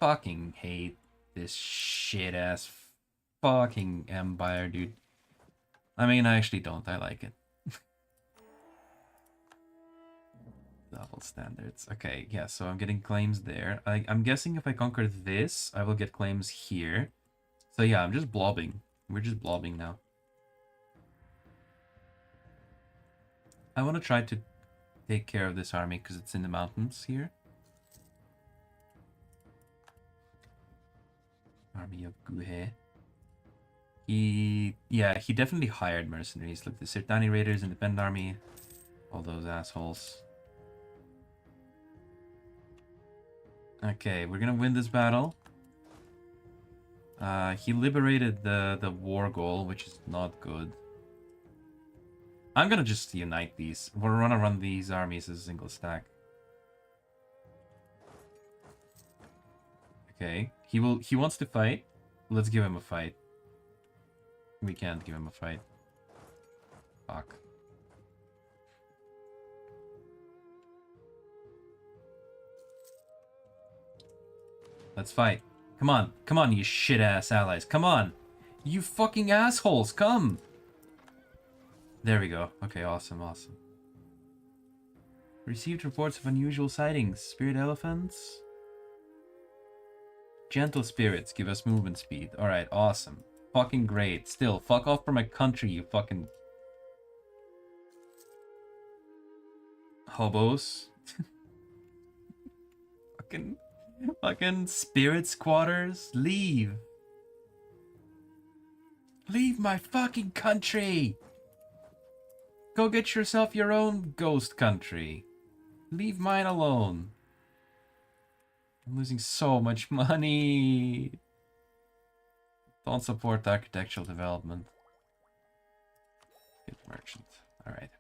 Fucking hate this shit ass fucking empire, dude. I mean, I actually don't. I like it. Double standards. Okay, yeah, so I'm getting claims there. I'm guessing if I conquer this, I will get claims here. So yeah, I'm just blobbing. We're just blobbing now. I want to try to take care of this army because it's in the mountains here. Army of Guhe. He definitely hired mercenaries. Look, the Sirtani Raiders, Independent Army, all those assholes. Okay, we're gonna win this battle. He liberated the war goal, which is not good. I'm gonna just unite these. We're gonna run these armies as a single stack. Okay, he wants to fight. Let's give him a fight. We can't give him a fight. Fuck. Let's fight. Come on. Come on, you shit-ass allies. Come on. You fucking assholes, come. There we go. Okay, awesome, awesome. Received reports of unusual sightings. Spirit elephants? Gentle spirits give us movement speed. Alright, awesome. Fucking great. Still, fuck off from my country, you fucking... hobos. Fucking spirit squatters. Leave. Leave my fucking country. Go get yourself your own ghost country. Leave mine alone. I'm losing so much money. Don't support architectural development. Good merchant. Alright.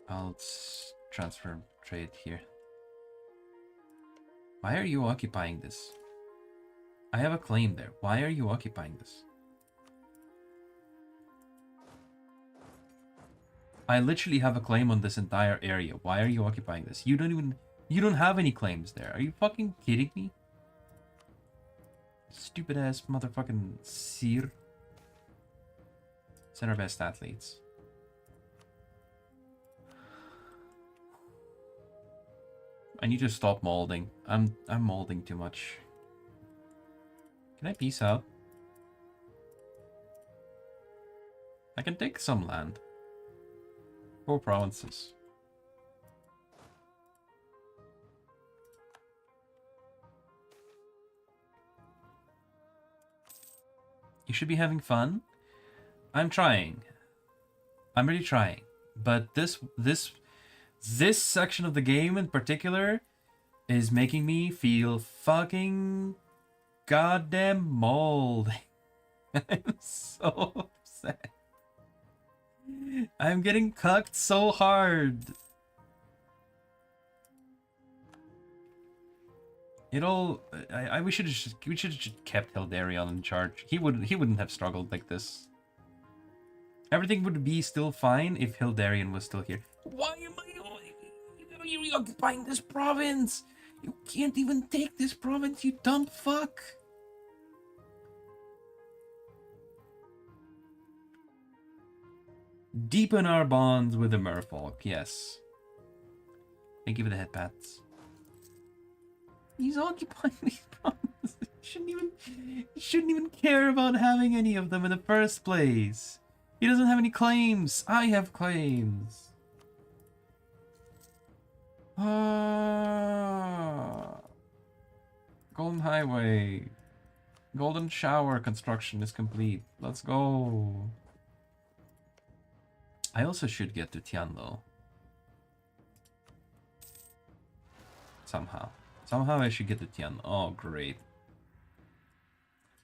I'll transfer trade here. Why are you occupying this? I have a claim there. Why are you occupying this? I literally have a claim on this entire area. Why are you occupying this? You don't have any claims there. Are you fucking kidding me? Stupid ass motherfucking Sir. Send our best athletes. I need to stop molding. I'm molding too much. Can I peace out? I can take some land. 4 provinces. You should be having fun. I'm trying. I'm really trying. But this section of the game in particular is making me feel fucking goddamn mold. I'm so upset. I'm getting cucked so hard. We should have just kept Hildarion in charge. He wouldn't have struggled like this. Everything would be still fine if Hildarion was still here. Why am I occupying this province? You can't even take this province, you dumb fuck. Deepen our bonds with the merfolk, yes. Thank you for the head pats. He's occupying these provinces. He shouldn't even care about having any of them in the first place. He doesn't have any claims. I have claims. Golden Highway. Golden Shower construction is complete. Let's go. I also should get to Tian though. Somehow. Somehow I should get to Tian. Oh, great.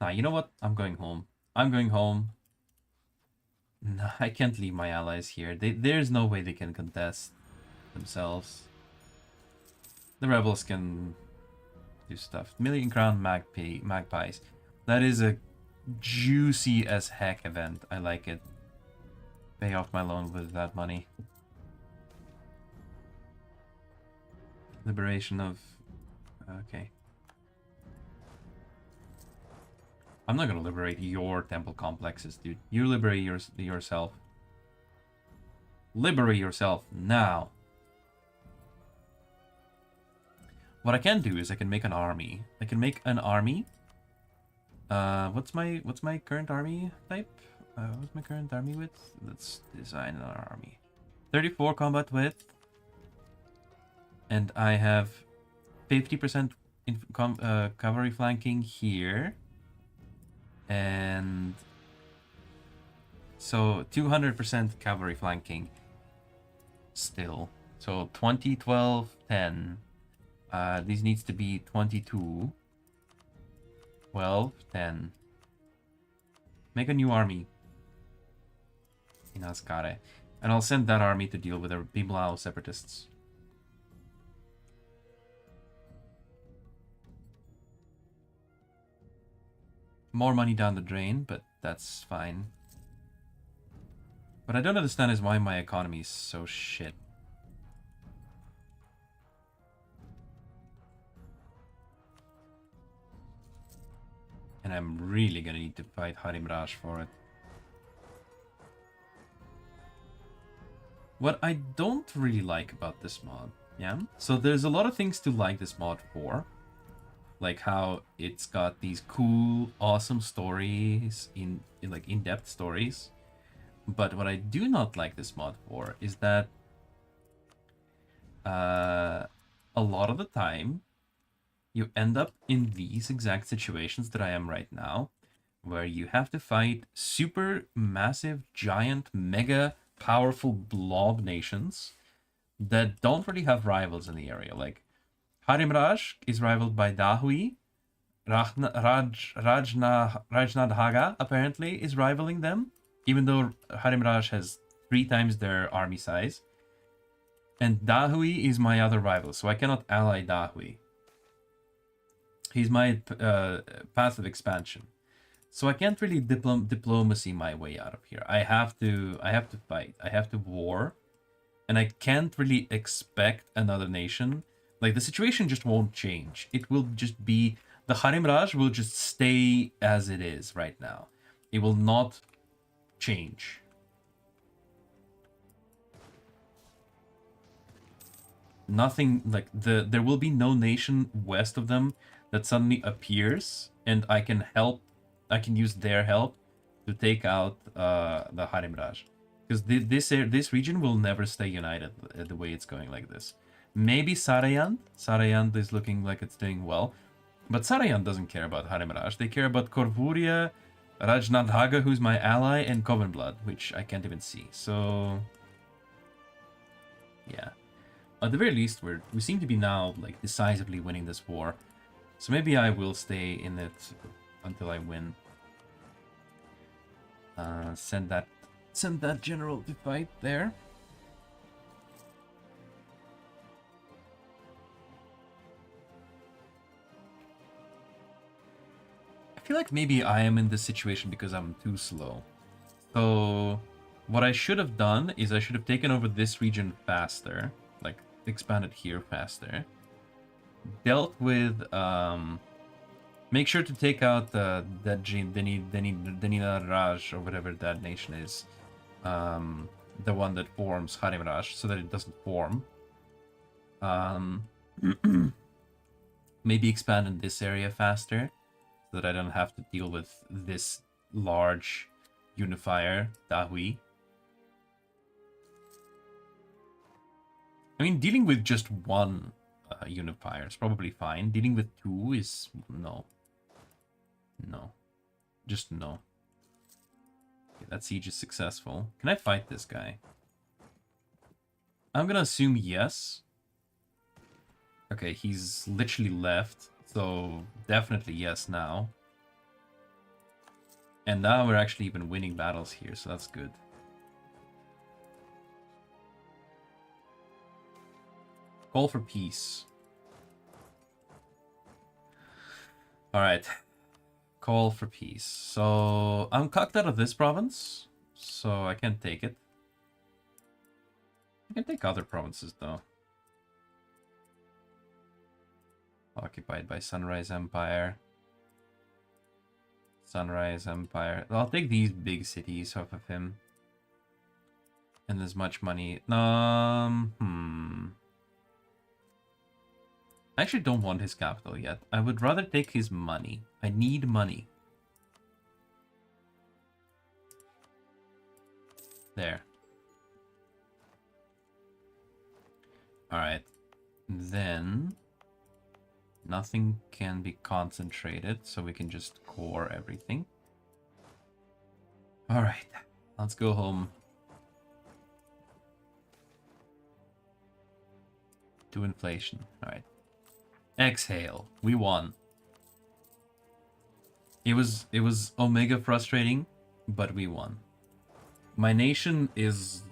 Nah, you know what? I'm going home. I'm going home. Nah, I can't leave my allies here. There's no way they can contest themselves. The rebels can do stuff. Million Crown Magpies. That is a juicy as heck event. I like it. Pay off my loan with that money. Liberation of... Okay. I'm not gonna liberate your temple complexes, dude. You liberate yourself. Liberate yourself now. What I can do is I can make an army. I can make an army. What's my current army type? What's my current army width? Let's design an army. 34 combat width. And I have 50% cavalry flanking here. And so 200% cavalry flanking still. So 20, 12, 10. These needs to be 22, 12, 10. Make a new army in Ascare. And I'll send that army to deal with the Biblao separatists. More money down the drain, but that's fine. What I don't understand is why my economy is so shit. And I'm really gonna need to fight Harim Raj for it. What I don't really like about this mod, yeah? So there's a lot of things to like this mod for. Like how it's got these cool, awesome stories, in-depth stories. But what I do not like this mod for is that a lot of the time you end up in these exact situations that I am right now, where you have to fight super massive, giant, mega powerful blob nations that don't really have rivals in the area. Like Harim Raj is rivaled by Dahui. Rajnadhaga apparently is rivaling them, even though Harim Raj has 3 times their army size. And Dahui is my other rival, so I cannot ally Dahui. He's my path of expansion. So I can't really diplomacy my way out of here. I have to fight. I have to war. And I can't really expect another nation. Like, the situation just won't change. It will just be... The Harim Raj will just stay as it is right now. It will not change. Nothing, like, there will be no nation west of them that suddenly appears, and I can use their help to take out the Harim Raj. Because this region will never stay united the way it's going like this. Maybe Sarayand. Sarayand is looking like it's doing well. But Sarayand doesn't care about Harim Raj. They care about Korvuria, Rajnadhaga, who's my ally, and Covenblood, which I can't even see. So, yeah. At the very least, we seem to be now like decisively winning this war. So maybe I will stay in it until I win. Send that general to fight there. I feel like maybe I am in this situation because I'm too slow. So what I should have done is I should have taken over this region faster, like expanded here faster. Dealt with make sure to take out that Denina Raj or whatever that nation is. The one that forms Harim Raj, so that it doesn't form. Maybe expand in this area faster, so that I don't have to deal with this large unifier, Dahui. I mean, dealing with just one unifier is probably fine. Dealing with 2 is no. No. Just no. Okay, that siege is successful. Can I fight this guy? I'm gonna assume yes. Okay, he's literally left. So definitely yes now. And now we're actually even winning battles here, so that's good. Call for peace. Alright. Call for peace. So I'm cucked out of this province, so I can't take it. I can take other provinces though. Occupied by Sunrise Empire. Sunrise Empire. I'll take these big cities off of him. And as much money. I actually don't want his capital yet. I would rather take his money. I need money. There. Alright. Then nothing can be concentrated, so we can just core everything. Alright. Let's go home. To inflation. Alright. Exhale. We won. It was omega frustrating, but we won. My nation is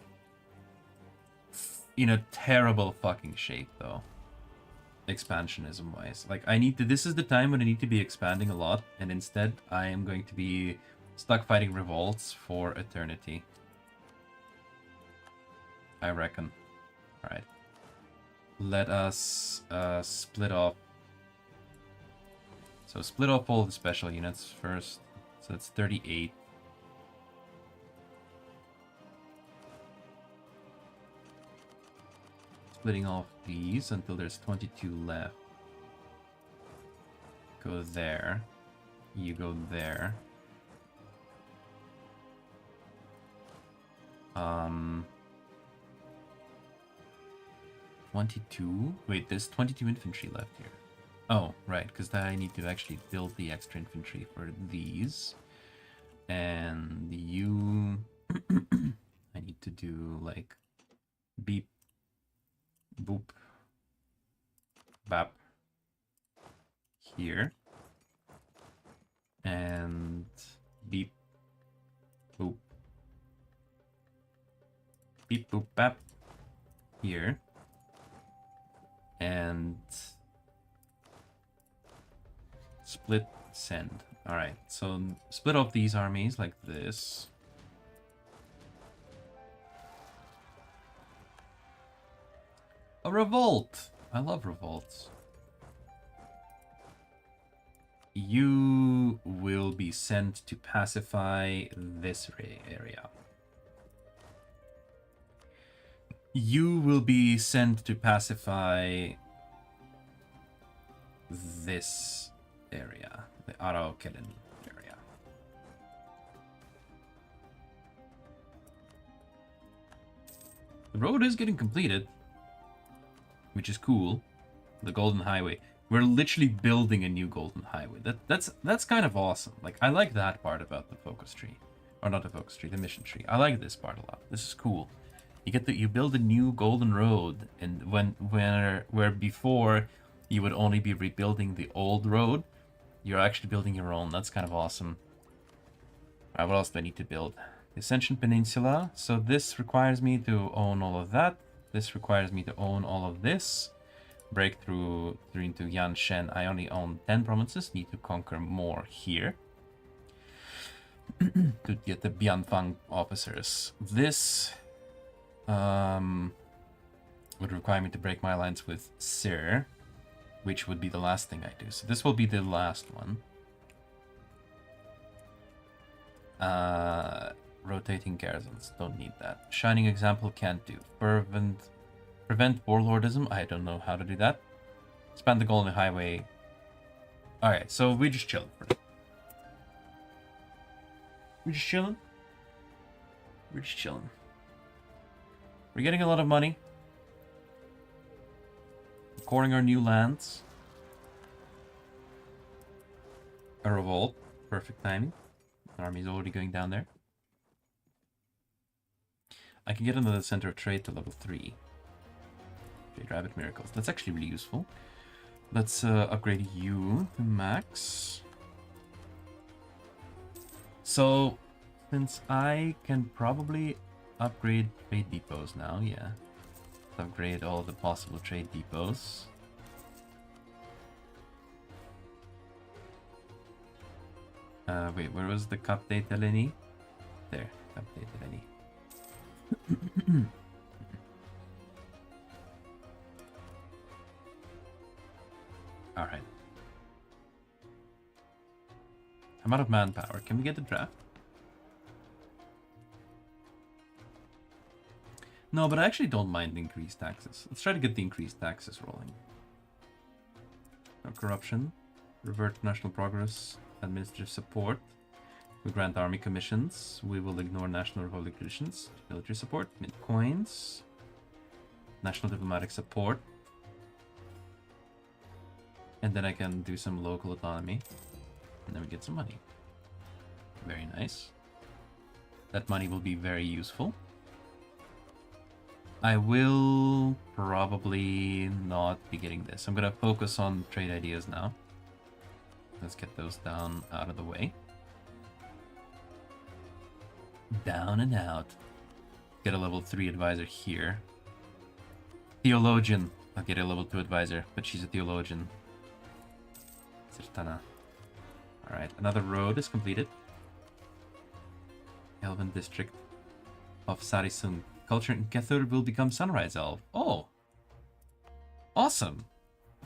in a terrible fucking shape though. Expansionism wise. Like I need to, this is the time when I need to be expanding a lot, and instead I am going to be stuck fighting revolts for eternity. I reckon. Alright. Let us split off. So split off all the special units first. So that's 38. Splitting off these until there's 22 left. Go there. You go there. 22? Wait, there's 22 infantry left here. Oh, right, because I need to actually build the extra infantry for these. And you... I need to do, like, beep, boop, bap here. And beep, boop, beep, boop, bap here. And split, send. Alright, so split off these armies like this. A revolt! I love revolts. You will be sent to pacify this area. You will be sent to pacify this area, the Araukelen area. The road is getting completed, which is cool. The Golden Highway. We're literally building a new Golden Highway. That's kind of awesome. Like I like that part about the focus tree, or not the focus tree, the mission tree. I like this part a lot. This is cool. You build a new golden road, and where before you would only be rebuilding the old road, you're actually building your own. That's kind of awesome. Alright, what else do I need to build? The Ascension Peninsula. So this requires me to own all of that. This requires me to own all of this. Breakthrough into Yanshen. I only own 10 provinces. Need to conquer more here. To get the Bianfang officers. This would require me to break my alliance with Sir, which would be the last thing I do. So this will be the last one. Rotating garrisons, don't need that. Shining Example, can't do. Prevent warlordism, I don't know how to do that. Expand the Golden Highway. Alright, so we're just chilling for now. We're just chilling. We're just chilling. We're getting a lot of money. Acquiring our new lands. A revolt. Perfect timing. Army's already going down there. I can get into the center of trade to level 3. Jade Rabbit Miracles. That's actually really useful. Let's upgrade you to max. So, since I can probably upgrade trade depots now, yeah. Upgrade all the possible trade depots. Wait, where was the Capte Teleni? There, Capte Teleni. Alright. I'm out of manpower. Can we get the draft? No, but I actually don't mind increased taxes. Let's try to get the increased taxes rolling. No corruption. Revert national progress. Administrative support. We grant army commissions. We will ignore national republic traditions. Military support. Mint coins. National diplomatic support. And then I can do some local autonomy. And then we get some money. Very nice. That money will be very useful. I will probably not be getting this. I'm gonna focus on trade ideas now. Let's get those down out of the way. Down and out. Get a level 3 advisor here. Theologian. I'll get a level 2 advisor, but she's a theologian. Sirtana. Alright, another road is completed. Elven district of Sarisung. Culture in Kethur will become Sunrise Elf. Oh! Awesome!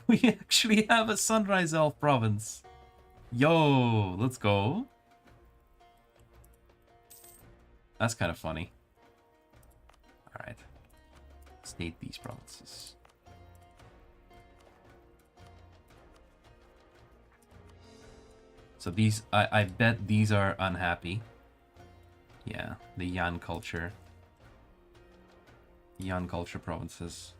We actually have a Sunrise Elf province. Yo, let's go. That's kind of funny. Alright. State these provinces. So these, I bet these are unhappy. Yeah, the Yan culture. Yan culture provinces.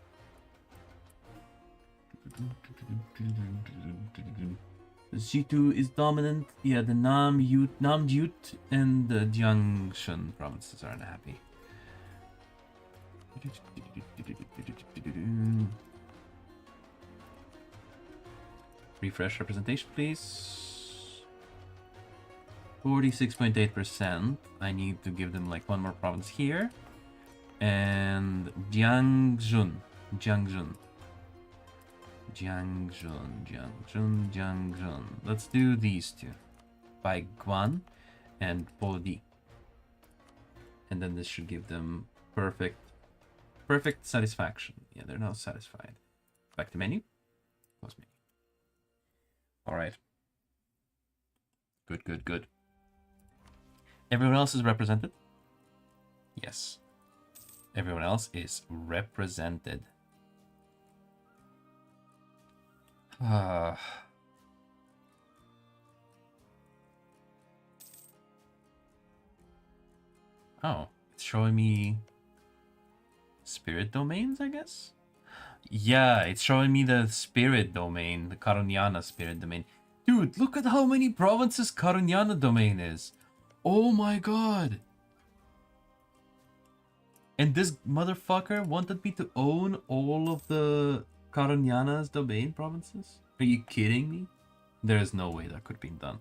The Situ is dominant. Yeah, the Namjut and the Jiangshan provinces are unhappy. Refresh representation, please. 46.8%. I need to give them like one more province here. And Jiangzhun. Let's do these two. By Guan and Podi. And then this should give them perfect satisfaction. Yeah, they're now satisfied. Back to menu. Close menu. Alright. Good. Everyone else is represented? Yes. Everyone else is represented. Oh, it's showing me spirit domains, I guess? Yeah, it's showing me the spirit domain, the Karunyana spirit domain. Dude, look at how many provinces Karunyana domain is. Oh my god. And this motherfucker wanted me to own all of the Karunyana's domain provinces? Are you kidding me? There is no way that could be done.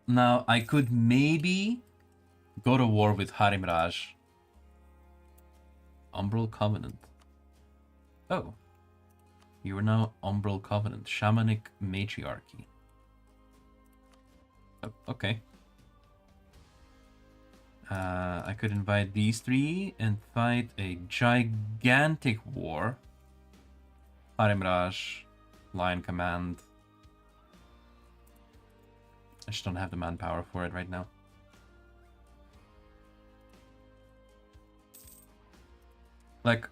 Now, I could maybe go to war with Harim Raj. Umbral Covenant. Oh. You are now Umbral Covenant. Shamanic Matriarchy. Oh, okay. I could invite these three and fight a gigantic war. Harim Raj, Lion Command. I just don't have the manpower for it right now. Like,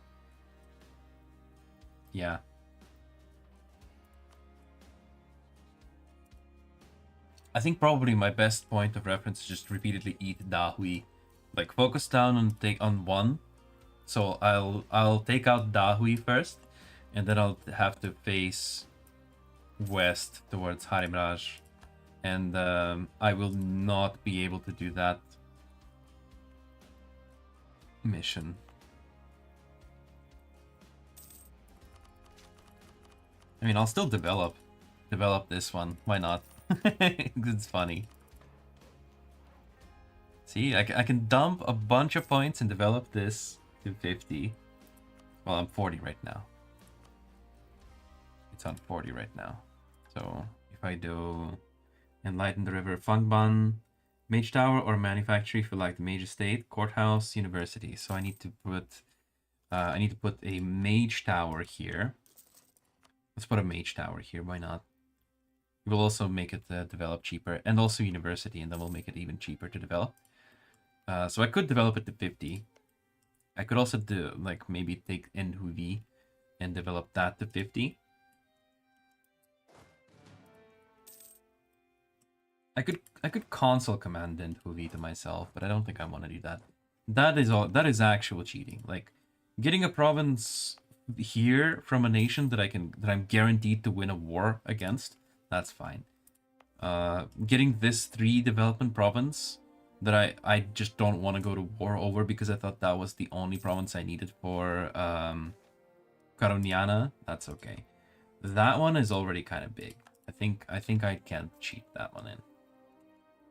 yeah. I think probably my best point of reference is just repeatedly eat Dahui. Like focus down and take on one. So I'll take out Dahui first, and then I'll have to face west towards Harim Raj. And I will not be able to do that mission. I mean, I'll still develop this one. Why not? It's funny. See, I can dump a bunch of points and develop this to 50. Well, I'm 40 right now. It's on 40 right now. So if I do Enlighten the River, Fungban, Mage Tower, or Manufactory for like the Mage Estate, Courthouse, University. So I need to put a Mage Tower here. Let's put a Mage Tower here. Why not? It will also make it develop cheaper, and also University, and then we'll make it even cheaper to develop. So I could develop it to 50. I could also do like maybe take NHUV and develop that to 50. I could console command NHUV to myself, but I don't think I want to do that. That is actual cheating. Like getting a province here from a nation that I'm guaranteed to win a war against, that's fine. Getting this 3 development province that I just don't want to go to war over because I thought that was the only province I needed for Caroniana, that's okay. That one is already kind of big. I think I can't cheat that one in.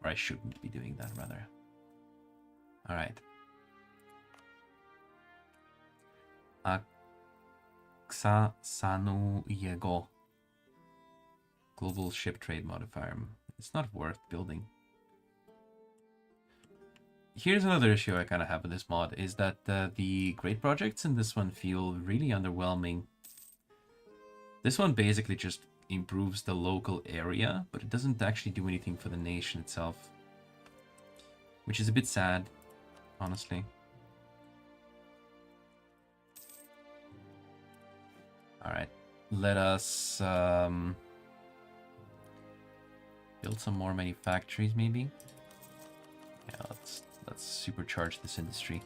Or I shouldn't be doing that, rather. Alright. Aksa Sanu Yego. Global ship trade modifier. It's not worth building. Here's another issue I kind of have with this mod, is that the great projects in this one feel really underwhelming. This one basically just improves the local area, but it doesn't actually do anything for the nation itself. Which is a bit sad, honestly. Alright, let us build some more manufactories, maybe? Yeah, let's supercharge this industry.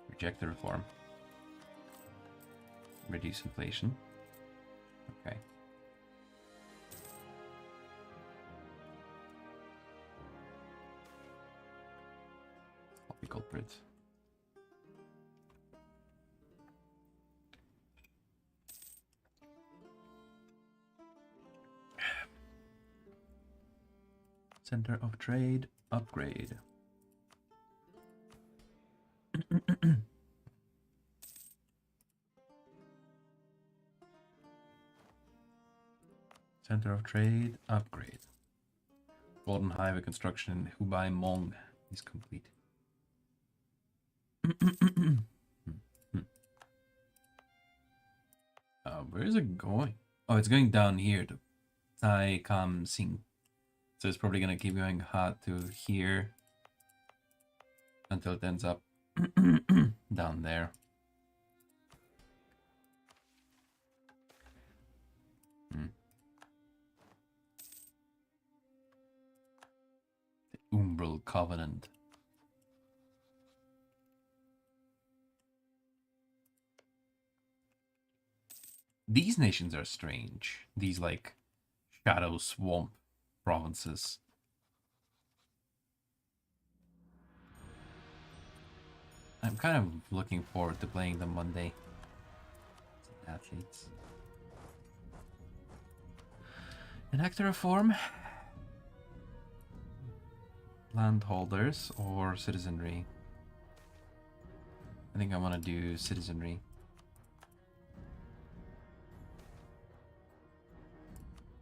Reject the reform. Reduce inflation. Okay. Copy culprit. Center of Trade upgrade. Center of Trade upgrade. Golden Highway construction in Hubei Mong is complete. Where is it going? Oh, it's going down here to Tai Kam Sing. So it's probably gonna keep going hot to here until it ends up down there. The Umbral Covenant. These nations are strange. These like shadow swamp provinces. I'm kind of looking forward to playing them Monday. Athletes. Enact a reform. Landholders or citizenry. I think I want to do citizenry.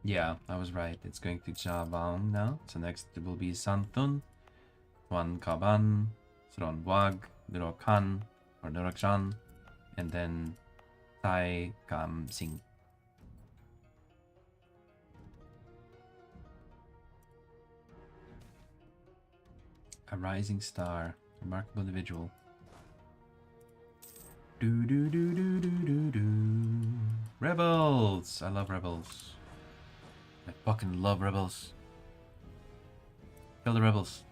Yeah, I was right. It's going to Jabang now. So next it will be Santun, Tuan Kaban, Sron Wag, Nurokan, or Nurakjan, and then Tai Kam Sing. A rising star, remarkable individual. Do do do do do do do. Rebels! I love rebels. I fucking love rebels. Kill the rebels.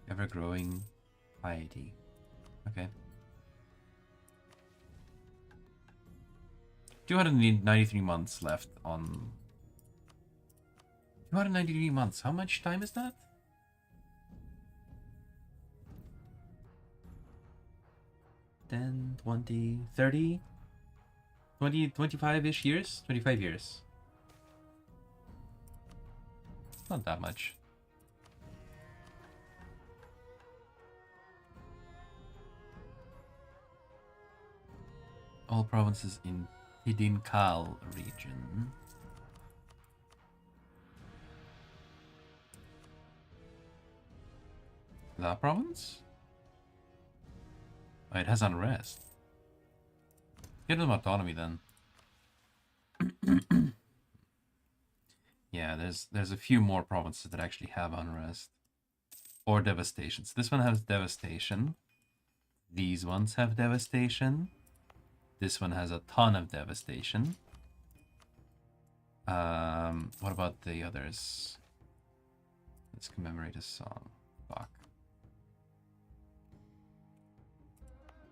Ever-growing piety. Okay. 293 months left on... 293 months. How much time is that? 10, 20, 30? 20, 25-ish years? 25 years. Not that much. All provinces in Hidinkal region. That province? Oh, it has unrest. Give them autonomy then. Yeah, there's a few more provinces that actually have unrest. Or devastation. So this one has devastation. These ones have devastation. This one has a ton of devastation. What about the others? Let's commemorate a song. Fuck.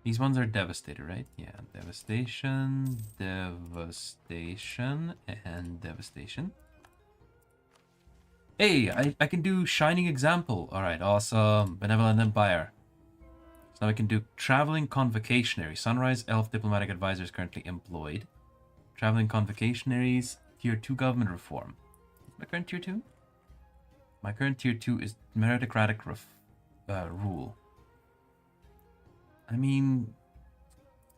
These ones are devastated, right? Yeah, devastation, devastation, and devastation. Hey, I can do Shining Example. Alright, awesome. Benevolent Empire. So now I can do Traveling Convocationary. Sunrise Elf Diplomatic Advisor is currently employed. Traveling Convocationaries, Tier 2 Government Reform. My current Tier 2? My current Tier 2 is Meritocratic Rule. I mean,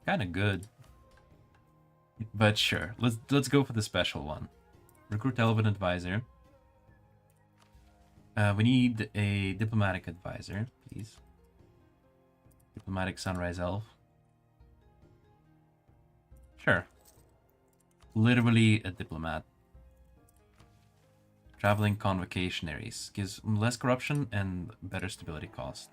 kind of good. But sure, let's go for the special one. Recruit Elven Advisor. We need a Diplomatic Advisor, please. Diplomatic Sunrise Elf. Sure. Literally a diplomat. Traveling Convocationaries. Gives less corruption and better stability cost.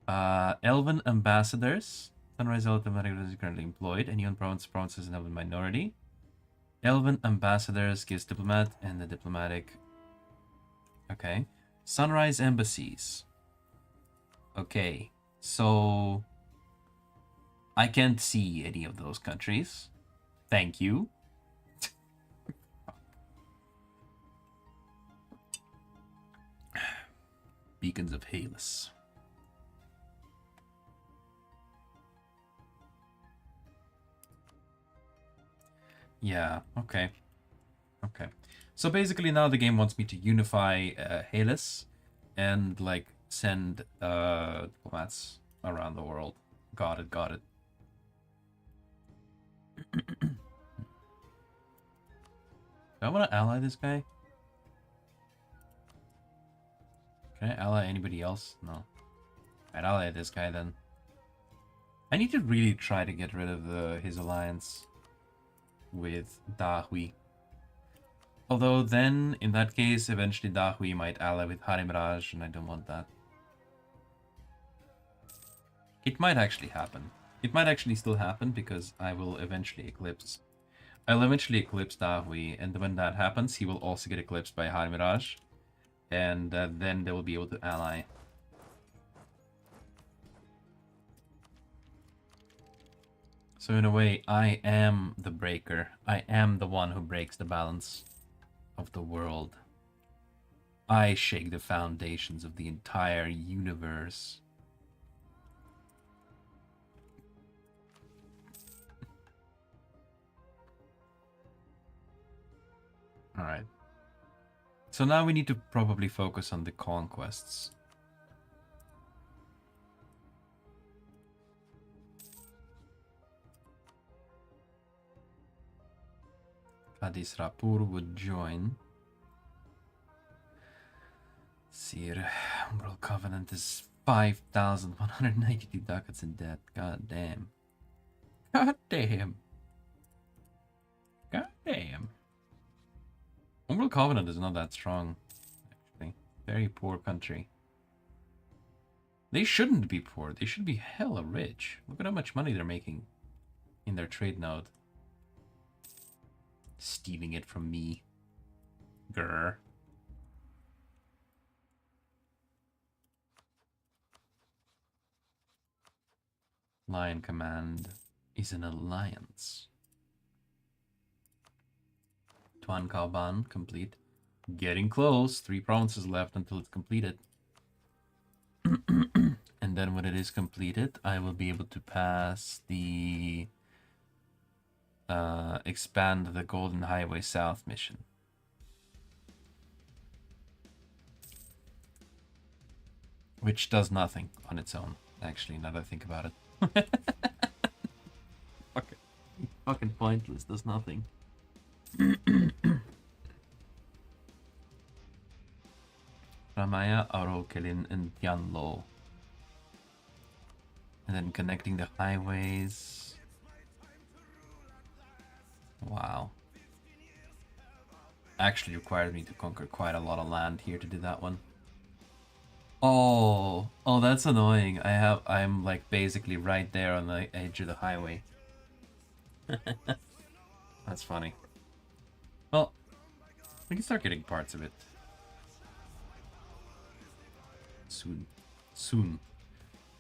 Elven Ambassadors. Sunrise Elf Diplomatic is currently employed. Any provinces in Elven minority. Elven Ambassadors gives diplomat and the diplomatic. Okay. Sunrise Embassies. Okay. So I can't see any of those countries. Thank you. Beacons of Halus. Yeah, okay. Okay. So basically now the game wants me to unify Halus and like send diplomats around the world. Got it, got it. Do I want to ally this guy? Can I ally anybody else? No. I'd ally this guy then. I need to really try to get rid of his alliance with Dahui. Although then, in that case, eventually Dahui might ally with Harimraj, and I don't want that. It might actually happen. It might actually still happen because I will eventually eclipse. I'll eventually eclipse Dahui, and when that happens, he will also get eclipsed by Harimraj, and then they will be able to ally. So in a way, I am the breaker. I am the one who breaks the balance of the world. I shake the foundations of the entire universe. Alright. So now we need to probably focus on the conquests. Kadis Rapur would join. Sir, Umbral Covenant is 5,192 ducats in debt. God damn. God damn. God damn. Umbral Covenant is not that strong, actually. Very poor country. They shouldn't be poor. They should be hella rich. Look at how much money they're making in their trade node. Stealing it from me. Grr. Lion Command is an alliance. Tuan Kalban complete. Getting close. 3 provinces left until it's completed. And then when it is completed, I will be able to pass the expand the Golden Highway South mission. Which does nothing on its own, actually, now that I think about it. Fucking pointless, does nothing. Ramaya, Arokelin, and Tianlo. And then connecting the highways. Wow. Actually required me to conquer quite a lot of land here to do that one. Oh, that's annoying. I'm like basically right there on the edge of the highway. That's funny. Well, we can start getting parts of it. Soon. Soon.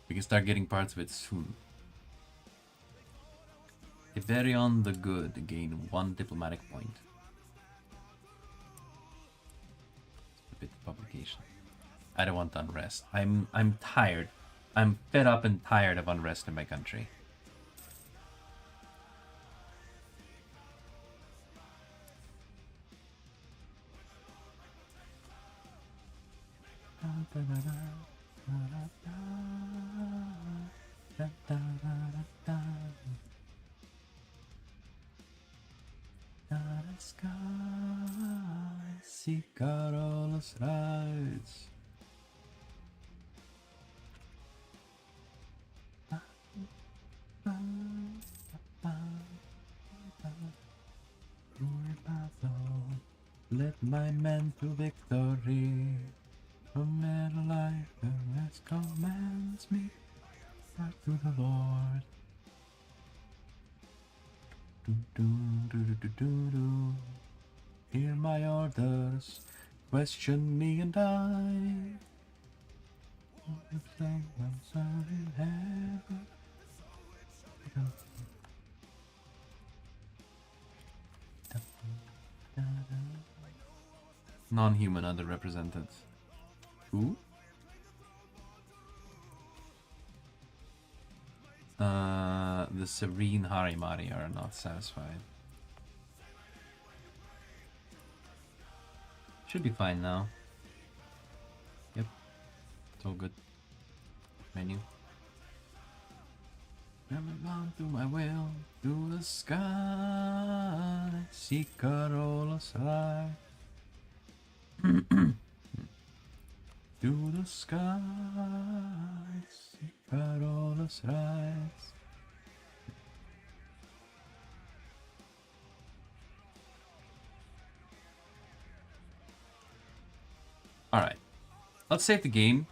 We can start getting parts of it soon. Iverion the Good gain 1 diplomatic point. A bit of publication. I don't want unrest. I'm tired. I'm fed up and tired of unrest in my country. Sky, Sicarolos rides. Let my men to victory. From middle life, the rest commands me back to the Lord. Do. Hear my orders, question me and I. Non-human underrepresented. Who? The Serene Harimari are not satisfied. Should be fine now. Yep. It's all good. Menu. Never bound to my will, to the sky, Sicarolos high. To the sky, Sicarolos rise. Alright. Let's save the game.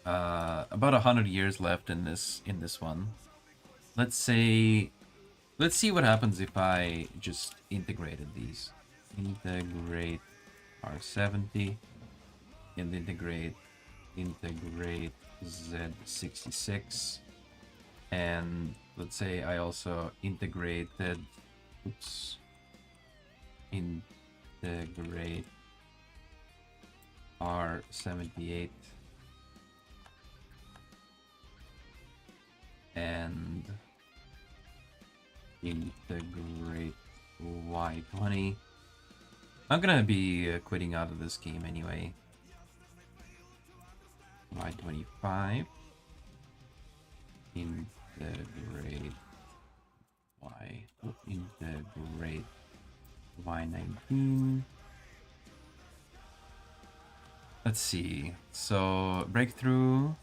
About 100 years left in this one. Let's see what happens if I just integrated these. Integrate R70 and integrate Z66, and let's say I also integrated integrate R78 and integrate Y20. I'm gonna be quitting out of this game anyway. Y25. Integrate integrate Y19. Let's see. So breakthrough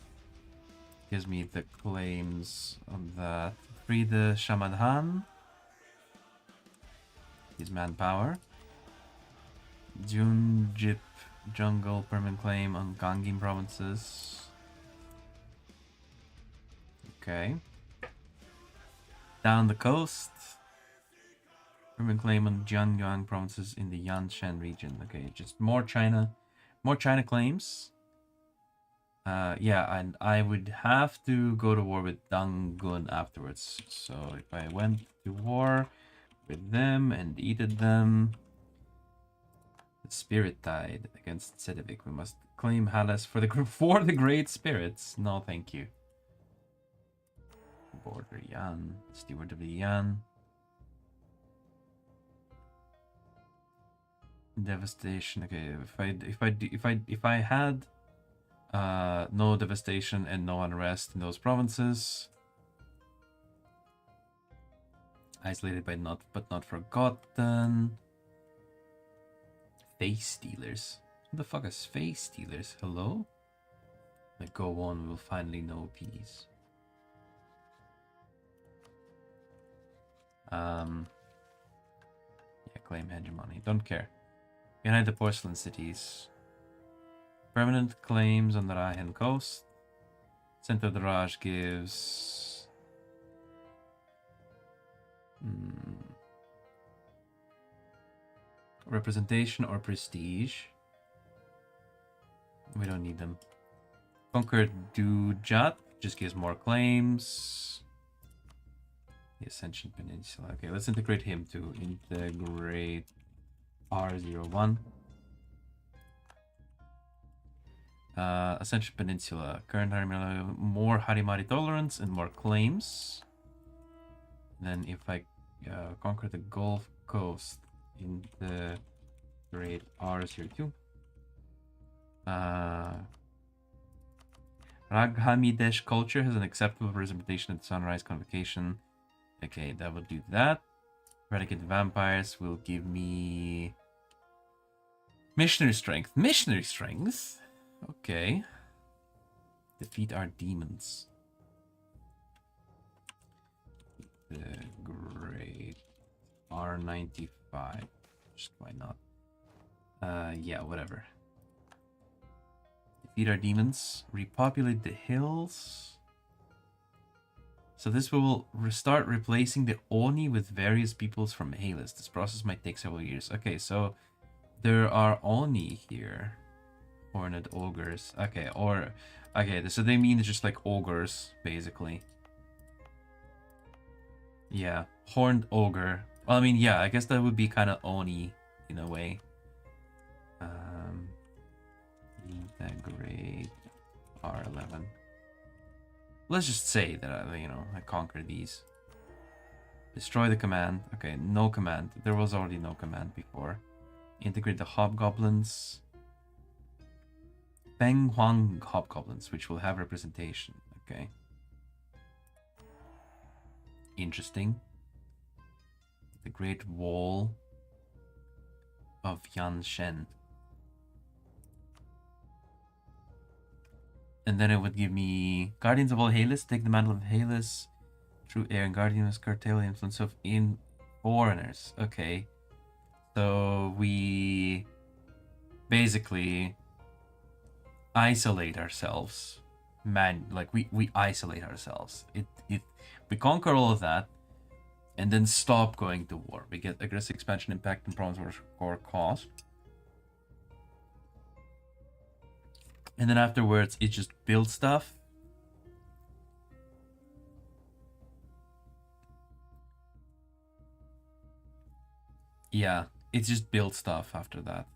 gives me the claims on that. Free the Shamadhan. His manpower. Junjip Jungle permanent claim on Gangin provinces. Okay. Down the coast. Permanent claim on Jiangyang provinces in the Yanshan region. Okay, just more China claims. Yeah, and I would have to go to war with Dangun afterwards. So if I went to war with them and eated them, the spirit died against Sedivik. We must claim Halas for the great spirits. No, thank you. Border Yan, Steward of the Yan. Devastation. Okay, if I had no devastation and no unrest in those provinces, isolated by not forgotten. Face stealers. Who the fuck is face stealers? Hello? Like, go on, we'll finally know peace. Yeah, claim hegemony. Don't care. Unite the porcelain cities. Permanent claims on the Rahen coast. Center of the Raj gives... representation or prestige. We don't need them. Conquer Dujat just gives more claims. The Ascension Peninsula. Okay, let's integrate him to integrate R01. Ascension Peninsula. Current Harimari, more Harimari tolerance and more claims. Then if I conquer the Gulf Coast, integrate R02. Raghamidesh culture has an acceptable representation at the Sunrise Convocation. Okay, that will do that. Eradicate vampires will give me missionary strength. Missionary strength? Okay. Defeat our demons. The great R95. Just why not? Yeah, whatever. Defeat our demons. Repopulate the hills. So this will start replacing the Oni with various peoples from Halis. This process might take several years. Okay, so there are Oni here. Horned ogres. Okay, so they mean just like ogres, basically. Yeah, horned ogre. Well, I mean, yeah, I guess that would be kind of Oni in a way. Integrate R11. Let's just say that I conquer these. Destroy the command. Okay, no command. There was already no command before. Integrate the hobgoblins. Beng Huang hobgoblins, which will have representation. Okay. Interesting. The Great Wall of Yan Shen. And then it would give me Guardians of all Halis. Take the mantle of Halis. True air and Guardians curtail the influence of foreigners. Okay. So we basically isolate ourselves. We isolate ourselves. We conquer all of that and then stop going to war. We get aggressive expansion impact and problems or cost. And then afterwards, it just builds stuff. Yeah, it just builds stuff after that.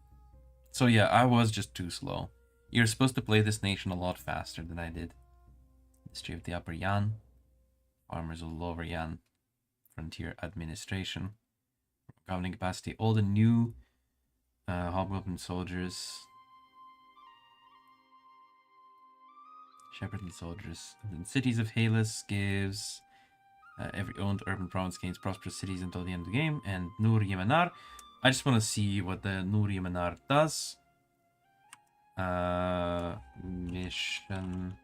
So yeah, I was just too slow. You're supposed to play this nation a lot faster than I did. History of the Upper Yan. Farmers of Lower Yan. Frontier Administration. Governing capacity. All the new hobgoblin soldiers. Shepherd and soldiers. And then Cities of Halis gives every owned urban province gains prosperous cities until the end of the game. And Nur Yemenar. I just want to see what the Nur Yemenar does. Mission.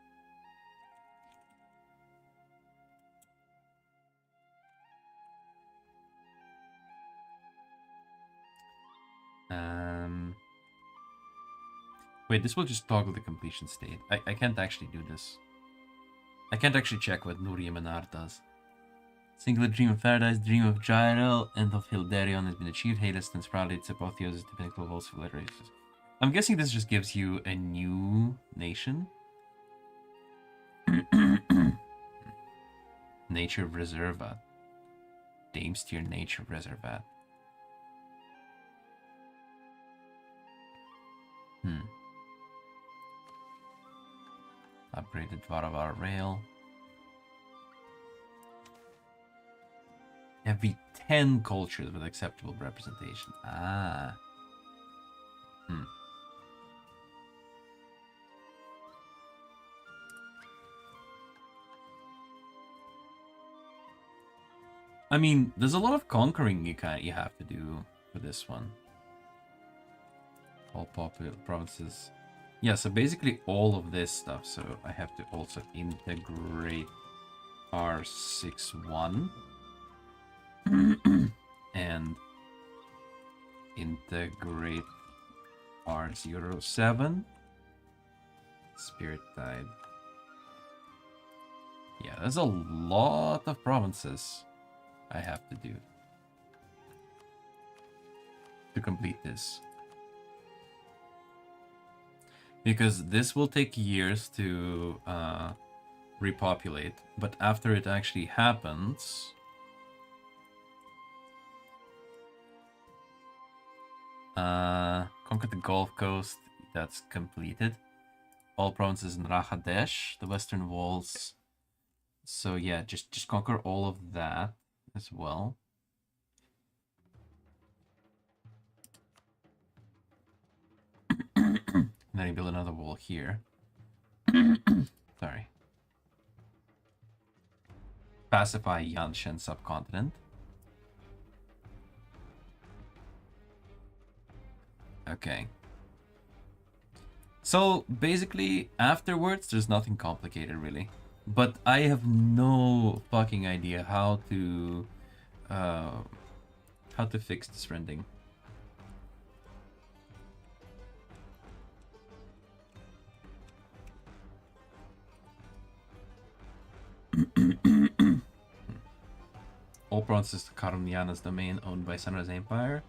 Wait, this will just toggle the completion state. I can't actually do this. I can't actually check what Nur Yemenar does. Singular dream of paradise, dream of Jairel, and of Hilderion has been achieved. Halis stands proudly, its apotheosis, the pinnacle of all civilizations. I'm guessing this just gives you a new nation. Nature Reservat. Damestier Nature Reservat. Upgraded Varavar Rail. Every 10 cultures with acceptable representation. Ah. Hmm. I mean, there's a lot of conquering you have to do for this one. All popular provinces. Yeah, so basically all of this stuff. So I have to also integrate R61 and integrate R07. Spirit Tide. Yeah, there's a lot of provinces I have to do to complete this. Because this will take years to repopulate, but after it actually happens, conquer the Gulf Coast, that's completed. All provinces in Rahadesh, the Western Walls. So yeah, just conquer all of that as well. And then you build another wall here. Sorry. Pacify Yanshan subcontinent. Okay. So basically, afterwards, there's nothing complicated really. But I have no fucking idea how to fix this rending. All provinces to Karuniana's domain owned by Sunrise Empire.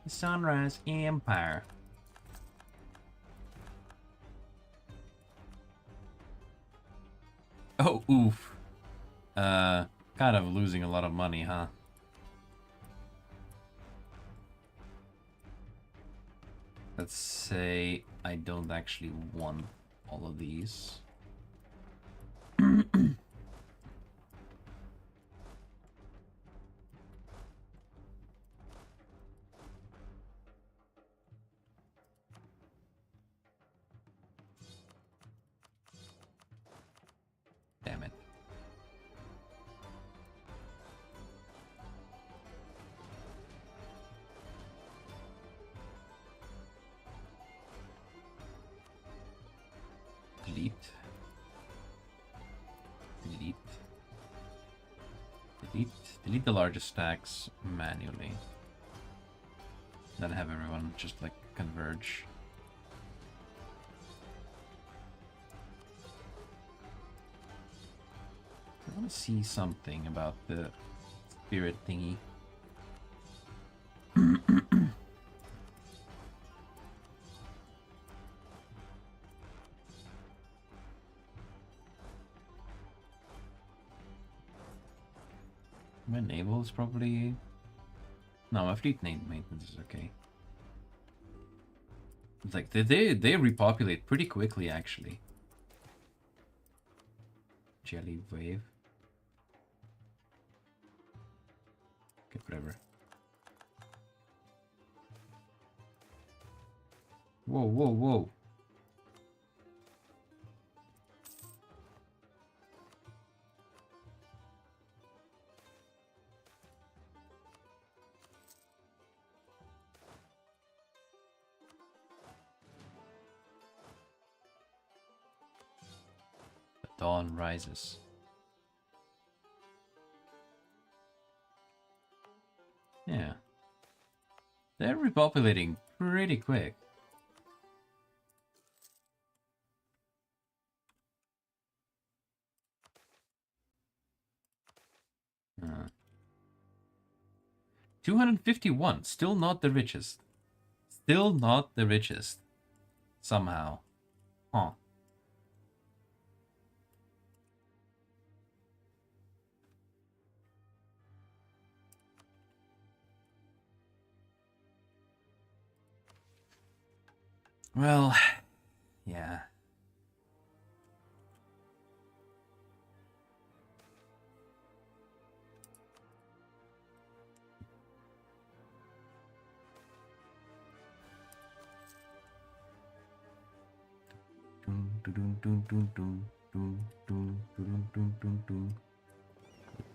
The Sunrise Empire. Oh, oof. Kind of losing a lot of money, huh? Let's say I don't actually want all of these. Damn it. Delete. Delete. Delete. Delete the largest stacks manually. Then have everyone just like converge. I want to see something about the spirit thingy. My naval is probably... No, my fleet maintenance is okay. It's like, they repopulate pretty quickly, actually. Jelly wave. Okay, whatever. Whoa, whoa, whoa. The dawn rises. Yeah. They're repopulating pretty quick. Uh, 251. Still not the richest. Still not the richest. Somehow. Huh. Well, yeah.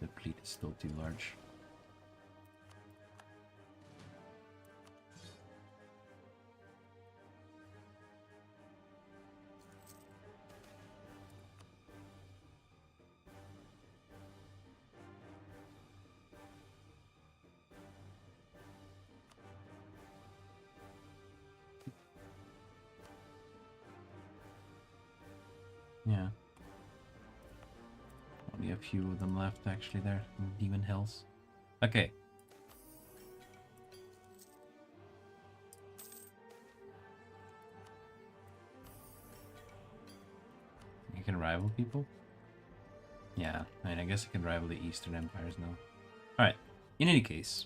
The fleet is still too large. Yeah. Only a few of them left actually there in Demon Hills. Okay. You can rival people? Yeah, I mean, I guess I can rival the Eastern Empires now. Alright, in any case,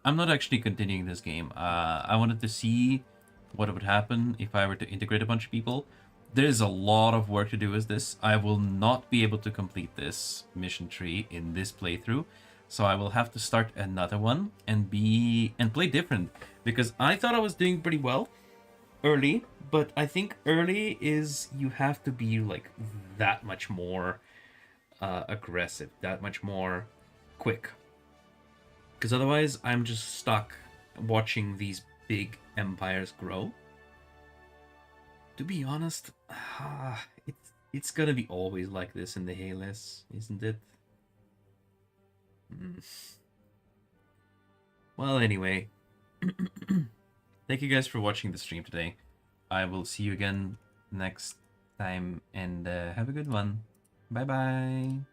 I'm not actually continuing this game. I wanted to see what would happen if I were to integrate a bunch of people. There's a lot of work to do with this. I will not be able to complete this mission tree in this playthrough, so I will have to start another one and play different, because I thought I was doing pretty well early, but I think early is you have to be like that much more aggressive, that much more quick. Because otherwise, I'm just stuck watching these big empires grow. To be honest, it's gonna be always like this in the Hales, isn't it? Well, anyway, thank you guys for watching the stream today. I will see you again next time, and have a good one. Bye bye.